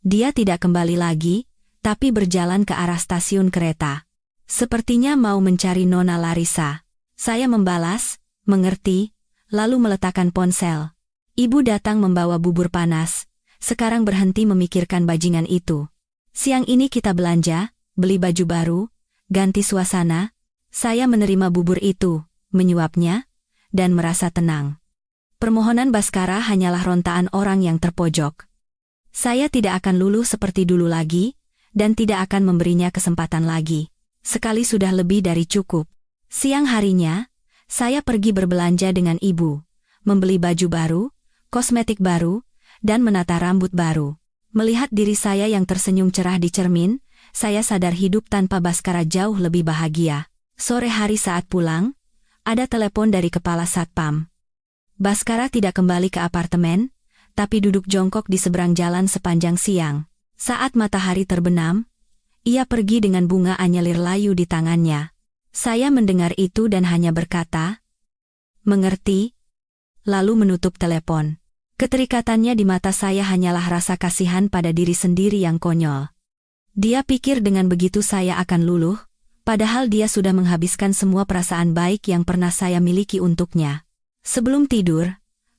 Dia tidak kembali lagi, tapi berjalan ke arah stasiun kereta. Sepertinya mau mencari Nona Larissa. Saya membalas, mengerti, lalu meletakkan ponsel. Ibu datang membawa bubur panas. Sekarang berhenti memikirkan bajingan itu. Siang ini kita belanja, beli baju baru, ganti suasana. Saya menerima bubur itu, menyuapnya, dan merasa tenang. Permohonan Baskara hanyalah rontaan orang yang terpojok. Saya tidak akan luluh seperti dulu lagi, dan tidak akan memberinya kesempatan lagi. Sekali sudah lebih dari cukup. Siang harinya, saya pergi berbelanja dengan ibu, membeli baju baru, kosmetik baru, dan menata rambut baru. Melihat diri saya yang tersenyum cerah di cermin, saya sadar hidup tanpa Baskara jauh lebih bahagia. Sore hari saat pulang, ada telepon dari kepala satpam. Baskara tidak kembali ke apartemen, tapi duduk jongkok di seberang jalan sepanjang siang. Saat matahari terbenam, ia pergi dengan bunga anyelir layu di tangannya. Saya mendengar itu dan hanya berkata, mengerti, lalu menutup telepon. Keterikatannya di mata saya hanyalah rasa kasihan pada diri sendiri yang konyol. Dia pikir dengan begitu saya akan luluh, padahal dia sudah menghabiskan semua perasaan baik yang pernah saya miliki untuknya. Sebelum tidur,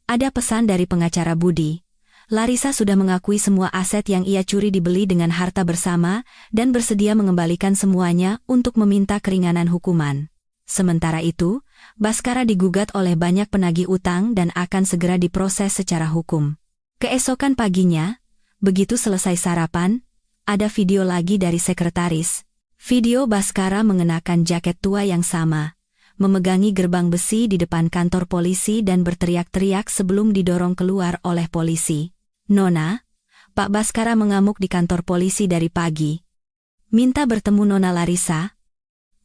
ada pesan dari pengacara Budi. Larissa sudah mengakui semua aset yang ia curi dibeli dengan harta bersama dan bersedia mengembalikan semuanya untuk meminta keringanan hukuman. Sementara itu, Baskara digugat oleh banyak penagih utang dan akan segera diproses secara hukum. Keesokan paginya, begitu selesai sarapan, ada video lagi dari sekretaris. Video Baskara mengenakan jaket tua yang sama, memegangi gerbang besi di depan kantor polisi dan berteriak-teriak sebelum didorong keluar oleh polisi. Nona, Pak Baskara mengamuk di kantor polisi dari pagi. Minta bertemu Nona Larissa.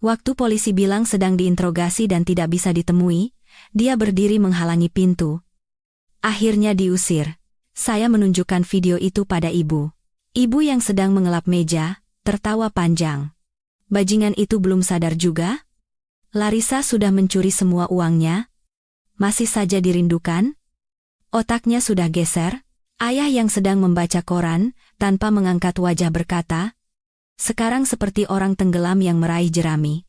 Waktu polisi bilang sedang diinterogasi dan tidak bisa ditemui, dia berdiri menghalangi pintu. Akhirnya diusir. Saya menunjukkan video itu pada ibu. Ibu yang sedang mengelap meja, tertawa panjang. Bajingan itu belum sadar juga? Larissa sudah mencuri semua uangnya? Masih saja dirindukan? Otaknya sudah geser? Ayah yang sedang membaca koran, tanpa mengangkat wajah berkata, sekarang seperti orang tenggelam yang meraih jerami.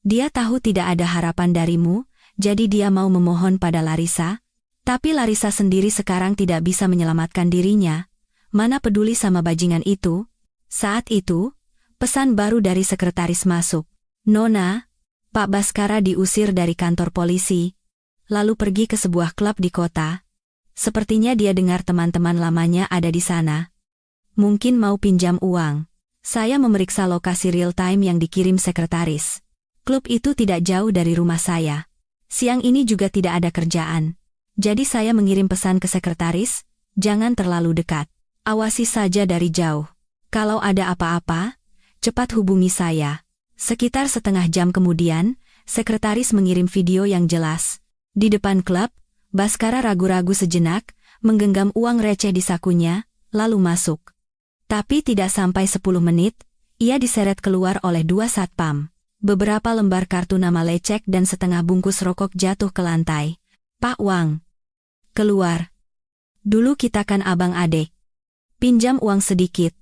Dia tahu tidak ada harapan darimu, jadi dia mau memohon pada Larissa. Tapi Larissa sendiri sekarang tidak bisa menyelamatkan dirinya. Mana peduli sama bajingan itu? Saat itu, pesan baru dari sekretaris masuk. Nona, Pak Baskara diusir dari kantor polisi, lalu pergi ke sebuah klub di kota. Sepertinya dia dengar teman-teman lamanya ada di sana. Mungkin mau pinjam uang. Saya memeriksa lokasi real-time yang dikirim sekretaris. Klub itu tidak jauh dari rumah saya. Siang ini juga tidak ada kerjaan. Jadi saya mengirim pesan ke sekretaris, jangan terlalu dekat. Awasi saja dari jauh. Kalau ada apa-apa, cepat hubungi saya. Sekitar setengah jam kemudian, sekretaris mengirim video yang jelas. Di depan klub, Baskara ragu-ragu sejenak, menggenggam uang receh di sakunya, lalu masuk. Tapi tidak sampai 10 menit, ia diseret keluar oleh 2 satpam. Beberapa lembar kartu nama lecek dan setengah bungkus rokok jatuh ke lantai. Pak Wang, keluar. Dulu kita kan abang adik. Pinjam uang sedikit.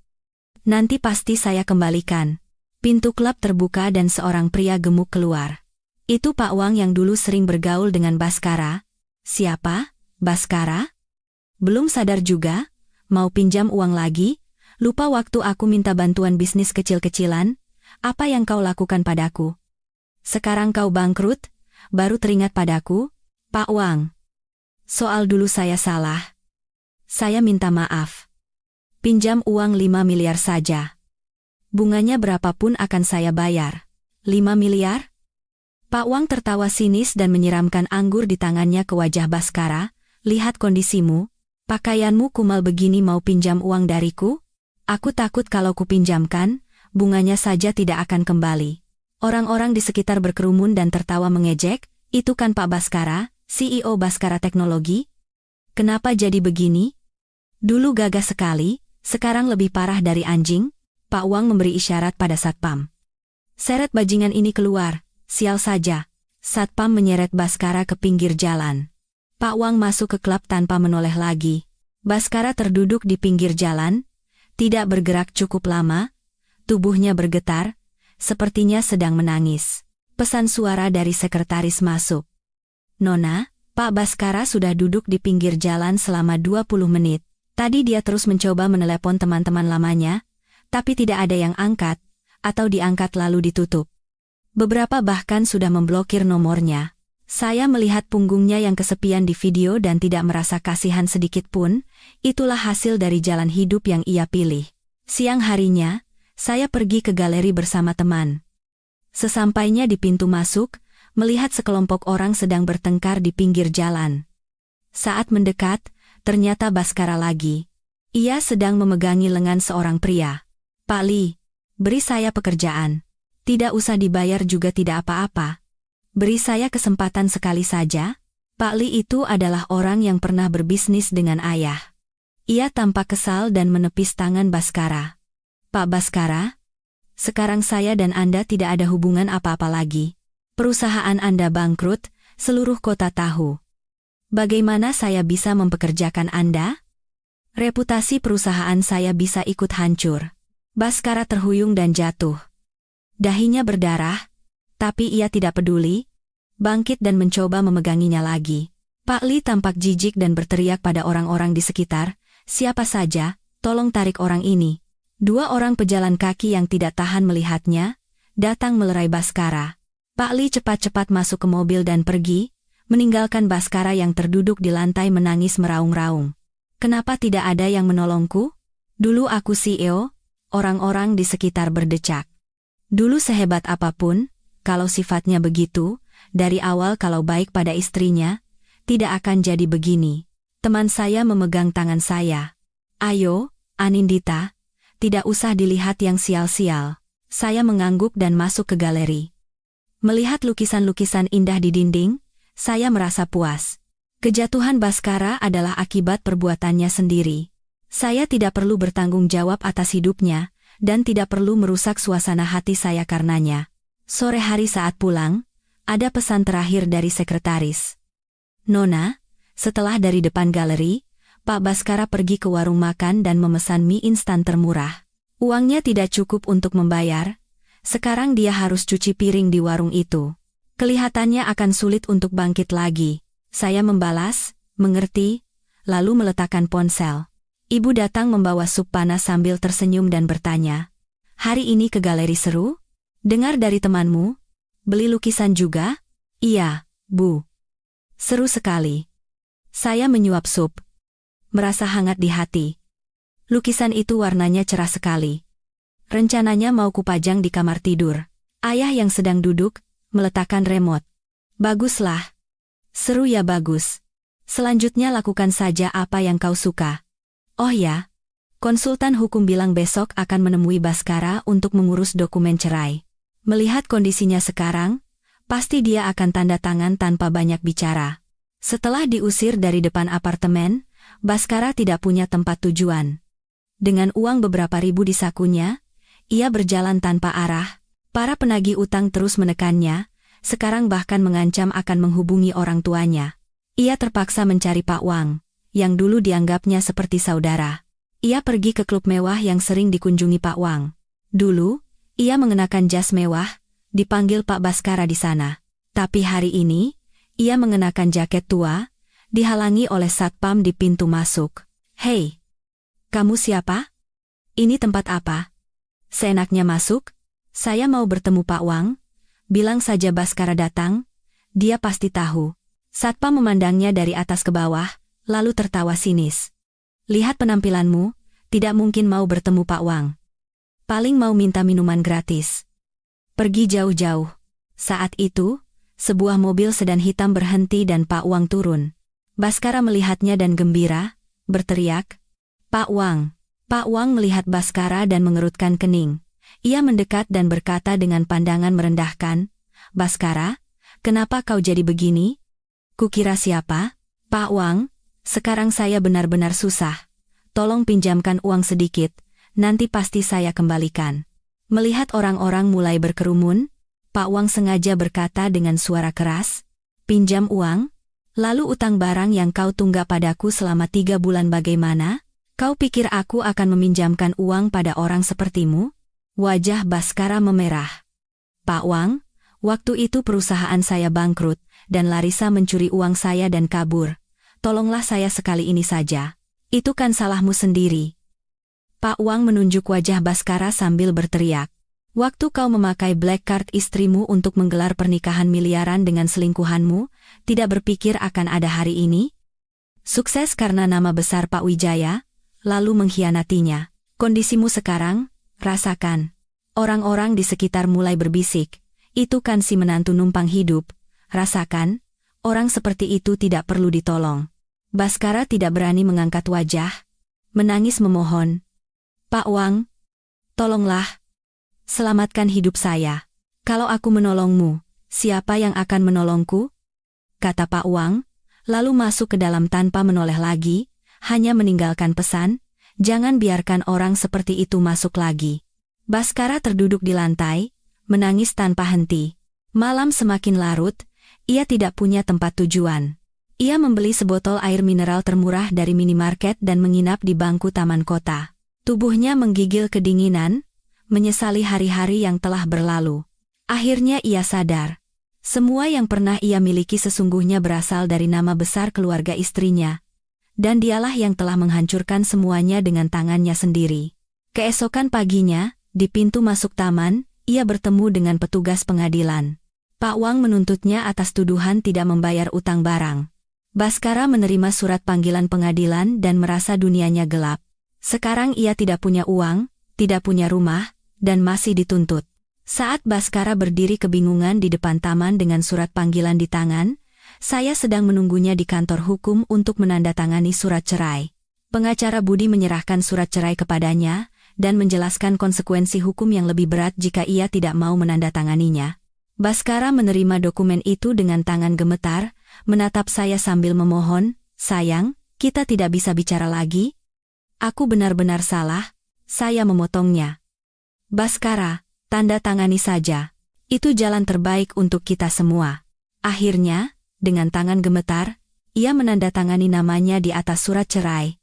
Nanti pasti saya kembalikan. Pintu klub terbuka dan seorang pria gemuk keluar. Itu Pak Wang yang dulu sering bergaul dengan Baskara. Siapa? Baskara? Belum sadar juga? Mau pinjam uang lagi? Lupa waktu aku minta bantuan bisnis kecil-kecilan? Apa yang kau lakukan padaku? Sekarang kau bangkrut? Baru teringat padaku? Pak Wang. Soal dulu saya salah. Saya minta maaf. Pinjam uang 5 miliar saja. Bunganya berapapun akan saya bayar. 5 miliar? Pak Wang tertawa sinis dan menyiramkan anggur di tangannya ke wajah Baskara. Lihat kondisimu. Pakaianmu kumal begini mau pinjam uang dariku? Aku takut kalau kupinjamkan, bunganya saja tidak akan kembali. Orang-orang di sekitar berkerumun dan tertawa mengejek, itu kan Pak Baskara, CEO Baskara Teknologi? Kenapa jadi begini? Dulu gagah sekali, sekarang lebih parah dari anjing. Pak Wang memberi isyarat pada satpam. Seret bajingan ini keluar, sial saja. Satpam menyeret Baskara ke pinggir jalan. Pak Wang masuk ke klub tanpa menoleh lagi. Baskara terduduk di pinggir jalan, tidak bergerak cukup lama, tubuhnya bergetar, sepertinya sedang menangis. Pesan suara dari sekretaris masuk. Nona, Pak Baskara sudah duduk di pinggir jalan selama 20 menit. Tadi dia terus mencoba menelepon teman-teman lamanya, tapi tidak ada yang angkat, atau diangkat lalu ditutup. Beberapa bahkan sudah memblokir nomornya. Saya melihat punggungnya yang kesepian di video dan tidak merasa kasihan sedikit pun, itulah hasil dari jalan hidup yang ia pilih. Siang harinya, saya pergi ke galeri bersama teman. Sesampainya di pintu masuk, melihat sekelompok orang sedang bertengkar di pinggir jalan. Saat mendekat, ternyata Baskara lagi. Ia sedang memegangi lengan seorang pria. Pak Li, beri saya pekerjaan. Tidak usah dibayar juga tidak apa-apa. Beri saya kesempatan sekali saja. Pak Li itu adalah orang yang pernah berbisnis dengan ayah. Ia tampak kesal dan menepis tangan Baskara. Pak Baskara, sekarang saya dan Anda tidak ada hubungan apa-apa lagi. Perusahaan Anda bangkrut, seluruh kota tahu. Bagaimana saya bisa mempekerjakan Anda? Reputasi perusahaan saya bisa ikut hancur. Baskara terhuyung dan jatuh. Dahinya berdarah, tapi ia tidak peduli, bangkit dan mencoba memeganginya lagi. Pak Li tampak jijik dan berteriak pada orang-orang di sekitar, siapa saja, tolong tarik orang ini. 2 orang pejalan kaki yang tidak tahan melihatnya, datang melerai Baskara. Pak Li cepat-cepat masuk ke mobil dan pergi, meninggalkan Baskara yang terduduk di lantai menangis meraung-raung. Kenapa tidak ada yang menolongku? Dulu aku CEO, orang-orang di sekitar berdecak. Dulu sehebat apapun, kalau sifatnya begitu, dari awal kalau baik pada istrinya, tidak akan jadi begini. Teman saya memegang tangan saya. Ayo, Anindita, tidak usah dilihat yang sial-sial. Saya mengangguk dan masuk ke galeri. Melihat lukisan-lukisan indah di dinding, saya merasa puas. Kejatuhan Baskara adalah akibat perbuatannya sendiri. Saya tidak perlu bertanggung jawab atas hidupnya, dan tidak perlu merusak suasana hati saya karenanya. Sore hari saat pulang, ada pesan terakhir dari sekretaris. Nona, setelah dari depan galeri, Pak Baskara pergi ke warung makan dan memesan mie instan termurah. Uangnya tidak cukup untuk membayar. Sekarang dia harus cuci piring di warung itu. Kelihatannya akan sulit untuk bangkit lagi. Saya membalas, mengerti, lalu meletakkan ponsel. Ibu datang membawa sup panas sambil tersenyum dan bertanya, "Hari ini ke galeri seru? Dengar dari temanmu? Beli lukisan juga?" "Iya, Bu." "Seru sekali." Saya menyuap sup. Merasa hangat di hati. Lukisan itu warnanya cerah sekali. Rencananya mau kupajang di kamar tidur. Ayah yang sedang duduk, meletakkan remote. "Baguslah." "Seru ya bagus. Selanjutnya lakukan saja apa yang kau suka." "Oh ya, konsultan hukum bilang besok akan menemui Baskara untuk mengurus dokumen cerai. Melihat kondisinya sekarang, pasti dia akan tanda tangan tanpa banyak bicara." Setelah diusir dari depan apartemen, Baskara tidak punya tempat tujuan. Dengan uang beberapa ribu di sakunya, ia berjalan tanpa arah. Para penagih utang terus menekannya, sekarang bahkan mengancam akan menghubungi orang tuanya. Ia terpaksa mencari Pak Wang, yang dulu dianggapnya seperti saudara. Ia pergi ke klub mewah yang sering dikunjungi Pak Wang. Dulu, ia mengenakan jas mewah, dipanggil Pak Baskara di sana. Tapi hari ini, ia mengenakan jaket tua, dihalangi oleh satpam di pintu masuk. "Hei, kamu siapa? Ini tempat apa? Seenaknya masuk? Saya mau bertemu Pak Wang." "Bilang saja Baskara datang, dia pasti tahu." Satpam memandangnya dari atas ke bawah, lalu tertawa sinis. "Lihat penampilanmu, tidak mungkin mau bertemu Pak Wang. Paling mau minta minuman gratis. Pergi jauh-jauh." Saat itu, sebuah mobil sedan hitam berhenti dan Pak Wang turun. Baskara melihatnya dan gembira, berteriak, "Pak Wang." Pak Wang melihat Baskara dan mengerutkan kening. Ia mendekat dan berkata dengan pandangan merendahkan, "Baskara, kenapa kau jadi begini?" "Kukira siapa?" "Pak Wang, sekarang saya benar-benar susah. Tolong pinjamkan uang sedikit, nanti pasti saya kembalikan." Melihat orang-orang mulai berkerumun, Pak Wang sengaja berkata dengan suara keras, "Pinjam uang? Lalu utang barang yang kau tunggak padaku selama 3 bulan bagaimana? Kau pikir aku akan meminjamkan uang pada orang sepertimu?" Wajah Baskara memerah. "Pak Wang, waktu itu perusahaan saya bangkrut, dan Larissa mencuri uang saya dan kabur. Tolonglah saya sekali ini saja. Itu kan salahmu sendiri." Pak Wang menunjuk wajah Baskara sambil berteriak, "Waktu kau memakai black card istrimu untuk menggelar pernikahan miliaran dengan selingkuhanmu, tidak berpikir akan ada hari ini? Sukses karena nama besar Pak Wijaya, lalu mengkhianatinya. Kondisimu sekarang, rasakan." Orang-orang di sekitar mulai berbisik, "Itu kan si menantu numpang hidup, rasakan, orang seperti itu tidak perlu ditolong." Baskara tidak berani mengangkat wajah, menangis memohon, "Pak Wang, tolonglah, selamatkan hidup saya. Kalau aku menolongmu, siapa yang akan menolongku?" Kata Pak Wang, lalu masuk ke dalam tanpa menoleh lagi, hanya meninggalkan pesan, "Jangan biarkan orang seperti itu masuk lagi." Baskara terduduk di lantai, menangis tanpa henti. Malam semakin larut, ia tidak punya tempat tujuan. Ia membeli sebotol air mineral termurah dari minimarket dan menginap di bangku taman kota. Tubuhnya menggigil kedinginan, menyesali hari-hari yang telah berlalu. Akhirnya ia sadar. Semua yang pernah ia miliki sesungguhnya berasal dari nama besar keluarga istrinya. Dan dialah yang telah menghancurkan semuanya dengan tangannya sendiri. Keesokan paginya, di pintu masuk taman, ia bertemu dengan petugas pengadilan. Pak Wang menuntutnya atas tuduhan tidak membayar utang barang. Baskara menerima surat panggilan pengadilan dan merasa dunianya gelap. Sekarang ia tidak punya uang, tidak punya rumah, dan masih dituntut. Saat Baskara berdiri kebingungan di depan taman dengan surat panggilan di tangan, saya sedang menunggunya di kantor hukum untuk menandatangani surat cerai. Pengacara Budi menyerahkan surat cerai kepadanya, dan menjelaskan konsekuensi hukum yang lebih berat jika ia tidak mau menandatanganinya. Baskara menerima dokumen itu dengan tangan gemetar, menatap saya sambil memohon, "Sayang, kita tidak bisa bicara lagi?" Aku benar-benar salah, saya memotongnya. "Baskara, tanda tangani saja. Itu jalan terbaik untuk kita semua." Akhirnya, dengan tangan gemetar, ia menandatangani namanya di atas surat cerai.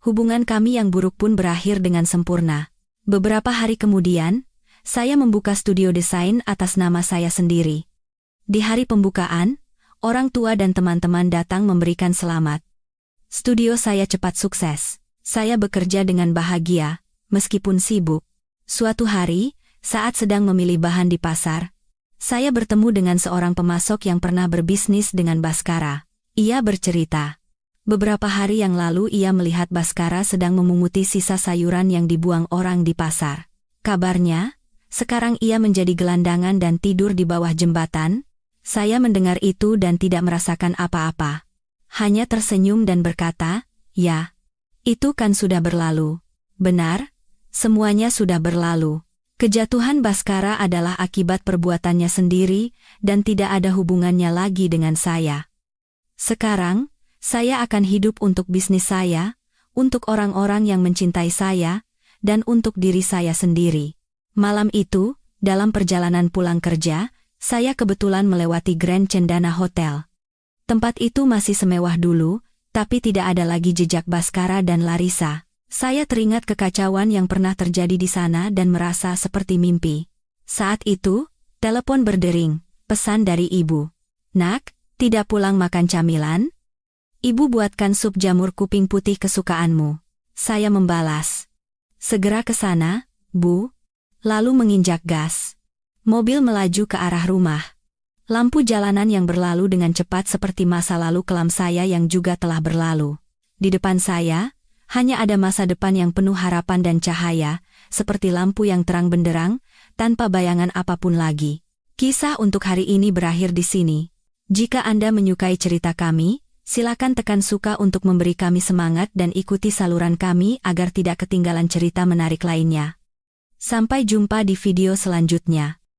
Hubungan kami yang buruk pun berakhir dengan sempurna. Beberapa hari kemudian, saya membuka studio desain atas nama saya sendiri. Di hari pembukaan, orang tua dan teman-teman datang memberikan selamat. Studio saya cepat sukses. Saya bekerja dengan bahagia, meskipun sibuk. Suatu hari, saat sedang memilih bahan di pasar, saya bertemu dengan seorang pemasok yang pernah berbisnis dengan Baskara. Ia bercerita, beberapa hari yang lalu ia melihat Baskara sedang memunguti sisa sayuran yang dibuang orang di pasar. Kabarnya, sekarang ia menjadi gelandangan dan tidur di bawah jembatan. Saya mendengar itu dan tidak merasakan apa-apa. Hanya tersenyum dan berkata, "Ya, itu kan sudah berlalu." Benar, semuanya sudah berlalu. Kejatuhan Baskara adalah akibat perbuatannya sendiri dan tidak ada hubungannya lagi dengan saya. Sekarang, saya akan hidup untuk bisnis saya, untuk orang-orang yang mencintai saya, dan untuk diri saya sendiri. Malam itu, dalam perjalanan pulang kerja, saya kebetulan melewati Grand Cendana Hotel. Tempat itu masih semewah dulu, tapi tidak ada lagi jejak Baskara dan Larissa. Saya teringat kekacauan yang pernah terjadi di sana dan merasa seperti mimpi. Saat itu, telepon berdering, pesan dari ibu. "Nak, tidak pulang makan camilan? Ibu buatkan sup jamur kuping putih kesukaanmu." Saya membalas, "Segera ke sana, Bu." Lalu menginjak gas. Mobil melaju ke arah rumah. Lampu jalanan yang berlalu dengan cepat seperti masa lalu kelam saya yang juga telah berlalu. Di depan saya, hanya ada masa depan yang penuh harapan dan cahaya, seperti lampu yang terang benderang, tanpa bayangan apapun lagi. Kisah untuk hari ini berakhir di sini. Jika Anda menyukai cerita kami, silakan tekan suka untuk memberi kami semangat dan ikuti saluran kami agar tidak ketinggalan cerita menarik lainnya. Sampai jumpa di video selanjutnya.